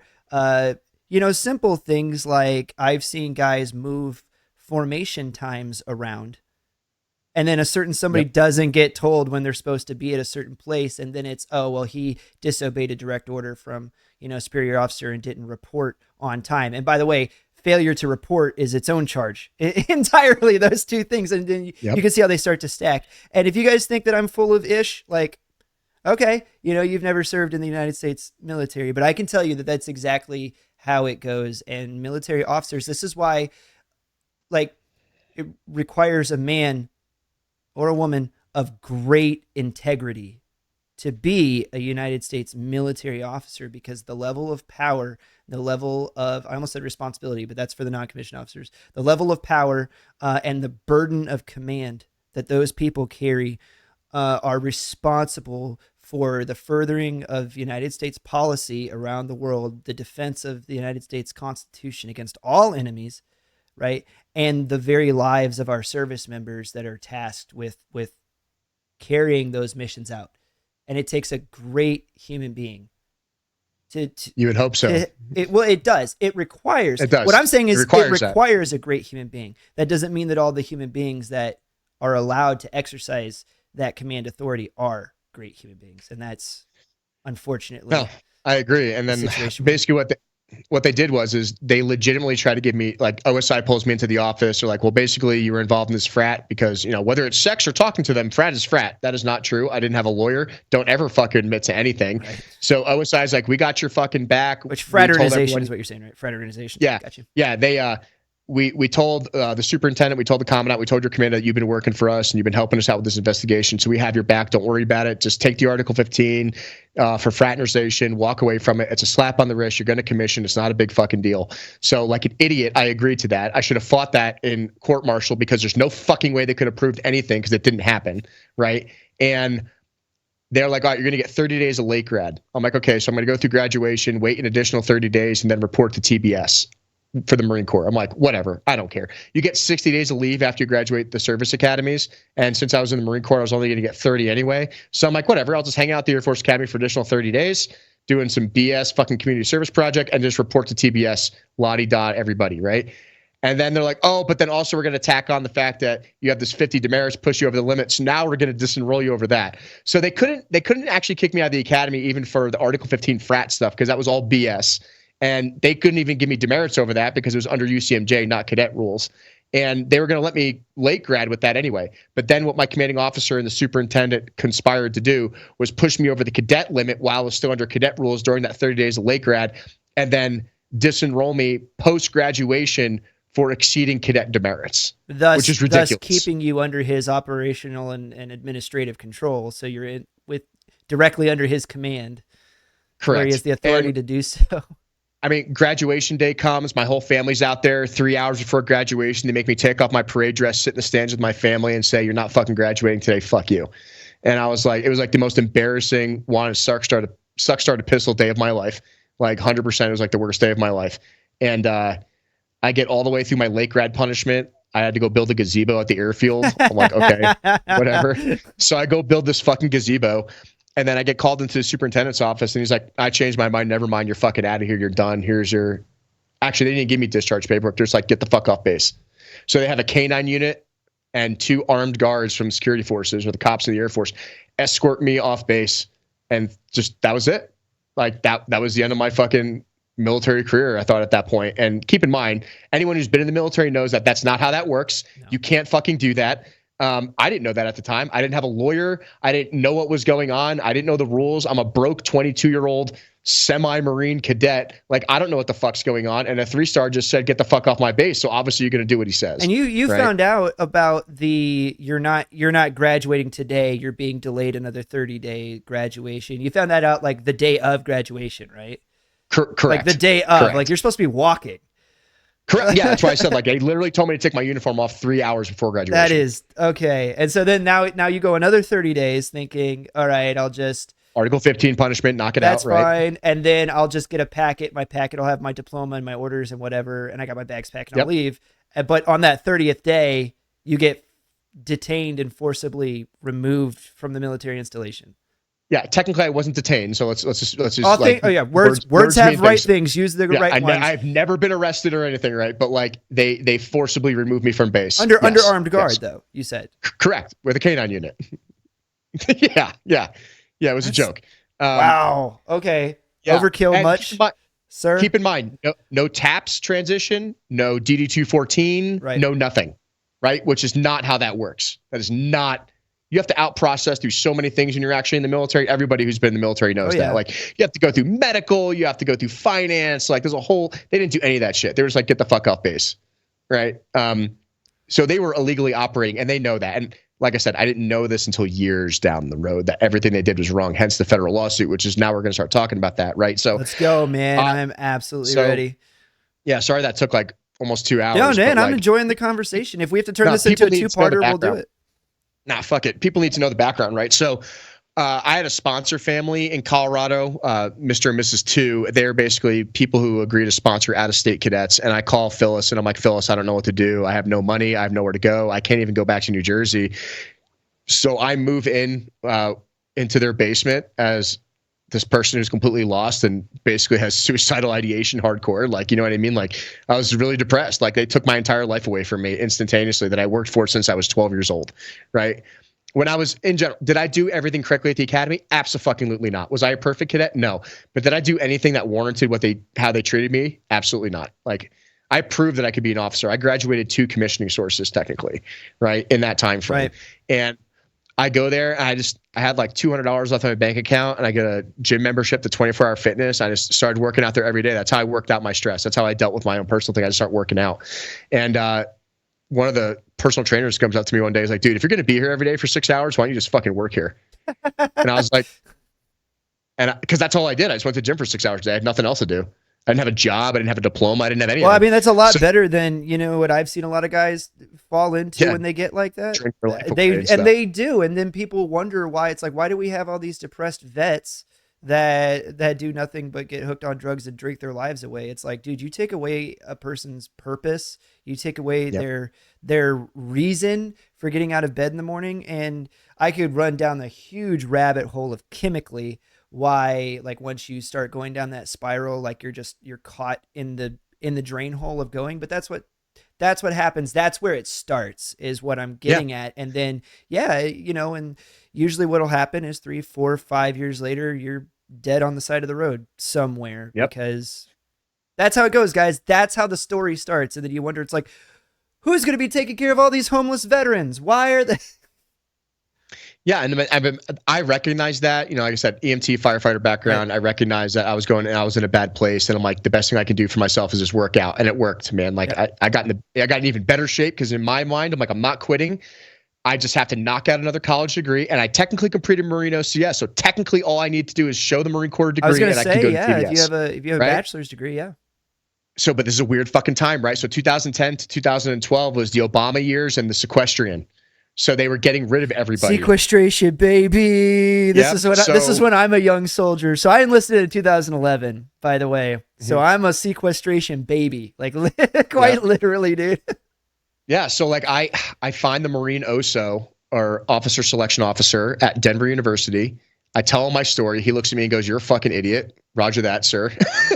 simple things like I've seen guys move formation times around, and then a certain somebody doesn't get told when they're supposed to be at a certain place, and then it's, oh well, he disobeyed a direct order from a superior officer and didn't report on time. And by the way, failure to report is its own charge entirely, those two things. And then you can see how they start to stack. And if you guys think that I'm full of ish, like, okay, you've never served in the United States military, but I can tell you that that's exactly how it goes. And military officers, this is why, like, it requires a man or a woman of great integrity to be a United States military officer, because the level of power, the level of, I almost said responsibility, but that's for the non-commissioned officers, the level of power and the burden of command that those people carry are responsible for the furthering of United States policy around the world, the defense of the United States Constitution against all enemies, right? And the very lives of our service members that are tasked with carrying those missions out. And it takes a great human being to you would hope so. It does. It requires. It does. What I'm saying is it requires a great human being. That doesn't mean that all the human beings that are allowed to exercise that command authority are great human beings. And that's unfortunately. No, I agree. And then basically what they did is they legitimately tried to give me, like, OSI pulls me into the office. Or like, well, basically you were involved in this frat because, whether it's sex or talking to them, frat is frat. That is not true. I didn't have a lawyer. Don't ever fucking admit to anything. Right. So OSI is like, we got your fucking back. Which fraternization is what you're saying, right? Fraternization. Yeah. Got you. Yeah. They, we told the superintendent, we told the commandant, we told your commander that you've been working for us and you've been helping us out with this investigation. So we have your back. Don't worry about it. Just take the Article 15 for fraternization, walk away from it. It's a slap on the wrist. You're going to commission. It's not a big fucking deal. So like an idiot, I agreed to that. I should have fought that in court martial because there's no fucking way they could have proved anything because it didn't happen. Right. And they're like, all right, you're going to get 30 days of late grad. I'm like, okay, so I'm going to go through graduation, wait an additional 30 days, and then report to TBS for the Marine Corps. I'm like, whatever, I don't care. You get 60 days of leave after you graduate the service academies. And since I was in the Marine Corps, I was only going to get 30 anyway. So I'm like, whatever, I'll just hang out at the Air Force Academy for additional 30 days, doing some BS fucking community service project and just report to TBS, la-di-da, everybody, right? And then they're like, oh, but then also we're going to tack on the fact that you have this 50 demerits, push you over the limit. So now we're going to disenroll you over that. So they couldn't actually kick me out of the academy even for the Article 15 frat stuff because that was all BS. And they couldn't even give me demerits over that because it was under UCMJ, not cadet rules. And they were going to let me late grad with that anyway. But then what my commanding officer and the superintendent conspired to do was push me over the cadet limit while I was still under cadet rules during that 30 days of late grad, and then disenroll me post-graduation for exceeding cadet demerits, which is ridiculous. Thus keeping you under his operational and administrative control. So you're directly under his command. Correct. Where he has the authority to do so. I mean, graduation day comes. My whole family's out there 3 hours before graduation. They make me take off my parade dress, sit in the stands with my family, and say, "You're not fucking graduating today. Fuck you." And I was like, it was like the most embarrassing, suck started pistol day of my life. Like 100%, it was like the worst day of my life. And I get all the way through my late grad punishment. I had to go build a gazebo at the airfield. I'm like, okay, whatever. So I go build this fucking gazebo. And then I get called into the superintendent's office, and he's like, I changed my mind. Never mind. You're fucking out of here. You're done. Here's your... Actually, they didn't give me discharge paperwork. They're just like, get the fuck off base. So they have a K-9 unit and 2 armed guards from security forces or the cops in the Air Force escort me off base. And just, that was it. Like, that was the end of my fucking military career, I thought, at that point. And keep in mind, anyone who's been in the military knows that that's not how that works. No. You can't fucking do that. I didn't know that at the time. I didn't have a lawyer. I didn't know what was going on. I didn't know the rules. I'm a broke 22-year-old semi-marine cadet. Like, I don't know what the fuck's going on. And a 3-star just said, get the fuck off my base. So obviously you're going to do what he says. And you right? found out about you're not graduating today. You're being delayed another 30-day graduation. You found that out like the day of graduation, right? Correct. Like the day of, Correct. like you're supposed to be walking. Correct. Yeah, that's why I said, like, they literally told me to take my uniform off 3 hours before graduation. That is okay. And so then now you go another 30 days thinking, all right, I'll just Article 15 punishment, knock it that's out. Right. fine. And then I'll just get a packet. My packet will have my diploma and my orders and whatever. And I got my bags packed and I'll leave. But on that 30th day, you get detained and forcibly removed from the military installation. Yeah, technically I wasn't detained, so let's just words have right things. Use the right ones. I've never been arrested or anything, right? But like they forcibly removed me from base under armed guard, though. You said correct with a canine unit. yeah. It was a joke. Wow. Okay. Yeah. Overkill and much, sir? Keep in mind, no TAPS transition, no DD-214, right. No nothing, right? Which is not how that works. That is not. You have to out-process through so many things when you're actually in the military. Everybody who's been in the military knows that. Like, you have to go through medical, you have to go through finance. Like, there's a whole. They didn't do any of that shit. They were just like, get the fuck off base, right? So they were illegally operating, and they know that. And like I said, I didn't know this until years down the road that everything they did was wrong. Hence the federal lawsuit, which is now we're going to start talking about that, right? So let's go, man. I'm absolutely ready. Yeah, sorry that took like almost 2 hours. No, man, I'm enjoying the conversation. If we have to turn this into a 2-parter, we'll do it. Nah, fuck it. People need to know the background, right? So I had a sponsor family in Colorado, Mr. and Mrs. 2. They're basically people who agree to sponsor out-of-state cadets. And I call Phyllis, and I'm like, Phyllis, I don't know what to do. I have no money. I have nowhere to go. I can't even go back to New Jersey. So I move into their basement as this person who's completely lost and basically has suicidal ideation hardcore. Like, you know what I mean? Like, I was really depressed. Like, they took my entire life away from me instantaneously that I worked for since I was 12 years old, right? When I was in general, did I do everything correctly at the academy? Absolutely not. Was I a perfect cadet? No. But did I do anything that warranted how they treated me? Absolutely not. Like, I proved that I could be an officer. I graduated 2 commissioning sources technically, right, in that time frame. Right. And I go there and I had like $200 left on my bank account, and I get a gym membership to 24-hour fitness. I just started working out there every day. That's how I worked out my stress. That's how I dealt with my own personal thing. I just started working out. And one of the personal trainers comes up to me one day. He's like, dude, if you're going to be here every day for 6 hours, why don't you just fucking work here? And I was like, because that's all I did. I just went to the gym for 6 hours a day. I had nothing else to do. I didn't have a job. I didn't have a diploma. I didn't have anything. Well, I mean, that's a lot better than, what I've seen a lot of guys fall into when they get like that. They do. And then people wonder why. It's like, why do we have all these depressed vets that do nothing but get hooked on drugs and drink their lives away? It's like, dude, you take away a person's purpose. You take away their reason for getting out of bed in the morning. And I could run down the huge rabbit hole of chemically why, like, once you start going down that spiral, like you're caught in the drain hole of going. But that's what happens. That's where it starts, is what I'm getting at. And then, and usually what'll happen is 3, 4, 5 years later, you're dead on the side of the road somewhere, because that's how it goes, guys. That's how the story starts. And then you wonder, it's like, who's going to be taking care of all these homeless veterans? Why are they? Yeah, and I recognize that, like I said, EMT firefighter background. Right. I recognize that I was in a bad place, and I'm like, the best thing I can do for myself is just work out, and it worked, man. Like, I got in even better shape, because in my mind, I'm like, I'm not quitting. I just have to knock out another college degree, and I technically completed Marine OCS. So technically, all I need to do is show the Marine Corps degree, and I can go to TDS. If you have a bachelor's degree, So, but this is a weird fucking time, right? So 2010 to 2012 was the Obama years and the sequestrian. So they were getting rid of everybody. Sequestration, baby. This is when I'm a young soldier. So I enlisted in 2011, by the way. So I'm a sequestration baby, like quite literally, dude. Yeah. So like I find the Marine OSO, or Officer Selection Officer, at Denver University. I tell him my story. He looks at me and goes, "You're a fucking idiot. Roger that, sir."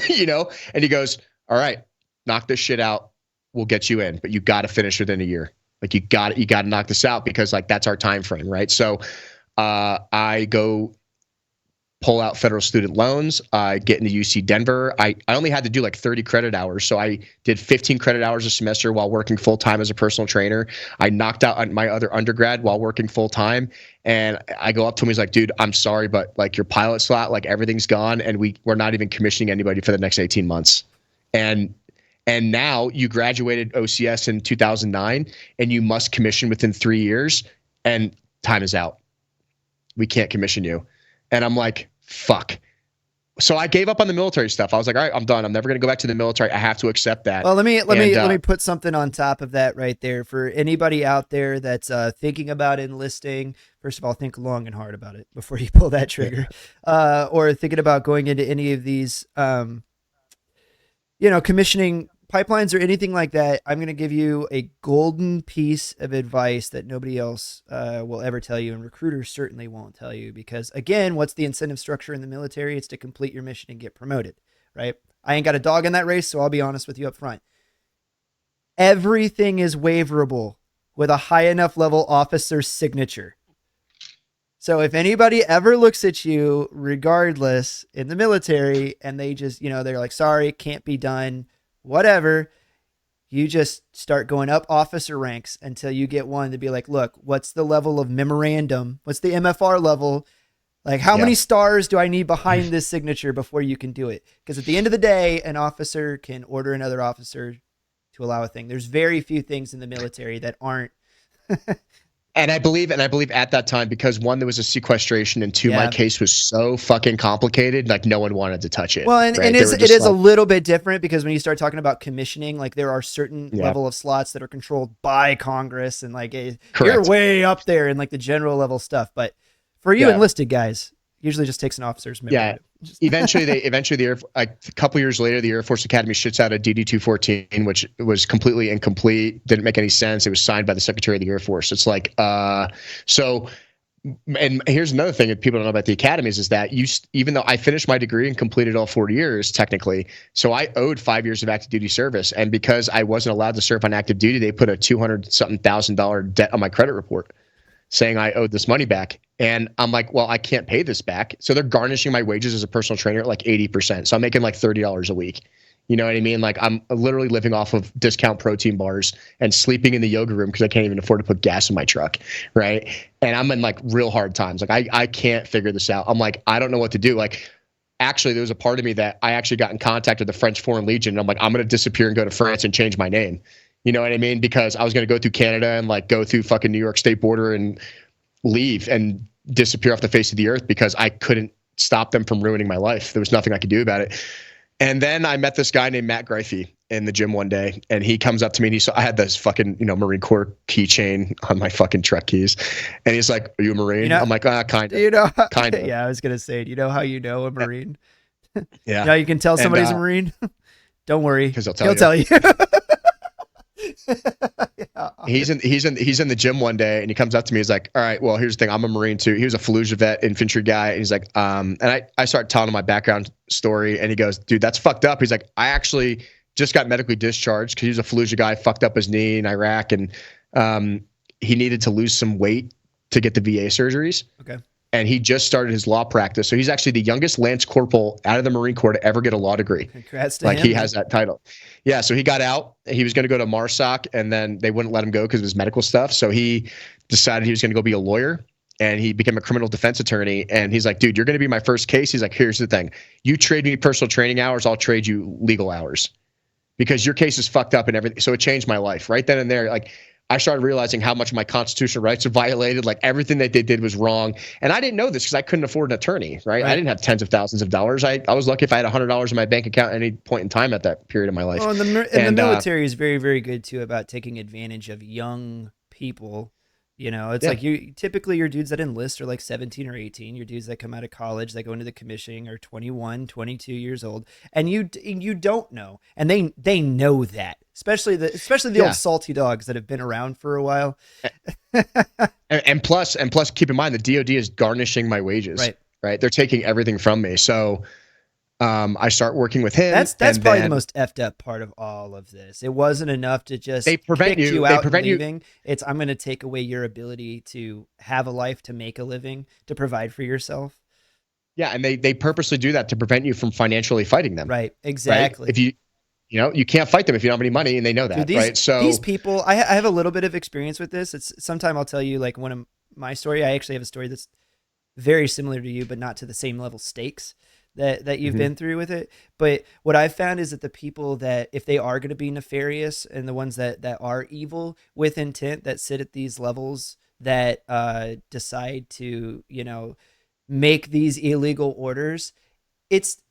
And he goes, "All right, knock this shit out. We'll get you in, but you got to finish within a year. Like, you got to knock this out, because like that's our time frame, right?" So I go pull out federal student loans, get into UC Denver. I only had to do like 30 credit hours. So I did 15 credit hours a semester while working full time as a personal trainer. I knocked out my other undergrad while working full time. And I go up to him, he's like, dude, I'm sorry, but like your pilot slot, like everything's gone. And we're not even commissioning anybody for the next 18 months. And now you graduated OCS in 2009 and you must commission within 3 years and time is out. We can't commission you. And I'm like, fuck. So I gave up on the military stuff. I was like, all right, I'm done. I'm never going to go back to the military. I have to accept that. Well, let me put something on top of that right there for anybody out there that's thinking about enlisting. First of all, think long and hard about it before you pull that trigger, or thinking about going into any of these, commissioning pipelines or anything like that. I'm going to give you a golden piece of advice that nobody else will ever tell you, and recruiters certainly won't tell you, because again, what's the incentive structure in the military? It's to complete your mission and get promoted, right? I ain't got a dog in that race, so I'll be honest with you up front. Everything is waiverable with a high enough level officer's signature. So if anybody ever looks at you, regardless, in the military, and they just, they're like, sorry, it can't be done, whatever, you just start going up officer ranks until you get one to be like, look, what's the level of memorandum? What's the MFR level? Like, how many stars do I need behind this signature before you can do it? Because at the end of the day, an officer can order another officer to allow a thing. There's very few things in the military that aren't. And I believe at that time, because one, there was a sequestration, and two, my case was so fucking complicated, like no one wanted to touch it. Well, and right? it is a little bit different, because when you start talking about commissioning, like there are certain level of slots that are controlled by Congress, and like you're way up there in like the general level stuff. But for you enlisted guys, usually just takes an officer's memorandum. Eventually, a couple years later, the Air Force Academy shits out a DD-214, which was completely incomplete, didn't make any sense. It was signed by the Secretary of the Air Force. It's like, so. And here's another thing that people don't know about the academies is that even though I finished my degree and completed all 4 years technically, so I owed 5 years of active duty service, and because I wasn't allowed to serve on active duty, they put a $200,000 debt on my credit report, saying I owed this money back. And I'm like, well, I can't pay this back. So they're garnishing my wages as a personal trainer at like 80%. So I'm making like $30 a week. You know what I mean? Like I'm literally living off of discount protein bars and sleeping in the yoga room because I can't even afford to put gas in my truck. Right. And I'm in like real hard times. Like I can't figure this out. I'm like, I don't know what to do. Like, actually, there was a part of me that I actually got in contact with the French Foreign Legion. And I'm like, I'm going to disappear and go to France and change my name. You know what I mean? Because I was going to go through Canada and like go through fucking New York State border and leave and disappear off the face of the earth because I couldn't stop them from ruining my life. There was nothing I could do about it. And then I met this guy named Matt Greify in the gym one day, and he comes up to me and I had this fucking, Marine Corps keychain on my fucking truck keys. And he's like, "Are you a Marine?" I'm like, kind of. Kind of. Yeah, I was going to say, do you know how you know a Marine? Yeah. Now you can tell somebody's a Marine. Don't worry. Because he'll tell you. He's in the gym one day and he comes up to me. He's like, "All right, well, here's the thing. I'm a Marine too." He was a Fallujah vet, infantry guy. And he's like, and I start telling him my background story, and he goes, "Dude, that's fucked up." He's like, "I actually just got medically discharged because he was a Fallujah guy, fucked up his knee in Iraq, and he needed to lose some weight to get the VA surgeries." Okay. And he just started his law practice. So he's actually the youngest Lance Corporal out of the Marine Corps to ever get a law degree. Congrats to him. He has that title. Yeah, so he got out. He was going to go to MARSOC, and then they wouldn't let him go because of his medical stuff. So he decided he was going to go be a lawyer, and he became a criminal defense attorney. And he's like, "Dude, you're going to be my first case." He's like, "Here's the thing. You trade me personal training hours, I'll trade you legal hours because your case is fucked up and everything." So it changed my life right then and there. Like, I started realizing how much my constitutional rights are violated. Like everything that they did was wrong. And I didn't know this because I couldn't afford an attorney, right? I didn't have tens of thousands of dollars. I was lucky if I had $100 in my bank account at any point in time at that period of my life. Well, and the military is very, very good too about taking advantage of young people. It's like typically your dudes that enlist are like 17 or 18. Your dudes that come out of college, that go into the commissioning are 21, 22 years old. And you don't know. And they know that. Especially the old salty dogs that have been around for a while. and plus keep in mind the DOD is garnishing my wages. Right. They're taking everything from me. So I start working with him. That's probably the most effed up part of all of this. It wasn't enough to just kick you out and leaving. It's I'm going to take away your ability to have a life, to make a living, to provide for yourself. Yeah, and they purposely do that to prevent you from financially fighting them. Right. Exactly. Right? If you can't fight them if you don't have any money, and they know that, Dude, right? these So people, I have a little bit of experience with this. It's sometime I'll tell you like one of my story. I actually have a story that's very similar to you, but not to the same level stakes that you've been through with it. But what I've found is that the people that, if they are going to be nefarious, and the ones that are evil with intent, that sit at these levels, that decide to, make these illegal orders, it's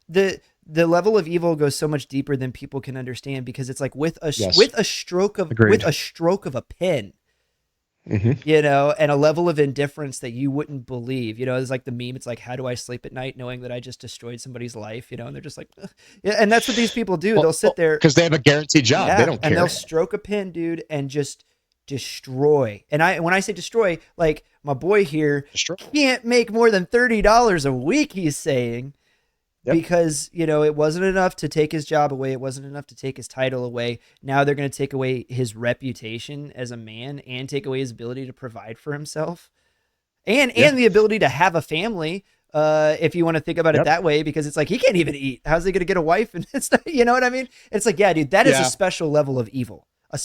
the level of evil goes so much deeper than people can understand, because it's like with a yes, with a stroke of agreed. with a stroke of a pen, and a level of indifference that you wouldn't believe. It's like the meme. It's like, how do I sleep at night knowing that I just destroyed somebody's life? And they're just like, ugh. Yeah. And that's what these people do. They'll sit there because they have a guaranteed job. yeah, They don't care. and they'll stroke a pen, dude, and just destroy. And when I say destroy, like my boy here Destroy. can't make more than $30 a week, he's saying. Yep. Because, it wasn't enough to take his job away. It wasn't enough to take his title away. Now they're going to take away his reputation as a man, and take away his ability to provide for himself, and the ability to have a family. If you want to think about it that way, because it's like, he can't even eat. How's he going to get a wife? And it's not, you know what I mean? It's like, yeah, dude, that is a special level of evil. And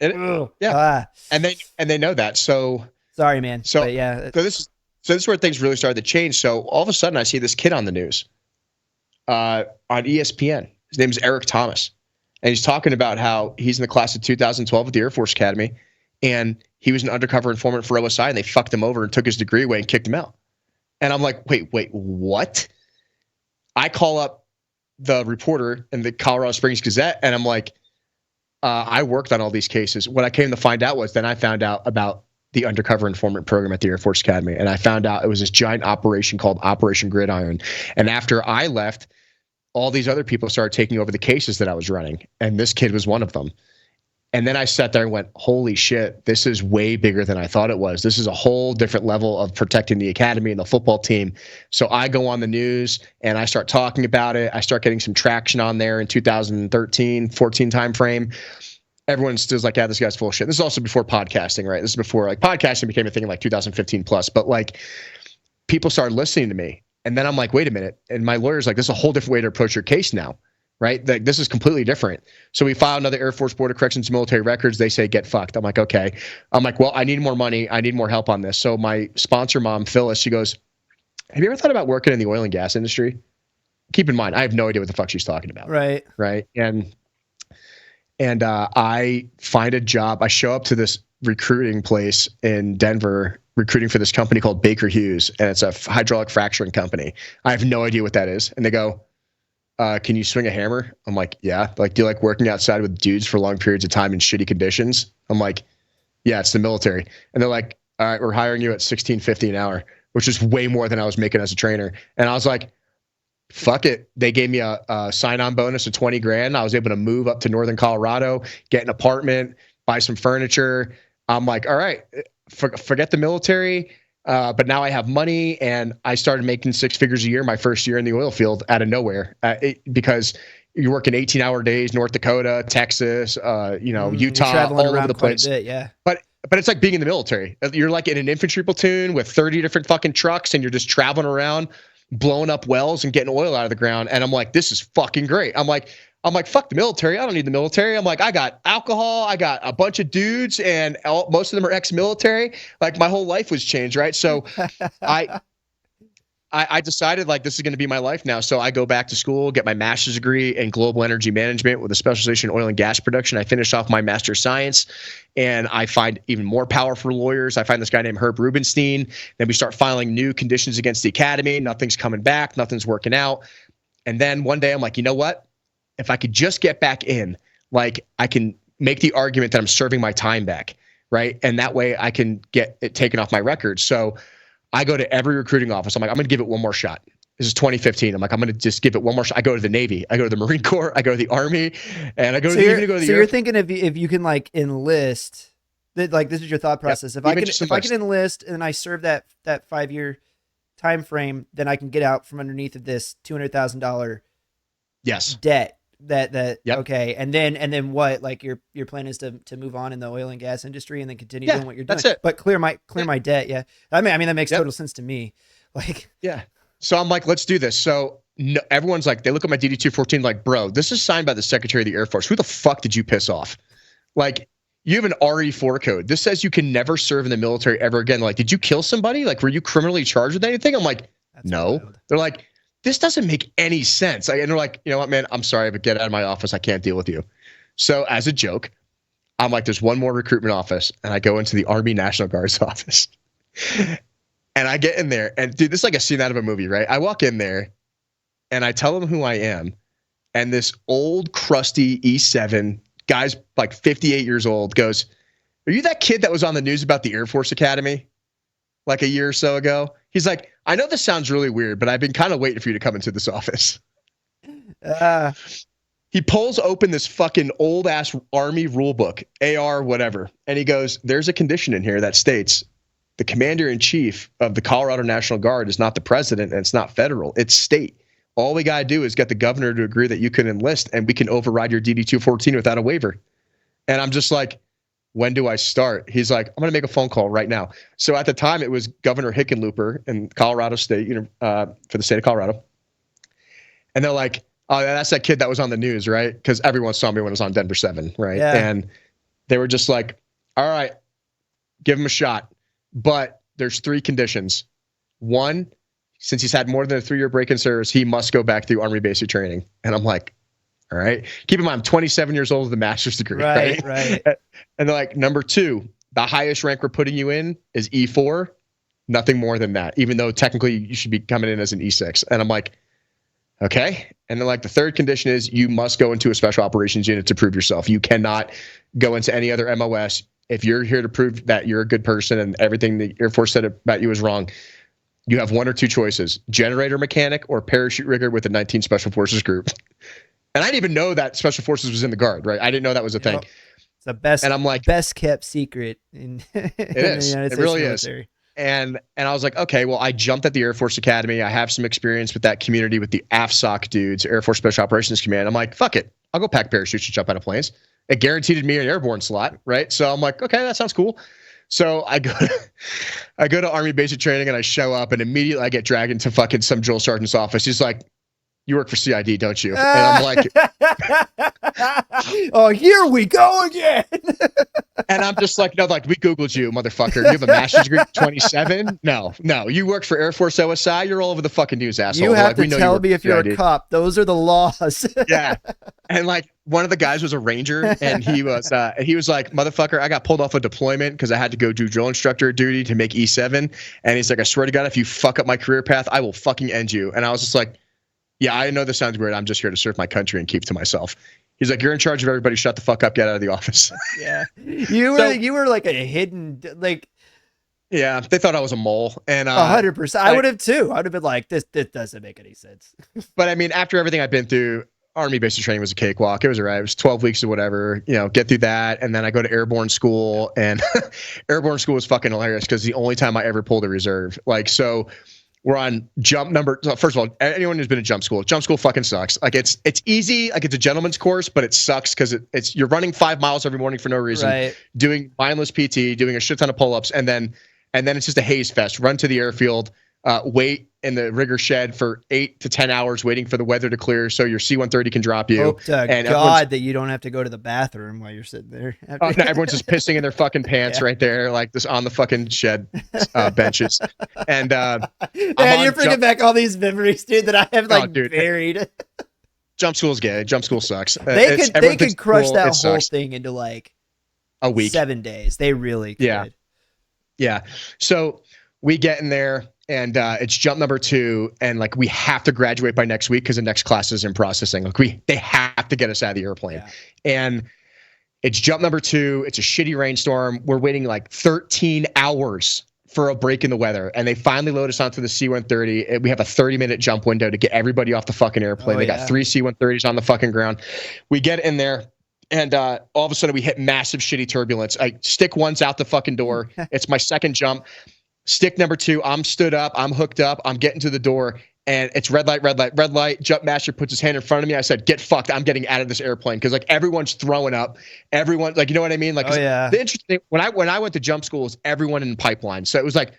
they know that. So sorry, man. So but yeah. So this is where things really started to change. So all of a sudden, I see this kid on the news. On ESPN. His name is Eric Thomas. And he's talking about how he's in the class of 2012 at the Air Force Academy, and he was an undercover informant for OSI, and they fucked him over and took his degree away and kicked him out. And I'm like, wait, what? I call up the reporter in the Colorado Springs Gazette, and I'm like, I worked on all these cases. What I came to find out was, then I found out about the undercover informant program at the Air Force Academy. And I found out it was this giant operation called Operation Gridiron. And after I left, all these other people started taking over the cases that I was running. And this kid was one of them. And then I sat there and went, holy shit, this is way bigger than I thought it was. This is a whole different level of protecting the academy and the football team. So I go on the news and I start talking about it. I start getting some traction on there in 2013, 14 timeframe. Everyone's still like, yeah, this guy's full of shit. This is also before podcasting, right? This is before like podcasting became a thing in like 2015 plus. But like, people started listening to me. And then I'm like, wait a minute. And my lawyer's like, this is a whole different way to approach your case now, right? Like, this is completely different. So we file another Air Force Board of Corrections military records. They say, get fucked. I'm like, okay. I'm like, well, I need more money. I need more help on this. So my sponsor mom, Phyllis, she goes, have you ever thought about working in the oil and gas industry? Keep in mind, I have no idea what the fuck she's talking about. Right. Right. And I find a job. I show up to this recruiting place in Denver, recruiting for this company called Baker Hughes, and it's a hydraulic fracturing company. I have no idea what that is. And they go, can you swing a hammer? I'm like, yeah. Like, do you like working outside with dudes for long periods of time in shitty conditions? I'm like, yeah, it's the military. And they're like, all right, we're hiring you at $16.50 an hour, which is way more than I was making as a trainer. And I was like, fuck it. They gave me a sign-on bonus of 20 grand. I was able to move up to Northern Colorado, get an apartment, buy some furniture. I'm like, all right, forget the military. But now I have money, and I started making 6 figures a year my first year in the oil field out of nowhere, because you're working 18-hour days, North Dakota, Texas, Utah, all over the place. Bit, yeah. But it's like being in the military. You're like in an infantry platoon with 30 different fucking trucks, and you're just traveling around, blowing up wells and getting oil out of the ground. And I'm like, this is fucking great. I'm like, fuck the military. I don't need the military. I'm like, I got alcohol. I got a bunch of dudes, and most of them are ex-military. Like, my whole life was changed, right? So I decided, like, this is going to be my life now. So I go back to school, get my master's degree in global energy management with a specialization in oil and gas production. I finish off my master's science, and I find even more powerful lawyers. I find this guy named Herb Rubenstein. Then we start filing new conditions against the academy. Nothing's coming back. Nothing's working out. And then one day I'm like, you know what? If I could just get back in, like, I can make the argument that I'm serving my time back, right? And that way I can get it taken off my record. So I go to every recruiting office. I'm like, I'm going to give it one more shot. This is 2015. I'm like, I'm going to just give it one more shot. I go to the Navy. I go to the Marine Corps. I go to the Army. And I go to the Air Force. So you're thinking if you can, like, enlist, like, this is your thought process. Yep. If I can enlist and I serve that 5-year time frame, then I can get out from underneath of this $200,000 debt. Yep. Okay. And then what? Like, your plan is to move on in the oil and gas industry and then continue doing what you're doing. That's it. But clear my debt. Yeah. I mean that makes total sense to me. Like, yeah. So I'm like, let's do this. So no, everyone's like, they look at my DD-214 like, bro, this is signed by the Secretary of the Air Force. Who the fuck did you piss off? Like, you have an RE4 code. This says you can never serve in the military ever again. Like, did you kill somebody? Like, were you criminally charged with anything? I'm like, That's no. wild. They're like, this doesn't make any sense. And they're like, you know what, man? I'm sorry, but get out of my office. I can't deal with you. So as a joke, I'm like, there's one more recruitment office. And I go into the Army National Guard's office. And I get in there. And dude, this is like a scene out of a movie, right? I walk in there and I tell them who I am. And this old, crusty E7 guy's like 58 years old goes, are you that kid that was on the news about the Air Force Academy like a year or so ago? He's like, I know this sounds really weird, but I've been kind of waiting for you to come into this office. He pulls open this fucking old ass Army rule book, AR, whatever. And he goes, there's a condition in here that states the commander in chief of the Colorado National Guard is not the president and it's not federal, it's state. All we got to do is get the governor to agree that you can enlist and we can override your DD-214 without a waiver. And I'm just like, when do I start? He's like, I'm going to make a phone call right now. So at the time, it was Governor Hickenlooper in Colorado State, for the state of Colorado. And they're like, oh, that's that kid that was on the news, right? Because everyone saw me when I was on Denver 7, right? Yeah. And they were just like, all right, give him a shot. But there's 3 conditions. 1, since he's had more than a 3-year break in service, he must go back through Army basic training. And I'm like, all right. Keep in mind, I'm 27 years old with a master's degree. Right. And they're like, number 2, the highest rank we're putting you in is E4. Nothing more than that, even though technically you should be coming in as an E6. And I'm like, okay. And then like the 3rd condition is you must go into a special operations unit to prove yourself. You cannot go into any other MOS. If you're here to prove that you're a good person and everything the Air Force said about you is wrong, you have 1 or 2 choices: generator mechanic or parachute rigger with the 19 Special Forces group. And I didn't even know that Special Forces was in the Guard, right? I didn't know that was a thing. It's the best, and I'm like, best kept secret in, it is. It really military. Is. And I was like, okay, well, I jumped at the Air Force Academy. I have some experience with that community with the AFSOC dudes, Air Force Special Operations Command. I'm like, fuck it. I'll go pack parachutes and jump out of planes. It guaranteed me an airborne slot, right? So I'm like, okay, that sounds cool. So I go to Army basic training and I show up and immediately I get dragged into fucking some drill sergeant's office. He's like, you work for CID, don't you? And I'm like, oh, here we go again. And I'm just like, no, like, we Googled you, motherfucker. You have a master's degree at 27? No, you work for Air Force OSI. You're all over the fucking news, asshole. You have like, to tell me if you're a cop. Those are the laws. Yeah. And like one of the guys was a ranger and he was like, motherfucker, I got pulled off a deployment because I had to go do drill instructor duty to make E7. And he's like, I swear to God, if you fuck up my career path, I will fucking end you. And I was just like, yeah, I know this sounds weird. I'm just here to serve my country and keep to myself. He's like, you're in charge of everybody. Shut the fuck up. Get out of the office. Yeah. You were like a hidden, like. Yeah. They thought I was a mole. And 100%. I would have too. I would have been like, this doesn't make any sense. But I mean, after everything I've been through, Army basic training was a cakewalk. It was all right. It was 12 weeks or whatever, get through that. And then I go to airborne school, and airborne school was fucking hilarious because the only time I ever pulled a reserve. Like, so we're on jump number. First of all, anyone who's been to jump school fucking sucks. Like it's easy. Like it's a gentleman's course, but it sucks because you're running 5 miles every morning for no reason, right. Doing mindless PT, doing a shit ton of pull-ups. And then it's just a haze fest. Run to the airfield, wait in the rigger shed for 8 to 10 hours waiting for the weather to clear so your C-130 can drop you. Hope to and God that you don't have to go to the bathroom while you're sitting there. No, everyone's just pissing in their fucking pants right there, like this on the fucking shed benches. And man, you're bringing back all these memories, dude, that I have buried. Jump school's gay. Jump school sucks. They could crush that whole thing into like a week, 7 days. They really could. Yeah. So we get in there. And it's jump number 2, and like we have to graduate by next week because the next class is in processing. Like they have to get us out of the airplane. Yeah. And it's jump number 2. It's a shitty rainstorm. We're waiting like 13 hours for a break in the weather, and they finally load us onto the C-130. We have a 30-minute jump window to get everybody off the fucking airplane. They got 3 C-130s on the fucking ground. We get in there. And all of a sudden we hit massive shitty turbulence. Stick 1's out the fucking door. It's my second jump. Stick number 2, I'm stood up, I'm hooked up, I'm getting to the door, and it's red light, red light, red light. Jump master puts his hand in front of me. I said, get fucked. I'm getting out of this airplane. Cause like everyone's throwing up. Everyone, like, you know what I mean? Like, the interesting, when I went to jump school, was everyone in pipeline. So it was like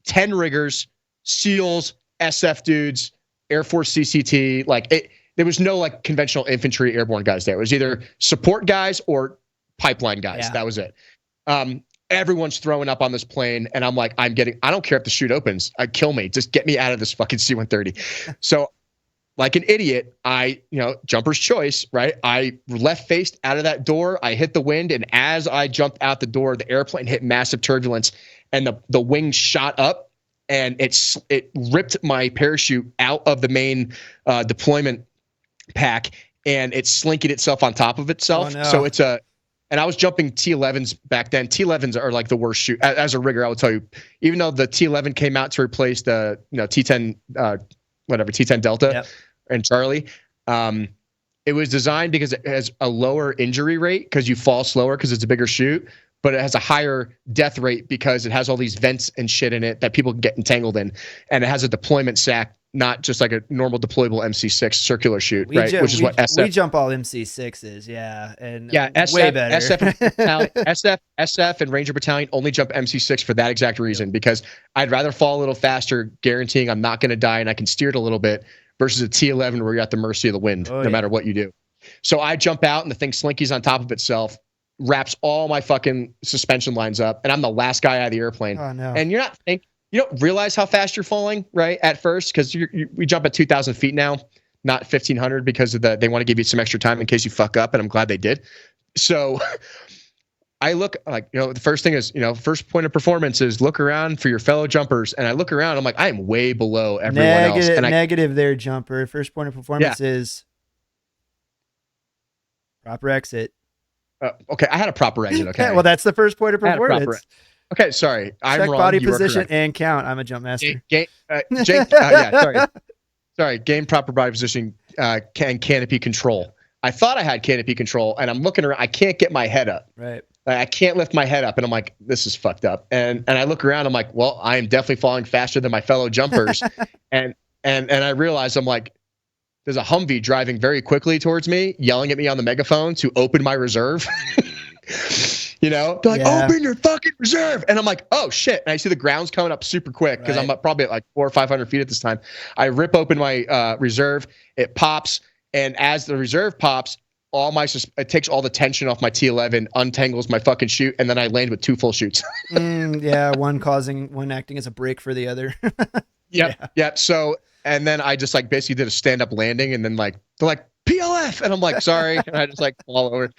10 riggers, SEALs, SF dudes, Air Force CCT, like there was no like conventional infantry airborne guys there. It was either support guys or pipeline guys. Yeah. That was it. Everyone's throwing up on this plane, and I'm like, I don't care if the chute opens. Kill me. Just get me out of this fucking C-130. So, like an idiot, jumper's choice, right? I left faced out of that door. I hit the wind, and as I jumped out the door, the airplane hit massive turbulence, and the wing shot up, and it ripped my parachute out of the main deployment pack, and it slinkied itself on top of itself. Oh, no. So and I was jumping T11s back then. T11s are like the worst shoot. As a rigger, I will tell you, even though the T11 came out to replace the T10 T10 Delta. Yep. And Charlie, it was designed because it has a lower injury rate because you fall slower because it's a bigger chute, but it has a higher death rate because it has all these vents and shit in it that people can get entangled in, and it has a deployment sack, not just like a normal deployable MC6 circular chute, right? Which is what SF. We jump all MC6s, yeah, and SF, way better. SF and Ranger Battalion only jump MC6 for that exact reason, because I'd rather fall a little faster, guaranteeing I'm not going to die and I can steer it a little bit, versus a T11 where you're at the mercy of the wind, no matter what you do. So I jump out and the thing slinkies on top of itself, wraps all my fucking suspension lines up, and I'm the last guy out of the airplane. Oh, no. And you don't realize how fast you're falling, right, at first, because we jump at 2,000 feet now, not 1,500, because of they want to give you some extra time in case you fuck up, and I'm glad they did. So I look like, the first thing is, first point of performance is look around for your fellow jumpers. And I look around, I'm like, I am way below everyone else. And negative there, jumper. First point of performance is proper exit. Okay, I had a proper exit, okay? Well, that's the first point of performance. Okay, sorry. I'm Check wrong. body You position and count. I'm a jump master. Jake, sorry. Game proper body position and canopy control. I thought I had canopy control, and I'm looking around. I can't get my head up. Right. I can't lift my head up, and I'm like, this is fucked up. And I look around, I'm like, well, I am definitely falling faster than my fellow jumpers. and I realize, I'm like, there's a Humvee driving very quickly towards me, yelling at me on the megaphone to open my reserve. They're like, open your fucking reserve. And I'm like, oh shit. And I see the ground's coming up super quick because I'm probably at like 400 or 500 feet at this time. I rip open my reserve, it pops. And as the reserve pops, it takes all the tension off my T11, untangles my fucking chute, and then I land with 2 full chutes. One acting as a brake for the other. Yeah. So, and then I just like basically did a stand-up landing, and then like they're like PLF, and I'm like, sorry, and I just like fall over.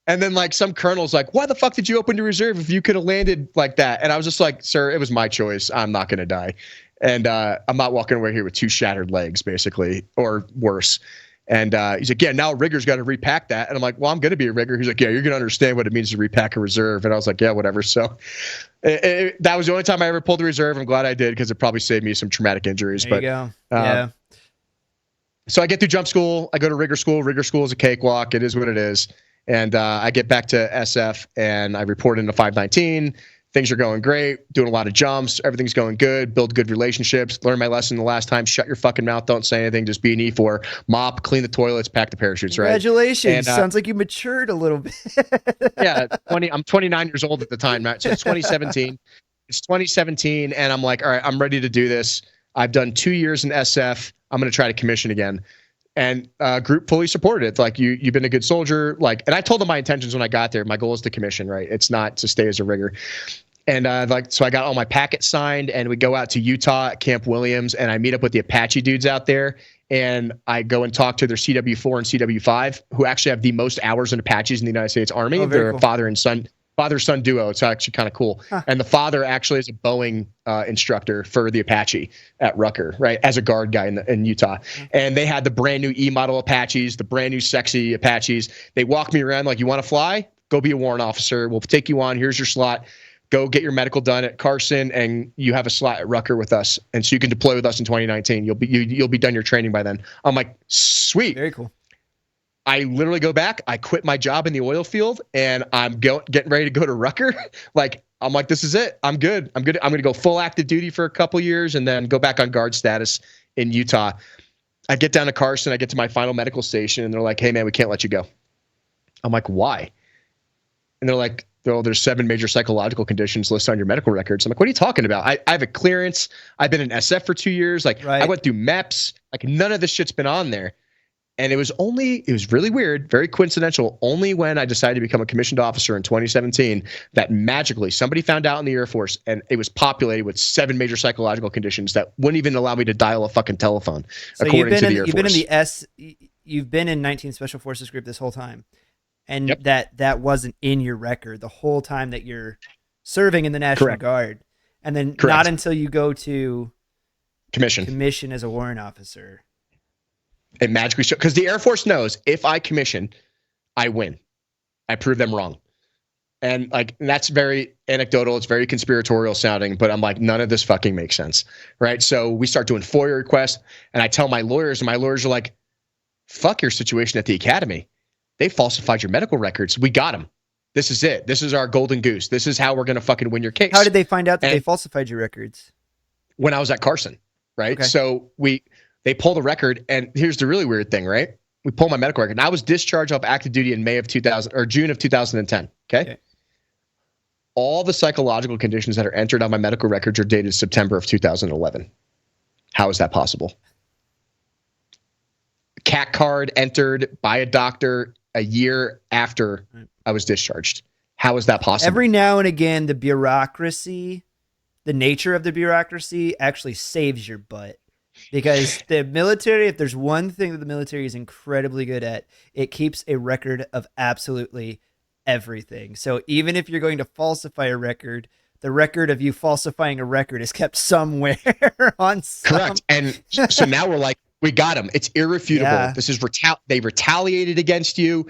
And then like some colonel's like, why the fuck did you open your reserve if you could have landed like that? And I was just like, sir, it was my choice. I'm not gonna die, and I'm not walking away here with 2 shattered legs, basically, or worse. And he's like, yeah, now a rigger's got to repack that. And I'm like, well, I'm going to be a rigger. He's like, yeah, you're going to understand what it means to repack a reserve. And I was like, yeah, whatever. So that was the only time I ever pulled the reserve. I'm glad I did, because it probably saved me some traumatic injuries. There you go. Yeah. So I get through jump school. I go to rigger school. Rigger school is a cakewalk. It is what it is. And I get back to SF, and I report into 519. Things are going great, doing a lot of jumps. Everything's going good, build good relationships. Learn my lesson the last time. Shut your fucking mouth. Don't say anything. Just be an E4. Mop, clean the toilets, pack the parachutes, right? Congratulations. Sounds like you matured a little bit. Yeah, I'm 29 years old at the time, Matt. So it's 2017. It's 2017, and I'm like, all right, I'm ready to do this. I've done 2 years in SF. I'm going to try to commission again. And group fully supported it. It's like, you've been a good soldier. Like, and I told them my intentions when I got there. My goal is to commission, right? It's not to stay as a rigger. And so I got all my packets signed, and we go out to Utah at Camp Williams, and I meet up with the Apache dudes out there, and I go and talk to their CW4 and CW5, who actually have the most hours in Apaches in the United States Army. They're cool. a father-son duo. It's actually kind of cool. Huh. And the father actually is a Boeing instructor for the Apache at Rucker, right, as a guard guy in Utah. And they had the brand new E-model Apaches, the brand new sexy Apaches. They walk me around like, you want to fly? Go be a warrant officer. We'll take you on. Here's your slot. Go get your medical done at Carson, and you have a slot at Rucker with us, and so you can deploy with us in 2019. You'll be done your training by then. I'm like, sweet, very cool. I literally go back. I quit my job in the oil field, and I'm getting ready to go to Rucker. I'm like, this is it. I'm good. I'm going to go full active duty for a couple years, and then go back on guard status in Utah. I get down to Carson. I get to my final medical station, and they're like, hey man, we can't let you go. I'm like, why? And they're like, there's 7 major psychological conditions listed on your medical records. I'm like, what are you talking about? I have a clearance. I've been in SF for 2 years. Like, I went through MEPS. Like, none of this shit's been on there. And it was really weird, very coincidental, only when I decided to become a commissioned officer in 2017 that magically somebody found out in the Air Force, and it was populated with 7 major psychological conditions that wouldn't even allow me to dial a fucking telephone, so according to the Air Force. You've been in 19 Special Forces Group this whole time, and that wasn't in your record the whole time that you're serving in the National Guard, and then not until you go to commission as a warrant officer. It magically shows, because the Air Force knows if I commission, I win. I prove them wrong. And like, that's very anecdotal. It's very conspiratorial sounding, but I'm like, none of this fucking makes sense. Right. So we start doing FOIA requests, and I tell my lawyers, and my lawyers are like, fuck your situation at the academy. They falsified your medical records. We got them. This is it. This is our golden goose. This is how we're going to fucking win your case. How did they find out that they falsified your records? When I was at Carson. Right. Okay. So they pull the record, and here's the really weird thing, right? We pull my medical record. And I was discharged off active duty in June of 2010. Okay. All the psychological conditions that are entered on my medical records are dated September of 2011. How is that possible? CAC card entered by a doctor a year after I was discharged. How is that possible? Every now and again, the nature of the bureaucracy actually saves your butt. Because the military, if there's one thing that the military is incredibly good at, it keeps a record of absolutely everything. So even if you're going to falsify a record, the record of you falsifying a record is kept somewhere on some. Correct. And so now we're like, we got them. It's irrefutable. Yeah. This is they retaliated against you.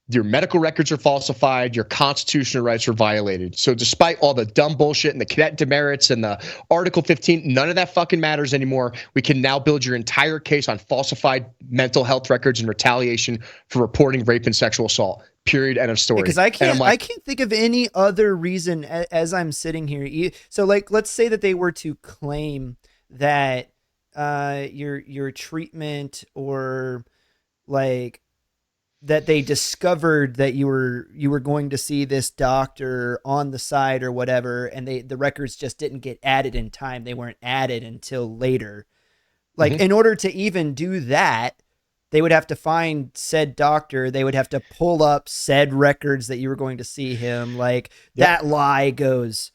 Your medical records are falsified. Your constitutional rights are violated. So despite all the dumb bullshit and the cadet demerits and the Article 15, none of that fucking matters anymore. We can now build your entire case on falsified mental health records and retaliation for reporting rape and sexual assault. Period. End of story. Because I can't think of any other reason as I'm sitting here. So like, let's say that they were to claim that your treatment, or like that they discovered that you were going to see this doctor on the side or whatever, and the records just didn't get added in time. They weren't added until later. Like, in order to even do that, they would have to find said doctor. They would have to pull up said records that you were going to see him. Like, that lie goes,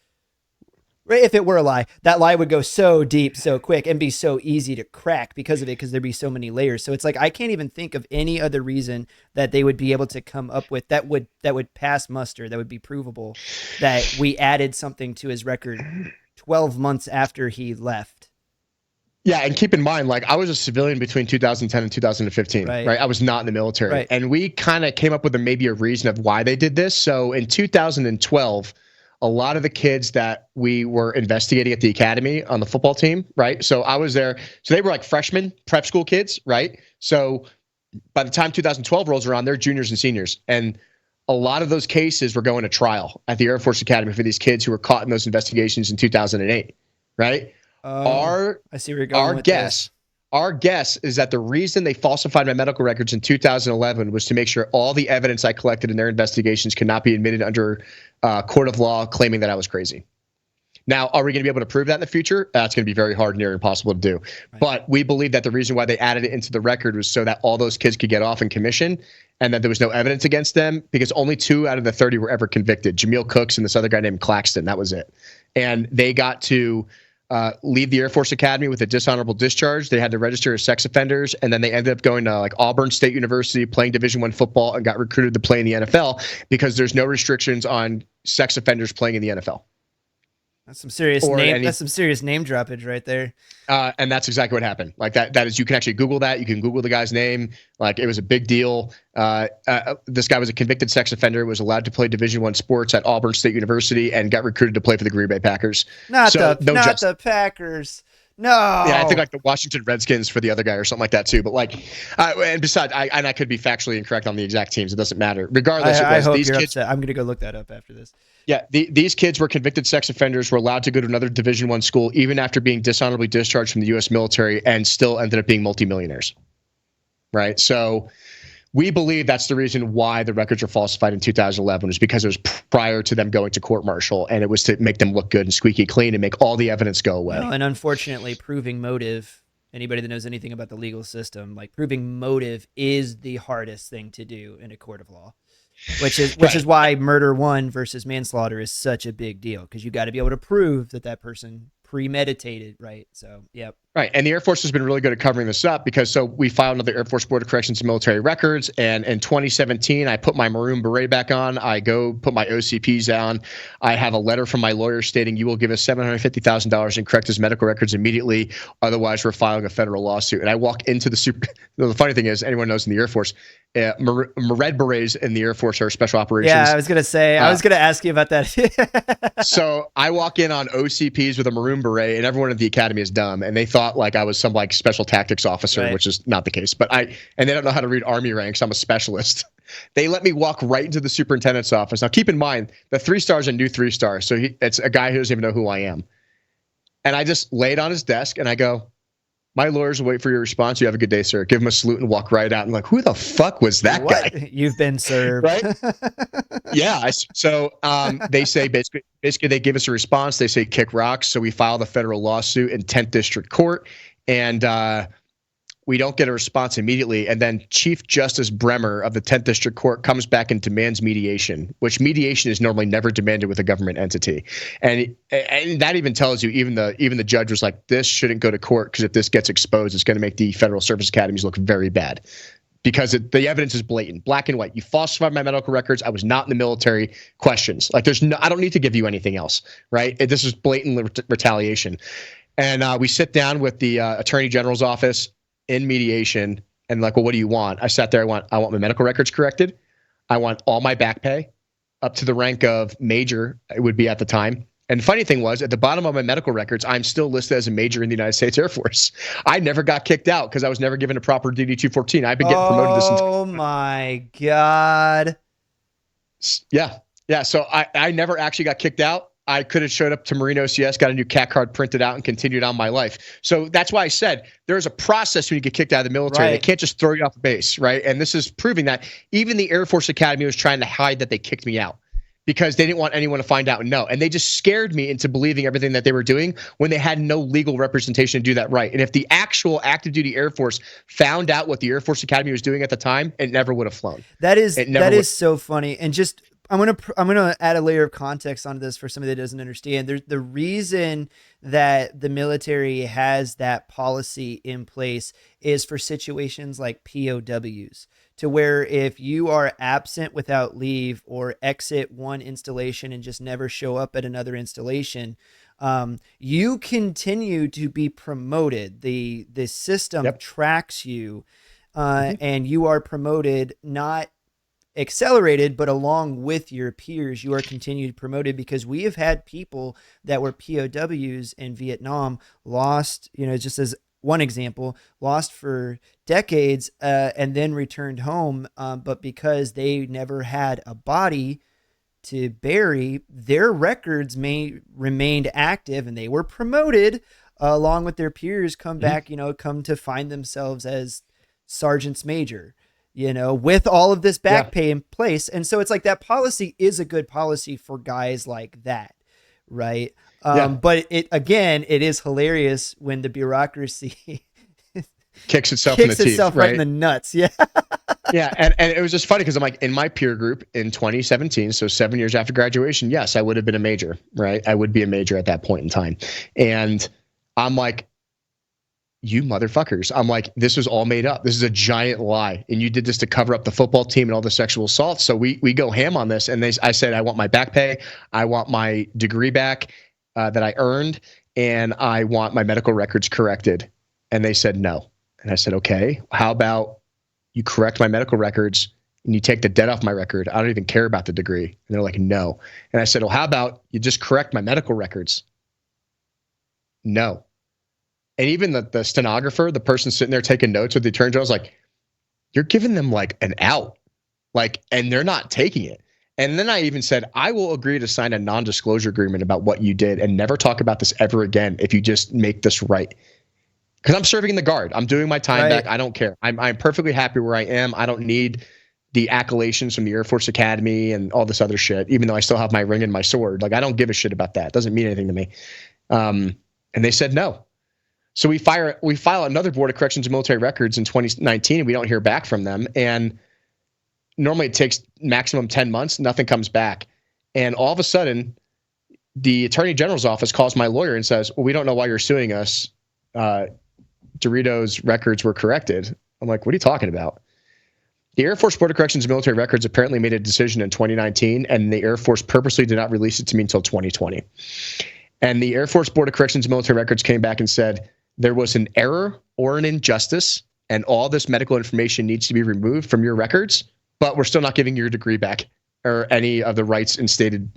if it were a lie, that lie would go so deep, so quick, and be so easy to crack because of it, because there'd be so many layers. So it's like, I can't even think of any other reason that they would be able to come up with that would pass muster, that would be provable, that we added something to his record 12 months after he left. Yeah, and keep in mind, like, I was a civilian between 2010 and 2015, right? I was not in the military. Right. And we kind of came up with maybe a reason of why they did this. So in 2012, a lot of the kids that we were investigating at the academy on the football team, right? So I was there. So they were like freshmen, prep school kids, right? So by the time 2012 rolls around, they're juniors and seniors. And a lot of those cases were going to trial at the Air Force Academy for these kids who were caught in those investigations in 2008, right? I see where you're going with this. Our guess is that the reason they falsified my medical records in 2011 was to make sure all the evidence I collected in their investigations could not be admitted under court of law, claiming that I was crazy. Now, are we going to be able to prove that in the future? That's going to be very hard and near impossible to do. Right. But we believe that the reason why they added it into the record was so that all those kids could get off in commission, and that there was no evidence against them, because only 2 out of the 30 were ever convicted. Jameel Cooks and this other guy named Claxton. That was it. And they got to leave the Air Force Academy with a dishonorable discharge. They had to register as sex offenders, and then they ended up going to like Auburn State University, playing Division I football, and got recruited to play in the NFL because there's no restrictions on sex offenders playing in the NFL. That's some serious name droppage right there. And that's exactly what happened. Like that is, you can actually Google that. You can Google the guy's name. Like, it was a big deal. This guy was a convicted sex offender, was allowed to play Division I sports at Auburn State University, and got recruited to play for the Green Bay Packers. Not the Packers. No. Yeah, I think like the Washington Redskins for the other guy or something like that too. But like, and besides, I could be factually incorrect on the exact teams. It doesn't matter. Regardless, I hope these kids. Upset. I'm going to go look that up after this. Yeah, these kids were convicted sex offenders, were allowed to go to another Division I school even after being dishonorably discharged from the U.S. military, and still ended up being multimillionaires. Right. So we believe that's the reason why the records were falsified in 2011, was because it was prior to them going to court martial, and it was to make them look good and squeaky clean and make all the evidence go away. And unfortunately, proving motive, anybody that knows anything about the legal system, like proving motive is the hardest thing to do in a court of law, which is why murder one versus manslaughter is such a big deal, because you got to be able to prove that person premeditated, right? So, yep. Right. And the Air Force has been really good at covering this up, because we filed another Air Force Board of Corrections and military records. And in 2017, I put my maroon beret back on. I go put my OCPs on. I have a letter from my lawyer stating, you will give us $750,000 and correct his medical records immediately. Otherwise, we're filing a federal lawsuit. And I walk into the funny thing is, anyone knows in the Air Force, red berets in the Air Force are special operations. Yeah, I was going to say, I was going to ask you about that. So I walk in on OCPs with a maroon beret, and everyone at the academy is dumb. And they thought like I was some like special tactics officer, right, which is not the case. And they don't know how to read Army ranks. I'm a specialist. They let me walk right into the superintendent's office. Now, keep in mind, the 3-star's a new 3-star. So it's a guy who doesn't even know who I am. And I just lay it on his desk and I go, my lawyers will wait for your response. You have a good day, sir. Give him a salute and walk right out. And like, who the fuck was that guy? You've been served. Right? Yeah. So they say basically they give us a response. They say kick rocks. So we file the federal lawsuit in 10th District Court. And we don't get a response immediately. And then Chief Justice Bremer of the 10th District Court comes back and demands mediation, which mediation is normally never demanded with a government entity. And that even tells you, even the judge was like, this shouldn't go to court, because if this gets exposed, it's going to make the federal service academies look very bad, because the evidence is blatant, black and white. You falsified my medical records. I was not in the military. Questions. Like I don't need to give you anything else, right? This is blatant retaliation. And we sit down with the Attorney General's office in mediation, and like, well, what do you want? I sat there. I want my medical records corrected. I want all my back pay up to the rank of major. It would be at the time. And the funny thing was, at the bottom of my medical records, I'm still listed as a major in the United States Air Force. I never got kicked out because I was never given a proper DD-214. I've been getting promoted this entire time. Oh my God. Yeah. Yeah. So I never actually got kicked out. I could have showed up to Marine OCS, got a new CAT card printed out, and continued on my life. So that's why I said there's a process when you get kicked out of the military. Right. They can't just throw you off the base, right? And this is proving that. Even the Air Force Academy was trying to hide that they kicked me out, because they didn't want anyone to find out and know. And they just scared me into believing everything that they were doing when they had no legal representation to do that right. And if the actual active duty Air Force found out what the Air Force Academy was doing at the time, it never would have flown. That is so funny. And just, I'm gonna add a layer of context onto this for somebody that doesn't understand. There's the reason that the military has that policy in place is for situations like POWs, to where if you are absent without leave or exit one installation and just never show up at another installation, you continue to be promoted. The system tracks you, and you are promoted, not accelerated, but along with your peers, you are continued promoted, because we have had people that were POWs in Vietnam lost, just as one example, lost for decades, and then returned home. But because they never had a body to bury, their records remained active, and they were promoted along with their peers, come back, come to find themselves as sergeants major, with all of this back pay in place. And so it's like, that policy is a good policy for guys like that. Right. But it is hilarious when the bureaucracy kicks itself in the teeth, right in the nuts. Yeah. Yeah. And it was just funny, because I'm like, in my peer group in 2017, so 7 years after graduation, yes, I would have been a major, right? I would be a major at that point in time. And I'm like, you motherfuckers. I'm like, this was all made up. This is a giant lie. And you did this to cover up the football team and all the sexual assault. So we go ham on this. And I said, I want my back pay. I want my degree back that I earned. And I want my medical records corrected. And they said no. And I said, okay, how about you correct my medical records and you take the debt off my record? I don't even care about the degree. And they're like, no. And I said, well, how about you just correct my medical records? No. And even the stenographer, the person sitting there taking notes with the attorney general, was like, you're giving them like an out, and they're not taking it. And then I even said, I will agree to sign a non-disclosure agreement about what you did and never talk about this ever again if you just make this right. because I'm serving in the Guard. I'm doing my time Right. back. I don't care. I'm perfectly happy where I am. I don't need the accolades from the Air Force Academy and all this other shit, even though I still have my ring and my sword. Like, I don't give a shit about that. It doesn't mean anything to me. And they said no. So we file another Board of Corrections and Military Records in 2019, and we don't hear back from them. And normally it takes maximum 10 months. Nothing comes back. And all of a sudden, the Attorney General's office calls my lawyer and says, well, we don't know why you're suing us. DeRito's records were corrected. I'm like, what are you talking about? The Air Force Board of Corrections and Military Records apparently made a decision in 2019, and the Air Force purposely did not release it to me until 2020. And the Air Force Board of Corrections and Military Records came back and said there was an error or an injustice, and all this medical information needs to be removed from your records, but we're still not giving your degree back or any of the rights instated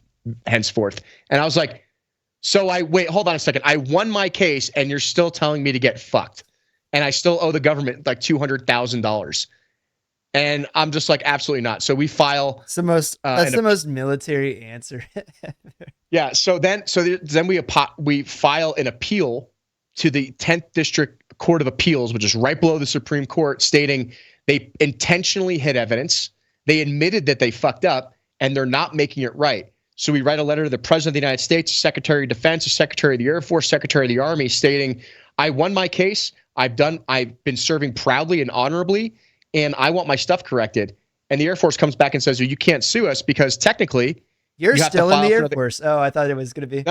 henceforth. And I was like, wait, hold on a second. I won my case, and you're still telling me to get fucked. And I still owe the government like $200,000. And I'm just like, absolutely not. So we file. It's the most, that's the most military answer. Yeah. So then we file an appeal to the 10th District Court of Appeals, which is right below the Supreme Court, stating they intentionally hid evidence. They admitted that they fucked up, and they're not making it right. So we write a letter to the President of the United States, Secretary of Defense, Secretary of the Air Force, Secretary of the Army, stating, I won my case. I've been serving proudly and honorably, and I want my stuff corrected. And the Air Force comes back and says, well, you can't sue us because technically you're still in the Air Force. Oh, I thought it was going to be.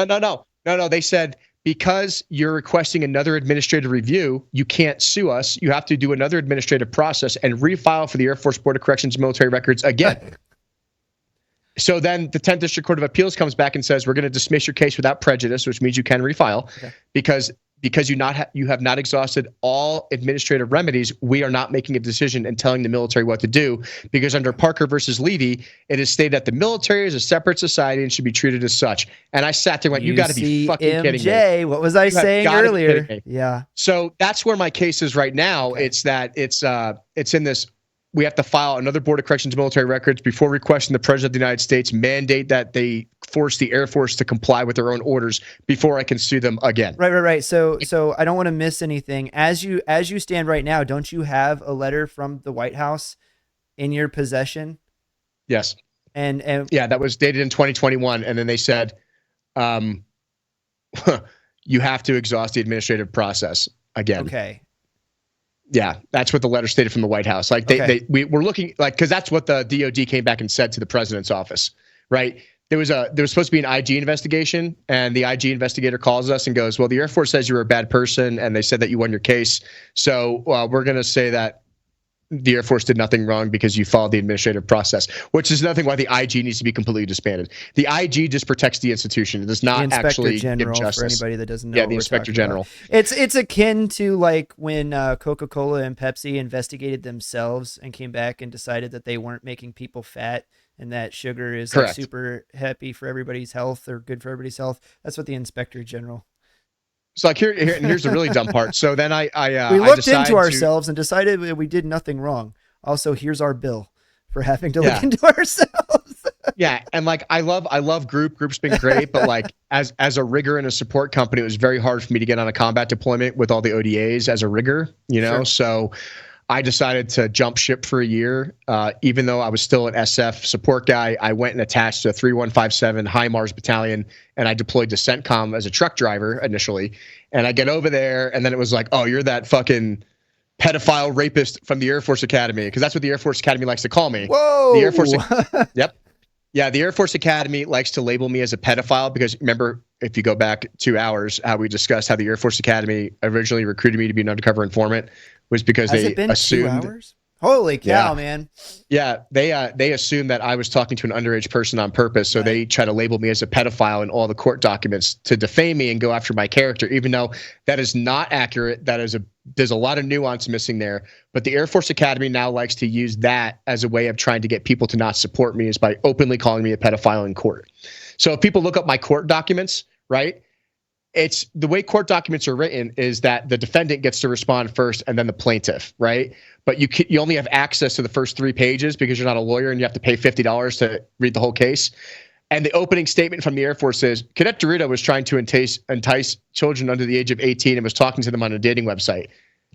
No. They said, because you're requesting another administrative review, you can't sue us. You have to do another administrative process and refile for the Air Force Board of Corrections and Military Records again. So then the 10th District Court of Appeals comes back and says, we're going to dismiss your case without prejudice, which means you can refile. Okay. Because you have not exhausted all administrative remedies. We are not making a decision and telling the military what to do, because under Parker versus Levy, it is stated that the military is a separate society and should be treated as such. And I sat there and went, you got to be fucking kidding me. What was I saying earlier? Yeah. So that's where my case is right now. Okay. It's in this. We have to file another Board of Corrections and Military Records before requesting the President of the United States mandate that they force the Air Force to comply with their own orders before I can sue them again. Right. So I don't want to miss anything. As you stand right now, don't you have a letter from the White House in your possession? Yes. And yeah, that was dated in 2021, and then they said, you have to exhaust the administrative process again. Okay. Yeah, that's what the letter stated from the White House. Like we were looking like, because that's what the DOD came back and said to the president's office, right? There was supposed to be an IG investigation, and the IG investigator calls us and goes, well, the Air Force says you were a bad person, and they said that you won your case. So we're going to say that the Air Force did nothing wrong because you followed the administrative process, which is nothing why the IG needs to be completely disbanded. The IG just protects the institution. It does not actually give justice. For anybody that doesn't know, yeah, the Inspector General. It's akin to like when Coca-Cola and Pepsi investigated themselves and came back and decided that they weren't making people fat and that sugar is like super happy for everybody's health or good for everybody's health. That's what the Inspector General. So like here's the really dumb part. So then we looked into ourselves and decided we did nothing wrong. Also, here's our bill for having to look into ourselves. Yeah, and like I love Group's been great, but like as a rigger in a support company, it was very hard for me to get on a combat deployment with all the ODAs as a rigger, you know. Sure. So I decided to jump ship for a year. Even though I was still an SF support guy, I went and attached to a 3157 HIMARS battalion, and I deployed to CENTCOM as a truck driver initially. And I get over there, and then it was like, oh, you're that fucking pedophile rapist from the Air Force Academy, because that's what the Air Force Academy likes to call me. Whoa! The Air Force, yep. Yeah, the Air Force Academy likes to label me as a pedophile because remember, if you go back 2 hours, how we discussed how the Air Force Academy originally recruited me to be an undercover informant was because Has it been assumed 2 hours? Holy cow, man. Yeah, they assumed that I was talking to an underage person on purpose, so they try to label me as a pedophile in all the court documents to defame me and go after my character, even though that is not accurate. There's a lot of nuance missing there. But the Air Force Academy now likes to use that as a way of trying to get people to not support me, is by openly calling me a pedophile in court. So if people look up my court documents, right? It's the way court documents are written is that the defendant gets to respond first and then the plaintiff, right? But you only have access to the first 3 pages because you're not a lawyer and you have to pay $50 to read the whole case. And the opening statement from the Air Force says, Cadet DeRito was trying to entice children under the age of 18 and was talking to them on a dating website.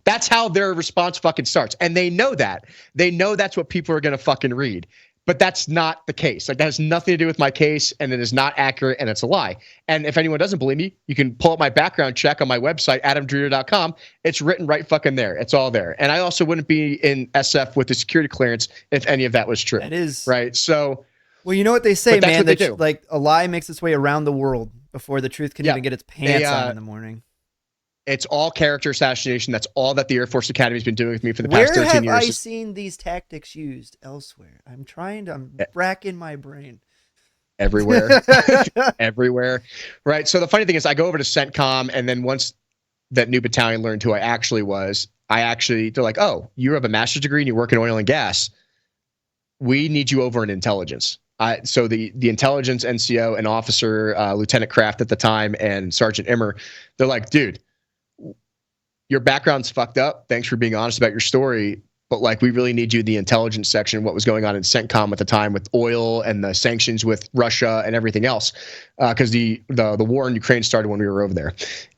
That's how their response fucking starts. And they know that. They know that's what people are going to fucking read. But that's not the case. Like, that has nothing to do with my case, and it is not accurate, and it's a lie. And if anyone doesn't believe me, you can pull up my background check on my website, adamderito.com. It's written right fucking there. It's all there. And I also wouldn't be in SF with the security clearance if any of that was true. That is right. So, well, you know what they say, man. That like a lie makes its way around the world before the truth can even get its pants on in the morning. It's all character assassination. That's all that the Air Force Academy has been doing with me for the past 13 years. Where have I seen these tactics used elsewhere? I'm racking my brain. Everywhere. Everywhere. Right. So the funny thing is, I go over to CENTCOM, and then once that new battalion learned who I actually was, they're like, oh, you have a master's degree and you work in oil and gas. We need you over in intelligence. So the intelligence NCO and officer, Lieutenant Kraft at the time, and Sergeant Immer, they're like, dude, your background's fucked up. Thanks for being honest about your story. But like, we really need you in the intelligence section, what was going on in CENTCOM at the time with oil and the sanctions with Russia and everything else. Because the war in Ukraine started when we were over there.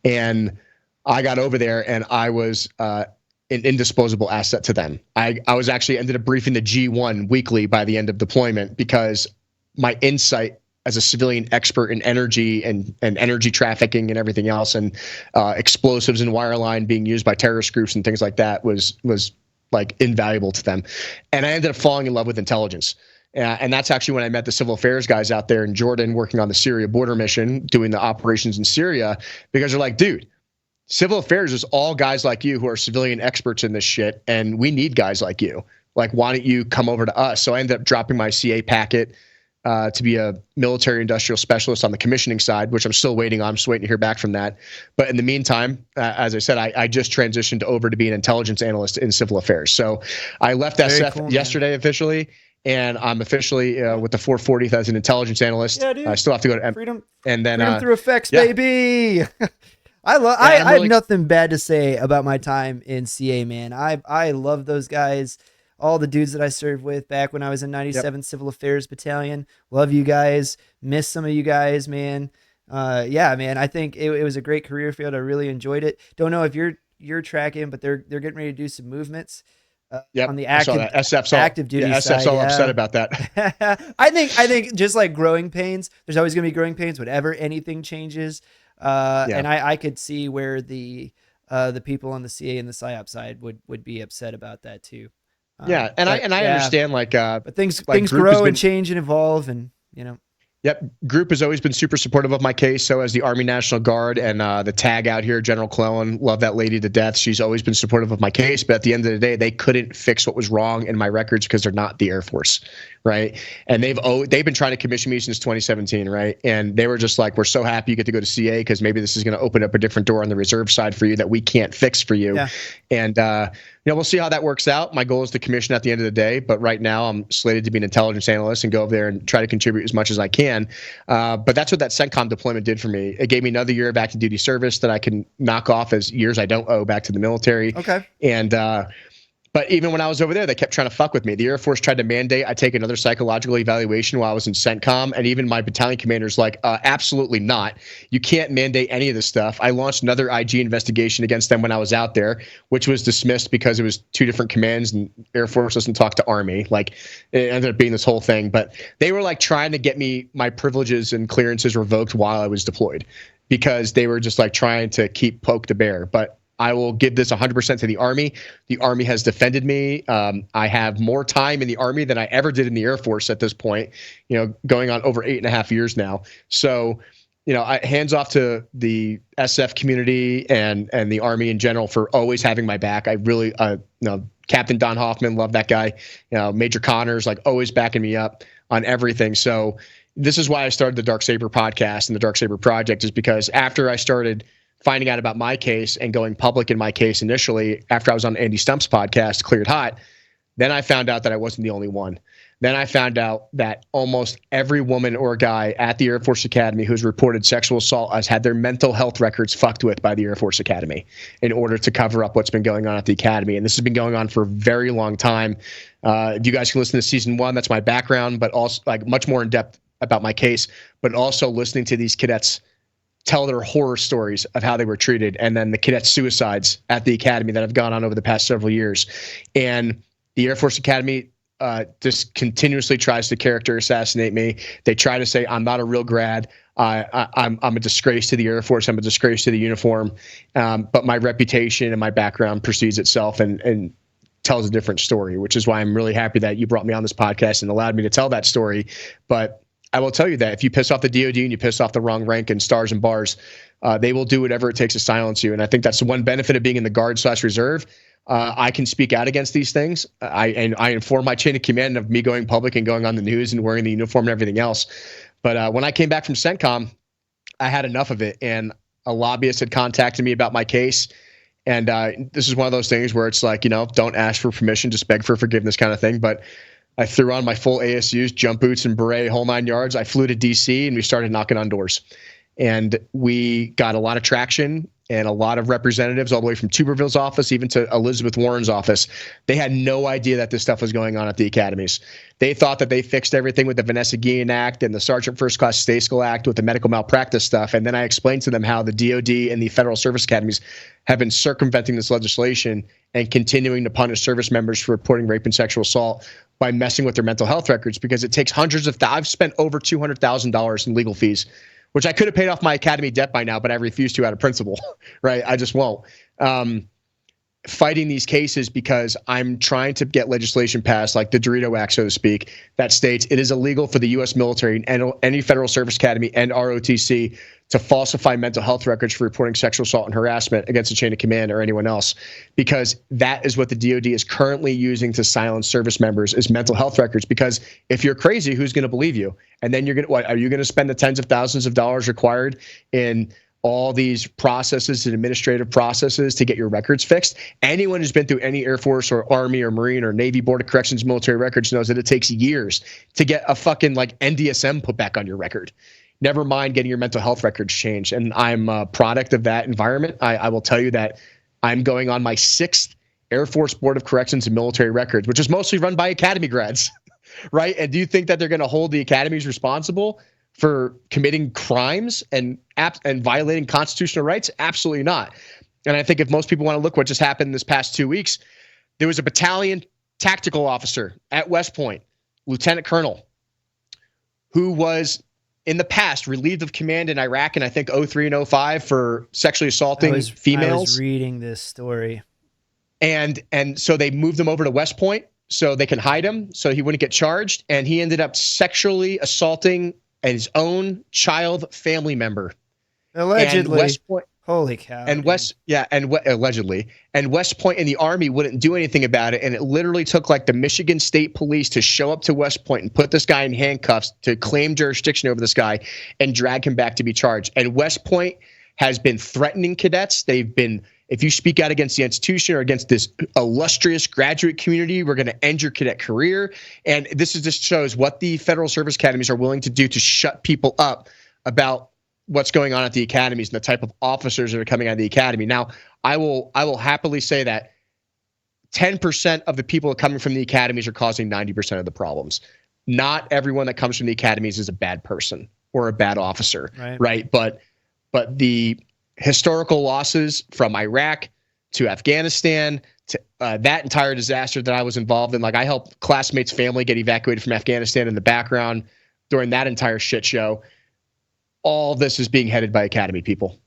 And I got over there, and I was an indisposable asset to them. I was actually ended up briefing the G1 weekly by the end of deployment, because my insight as a civilian expert in energy and energy trafficking and everything else, and explosives and wireline being used by terrorist groups and things like that was like invaluable to them. And I ended up falling in love with intelligence. And that's actually when I met the civil affairs guys out there in Jordan working on the Syria border mission, doing the operations in Syria, because they're like, dude, civil affairs is all guys like you who are civilian experts in this shit, and we need guys like you. Like, why don't you come over to us? So I ended up dropping my CA packet to be a military industrial specialist on the commissioning side, which I'm still waiting on. I'm just waiting to hear back from that. But in the meantime, as I said, I just transitioned over to be an intelligence analyst in civil affairs. So I left SF yesterday officially, and I'm officially with the 440th as an intelligence analyst. Yeah, dude. I still have to go to freedom, and then freedom through effects, baby. I have nothing bad to say about my time in CA, man. I love those guys. All the dudes that I served with back when I was in 97th Civil Affairs Battalion. Love you guys. Miss some of you guys, man. Yeah, man. I think it was a great career field. I really enjoyed it. Don't know if you're tracking, but they're getting ready to do some movements on the active duty side. SF's all upset about that. I think just like growing pains, there's always going to be growing pains whenever anything changes. And I could see where the people on the CA and the PSYOP side would be upset about that too. I understand, but things grow and change and evolve, and Yep. Group has always been super supportive of my case. So has the Army National Guard and the tag out here, General Clellan. Love that lady to death. She's always been supportive of my case. But at the end of the day, they couldn't fix what was wrong in my records because they're not the Air Force. Right. And they've been trying to commission me since 2017. Right. And they were just like, we're so happy you get to go to CA because maybe this is going to open up a different door on the reserve side for you that we can't fix for you. Yeah. And, we'll see how that works out. My goal is to commission at the end of the day, but right now I'm slated to be an intelligence analyst and go over there and try to contribute as much as I can. But that's what that CENTCOM deployment did for me. It gave me another year of active duty service that I can knock off as years I don't owe back to the military. Okay. And, but even when I was over there, they kept trying to fuck with me. The Air Force tried to mandate I take another psychological evaluation while I was in CENTCOM, and even my battalion commander's like, absolutely not. You can't mandate any of this stuff. I launched another IG investigation against them when I was out there, which was dismissed because it was two different commands, and Air Force doesn't talk to Army. Like, it ended up being this whole thing. But they were like trying to get me my privileges and clearances revoked while I was deployed because they were just like trying to keep poke to bear. But I will give this 100% to the Army. The Army has defended me. I have more time in the Army than I ever did in the Air Force at this point, going on over 8.5 years now. So, hands off to the SF community and the Army in general for always having my back. I really, Captain Don Hoffman, love that guy. Major Connors, like always backing me up on everything. So this is why I started the Dark Saber podcast and the Dark Saber Project, is because after I started finding out about my case and going public in my case initially, after I was on Andy Stump's podcast, Cleared Hot, then I found out that I wasn't the only one. Then I found out that almost every woman or guy at the Air Force Academy who's reported sexual assault has had their mental health records fucked with by the Air Force Academy in order to cover up what's been going on at the Academy. And this has been going on for a very long time. You guys can listen to season 1. That's my background, but also like much more in depth about my case, but also listening to these cadets tell their horror stories of how they were treated, and then the cadet suicides at the academy that have gone on over the past several years. And the Air Force Academy just continuously tries to character assassinate me. They try to say I'm not a real grad. I'm a disgrace to the Air Force. I'm a disgrace to the uniform. But my reputation and my background precedes itself and tells a different story, which is why I'm really happy that you brought me on this podcast and allowed me to tell that story. But I will tell you that if you piss off the DoD and you piss off the wrong rank and stars and bars, they will do whatever it takes to silence you. And I think that's the one benefit of being in the Guard/Reserve. I can speak out against these things. I inform my chain of command of me going public and going on the news and wearing the uniform and everything else. But when I came back from CENTCOM, I had enough of it. And a lobbyist had contacted me about my case. And this is one of those things where it's like, don't ask for permission, just beg for forgiveness kind of thing. But I threw on my full ASUs, jump boots and beret, whole 9 yards. I flew to DC and we started knocking on doors. And we got a lot of traction and a lot of representatives all the way from Tuberville's office, even to Elizabeth Warren's office. They had no idea that this stuff was going on at the academies. They thought that they fixed everything with the Vanessa Guillen Act and the Sergeant First Class Stay School Act with the medical malpractice stuff. And then I explained to them how the DoD and the Federal Service Academies have been circumventing this legislation and continuing to punish service members for reporting rape and sexual assault by messing with their mental health records, because it takes hundreds of I've spent over $200,000 in legal fees, which I could have paid off my academy debt by now, but I refuse to out of principle, right? I just won't. Fighting these cases because I'm trying to get legislation passed, like the DeRito Act, so to speak, that states it is illegal for the U.S. military and any Federal Service Academy and ROTC to falsify mental health records for reporting sexual assault and harassment against the chain of command or anyone else, because that is what the DoD is currently using to silence service members is mental health records. Because if you're crazy, who's going to believe you? And then are you going to spend the tens of thousands of dollars required in all these processes and administrative processes to get your records fixed? Anyone who's been through any Air Force or Army or Marine or Navy Board of Corrections military records knows that it takes years to get a fucking NDSM put back on your record. Never mind getting your mental health records changed. And I'm a product of that environment. I will tell you that I'm going on my 6th Air Force Board of Corrections and military records, which is mostly run by academy grads, right? And do you think that they're going to hold the academies responsible for committing crimes and violating constitutional rights? Absolutely not. And I think if most people want to look what just happened this past 2 weeks, there was a battalion tactical officer at West Point, lieutenant colonel, who was in the past relieved of command in Iraq in I think 03 and 05 for sexually assaulting females. I was reading this story. And so they moved him over to West Point so they can hide him so he wouldn't get charged. And he ended up sexually assaulting his own child family member. Allegedly. And West Point, holy cow. And allegedly. And West Point and the Army wouldn't do anything about it. And it literally took the Michigan State Police to show up to West Point and put this guy in handcuffs to claim jurisdiction over this guy and drag him back to be charged. And West Point has been threatening cadets. They've been, if you speak out against the institution or against this illustrious graduate community, we're going to end your cadet career. And this just shows what the Federal Service Academies are willing to do to shut people up about what's going on at the academies and the type of officers that are coming out of the academy. Now, I will happily say that 10% of the people coming from the academies are causing 90% of the problems. Not everyone that comes from the academies is a bad person or a bad officer, right? But the historical losses from Iraq to Afghanistan to that entire disaster that I was involved in, I helped classmates' family get evacuated from Afghanistan in the background during that entire shit show. All this is being headed by academy people,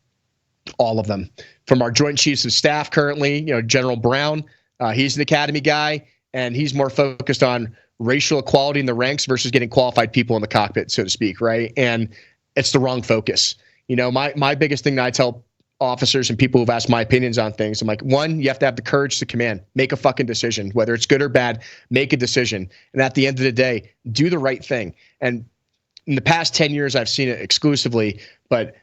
all of them. From our Joint Chiefs of Staff currently, General Brown, he's an academy guy, and he's more focused on racial equality in the ranks versus getting qualified people in the cockpit, so to speak, right? And it's the wrong focus. My biggest thing that I tell officers and people who've asked my opinions on things, I'm like, one, you have to have the courage to command. Make a fucking decision. Whether it's good or bad, make a decision. And at the end of the day, do the right thing. And in the past 10 years, I've seen it exclusively, but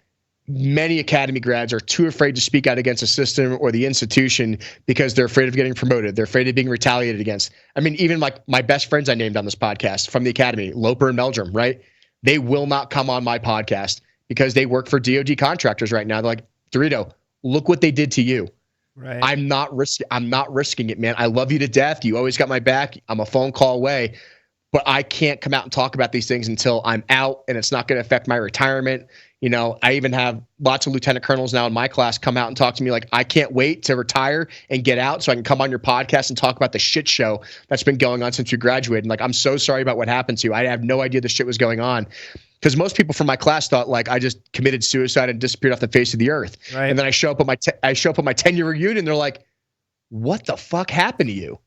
many academy grads are too afraid to speak out against the system or the institution because they're afraid of getting promoted. They're afraid of being retaliated against. I mean, even my best friends I named on this podcast from the academy, Loper and Meldrum, right? They will not come on my podcast because they work for DoD contractors right now. They're like, DeRito, look what they did to you. Right. I'm not risking it, man. I love you to death. You always got my back. I'm a phone call away. but I can't come out and talk about these things until I'm out, and it's not going to affect my retirement. You know, I even have lots of lieutenant colonels now in my class come out and talk to me like, I can't wait to retire and get out so I can come on your podcast and talk about the shit show that's been going on since you graduated. And like, I'm so sorry about what happened to you. I have no idea this shit was going on. Because most people from my class thought like I just committed suicide and disappeared off the face of the earth. Right. And then I show up at my 10-year reunion. They're like, what the fuck happened to you?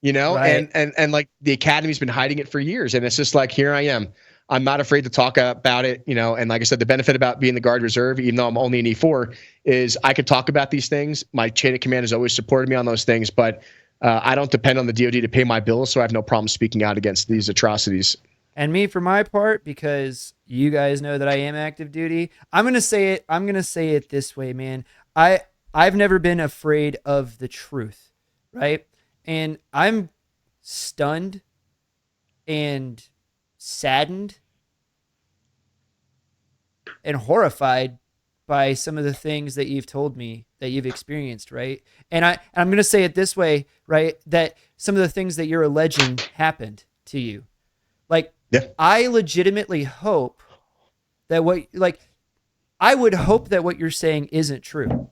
You know, Right. and like the academy's been hiding it for years. And it's just like, here I am. I'm not afraid to talk about it, you know, and like I said, the benefit about being the Guard Reserve, even though I'm only an E4, is I could talk about these things. My chain of command has always supported me on those things, but I don't depend on the DoD to pay my bills, so I have no problem speaking out against these atrocities. And me, for my part, because you guys know that I am active duty, I'm gonna say it this way, man. I've never been afraid of the truth, right? And I'm stunned and saddened and horrified by some of the things that you've told me that you've experienced, right? And I'm going to say it this way, right? That some of the things that you're alleging happened to you. Like, Yeah. I legitimately hope that I would hope that what you're saying isn't true.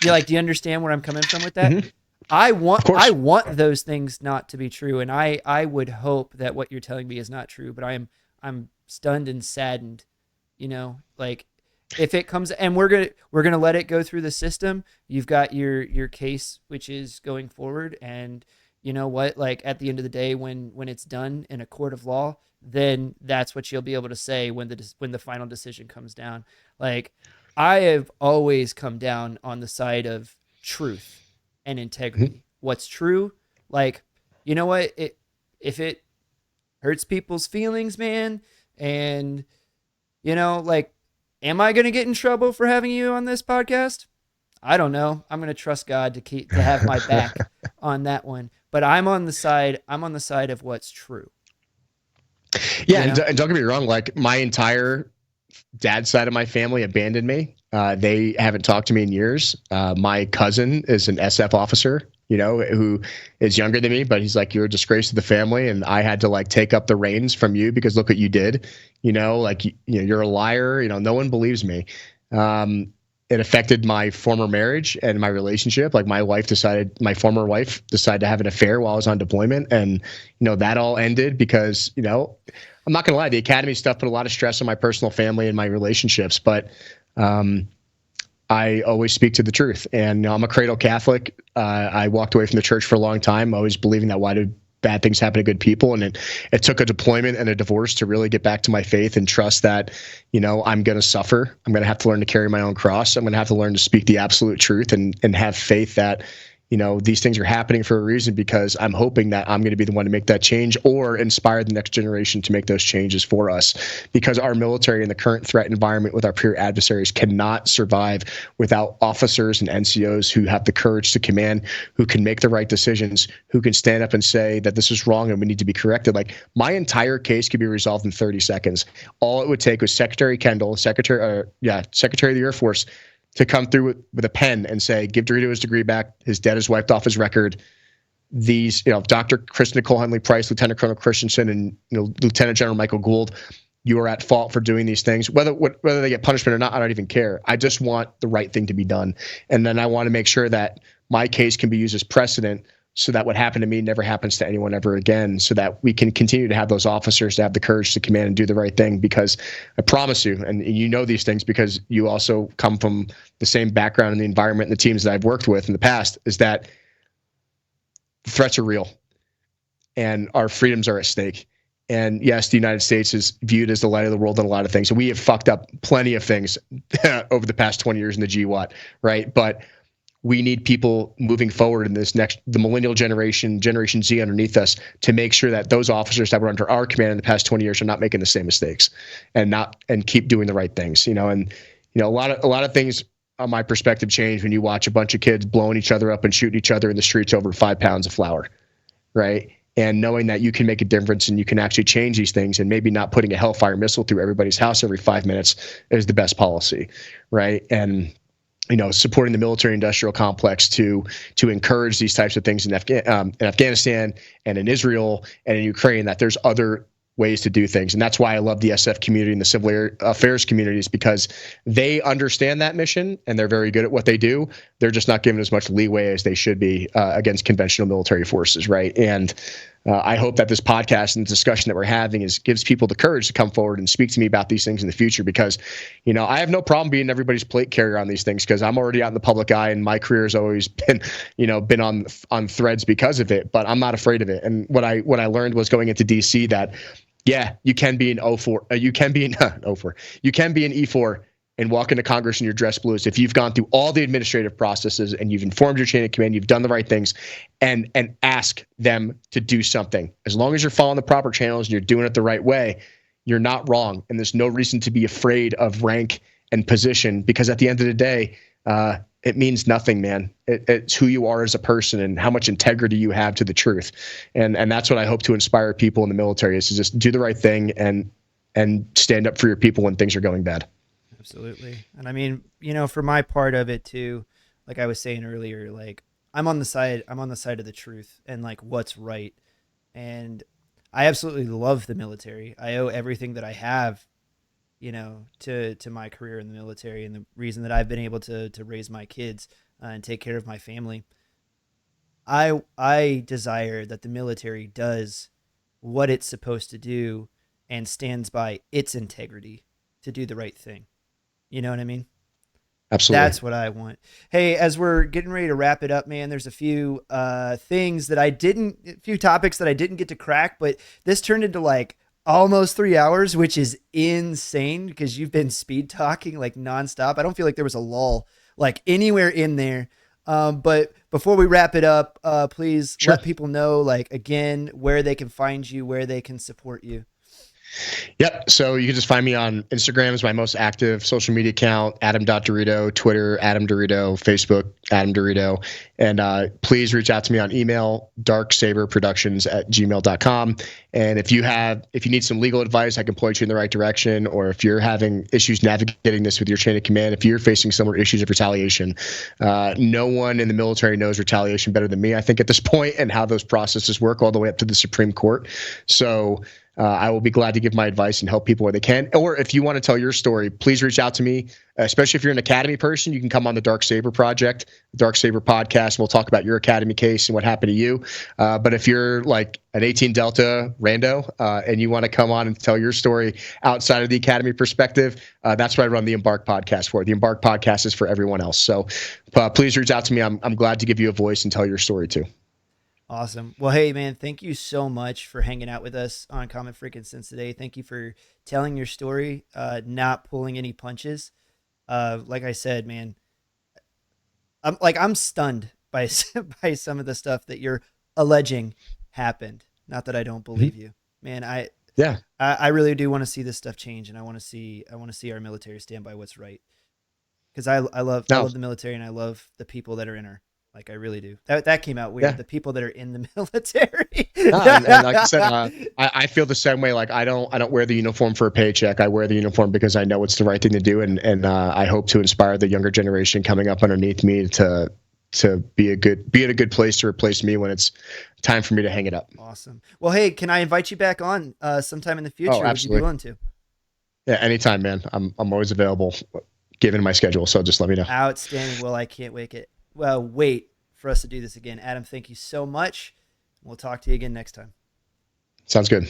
Do you understand where I'm coming from with that? Mm-hmm. I want those things not to be true, and I would hope that what you're telling me is not true, but I'm stunned and saddened, you know, like if it comes, and we're gonna let it go through the system. You've got your case, which is going forward, and you know what, like at the end of the day, when it's done in a court of law, then that's what you'll be able to say when the final decision comes down. Like, I have always come down on the side of truth and integrity. Mm-hmm. What's true, like, you know what, if it hurts people's feelings, man, and you know, like, am I going to get in trouble for having you on this podcast? I don't know. I'm going to trust God to have my back on that one, but I'm on the side of what's true. Yeah. You know? And don't get me wrong, like my entire dad's side of my family abandoned me. They haven't talked to me in years. My cousin is an SF officer, you know, who is younger than me, but he's like, you're a disgrace to the family. And I had to like take up the reins from you because look what you did, you know, like, you know, you're a liar, you know, no one believes me. It affected my former marriage and my relationship. Like my former wife decided to have an affair while I was on deployment. And, you know, that all ended because, you know, I'm not going to lie, the academy stuff put a lot of stress on my personal family and my relationships, but I always speak to the truth. And you know, I'm a cradle Catholic. I walked away from the church for a long time, always believing that why do bad things happen to good people? And it took a deployment and a divorce to really get back to my faith and trust that, you know, I'm going to suffer. I'm going to have to learn to carry my own cross. I'm going to have to learn to speak the absolute truth and have faith that, you know, these things are happening for a reason because I'm hoping that I'm going to be the one to make that change or inspire the next generation to make those changes for us because our military in the current threat environment with our peer adversaries cannot survive without officers and NCOs who have the courage to command, who can make the right decisions, who can stand up and say that this is wrong and we need to be corrected. Like my entire case could be resolved in 30 seconds. All it would take was Secretary Kendall, Secretary of the Air Force, to come through with a pen and say, give DeRito his degree back. His debt is wiped off his record. These, you know, Dr. Chris Nicole Henley Price, Lieutenant Colonel Christensen, and you know, Lieutenant General Michael Gould, you are at fault for doing these things. Whether they get punishment or not, I don't even care. I just want the right thing to be done. And then I want to make sure that my case can be used as precedent so that what happened to me never happens to anyone ever again, so that we can continue to have those officers to have the courage to command and do the right thing. Because I promise you, and you know these things because you also come from the same background in the environment and the teams that I've worked with in the past, is that the threats are real and our freedoms are at stake. And yes, the United States is viewed as the light of the world in a lot of things. And we have fucked up plenty of things over the past 20 years in the GWAT, right? But we need people moving forward in the millennial Generation Z underneath us to make sure that those officers that were under our command in the past 20 years are not making the same mistakes and keep doing the right things, you know. And, you know, a lot of things on my perspective change when you watch a bunch of kids blowing each other up and shooting each other in the streets over 5 pounds of flour, right? And knowing that you can make a difference and you can actually change these things, and maybe not putting a Hellfire missile through everybody's house every 5 minutes is the best policy, right? And supporting the military industrial complex to encourage these types of things in Afghanistan and in Israel and in Ukraine, that there's other ways to do things. And that's why I love the SF community and the civil affairs communities, because they understand that mission and they're very good at what they do. They're just not given as much leeway as they should be against conventional military forces, right? And I hope that this podcast and the discussion that we're having gives people the courage to come forward and speak to me about these things in the future, because, I have no problem being everybody's plate carrier on these things, because I'm already out in the public eye and my career has always been, been on threads because of it, but I'm not afraid of it. And what I learned was going into DC that, yeah, you can be an O4, you can be an O4, you can be an E4 and walk into Congress in your dress blues if you've gone through all the administrative processes and you've informed your chain of command, you've done the right things, and ask them to do something. As long as you're following the proper channels and you're doing it the right way, you're not wrong. And there's no reason to be afraid of rank and position, because at the end of the day, it means nothing, man. It's who you are as a person and how much integrity you have to the truth. And that's what I hope to inspire people in the military, is to just do the right thing and stand up for your people when things are going bad. Absolutely. And I mean, for my part of it too, like I was saying earlier, like I'm on the side of the truth and like what's right. And I absolutely love the military. I owe everything that I have, to my career in the military, and the reason that I've been able to raise my kids and take care of my family. I desire that the military does what it's supposed to do and stands by its integrity to do the right thing. You know what I mean? Absolutely. That's what I want. Hey, as we're getting ready to wrap it up, man, there's a few topics that I didn't get to crack, but this turned into like almost 3 hours, which is insane because you've been speed talking like nonstop. I don't feel like there was a lull like anywhere in there. But before we wrap it up, please let people know, like, again, where they can find you, where they can support you. Yep. So you can just find me on Instagram is my most active social media account, Adam.DeRito, Twitter, Adam DeRito, Facebook, Adam DeRito. And please reach out to me on email, darksaberproductions@gmail.com. And if you need some legal advice, I can point you in the right direction. Or if you're having issues navigating this with your chain of command, if you're facing similar issues of retaliation, no one in the military knows retaliation better than me, I think, at this point, and how those processes work all the way up to the Supreme Court. So I will be glad to give my advice and help people where they can. Or if you want to tell your story, please reach out to me, especially if you're an Academy person. You can come on the Dark Saber Project, the Dark Saber podcast, and we'll talk about your Academy case and what happened to you. But if you're like an 18 Delta rando and you want to come on and tell your story outside of the Academy perspective, that's what I run the Embark podcast for. The Embark podcast is for everyone else. So please reach out to me. I'm glad to give you a voice and tell your story too. Awesome. Well, hey, man, thank you so much for hanging out with us on Common Freaking Sense today. Thank you for telling your story, not pulling any punches. Like I said, man, I'm stunned by by some of the stuff that you're alleging happened. Not that I don't believe you, man. I really do want to see this stuff change, and I want to see our military stand by what's right. Because I love the military, and I love the people that are in our. Like, I really do. That came out weird. Yeah. The people that are in the military. and like I said, I feel the same way. Like, I don't wear the uniform for a paycheck. I wear the uniform because I know it's the right thing to do, and I hope to inspire the younger generation coming up underneath me to be at a good place to replace me when it's time for me to hang it up. Awesome. Well, hey, can I invite you back on sometime in the future? Oh, absolutely. Would you be willing to? Yeah, anytime, man. I'm always available, given my schedule. So just let me know. Outstanding. Well, I can't wait for us to do this again. Adam, thank you so much. We'll talk to you again next time. Sounds good.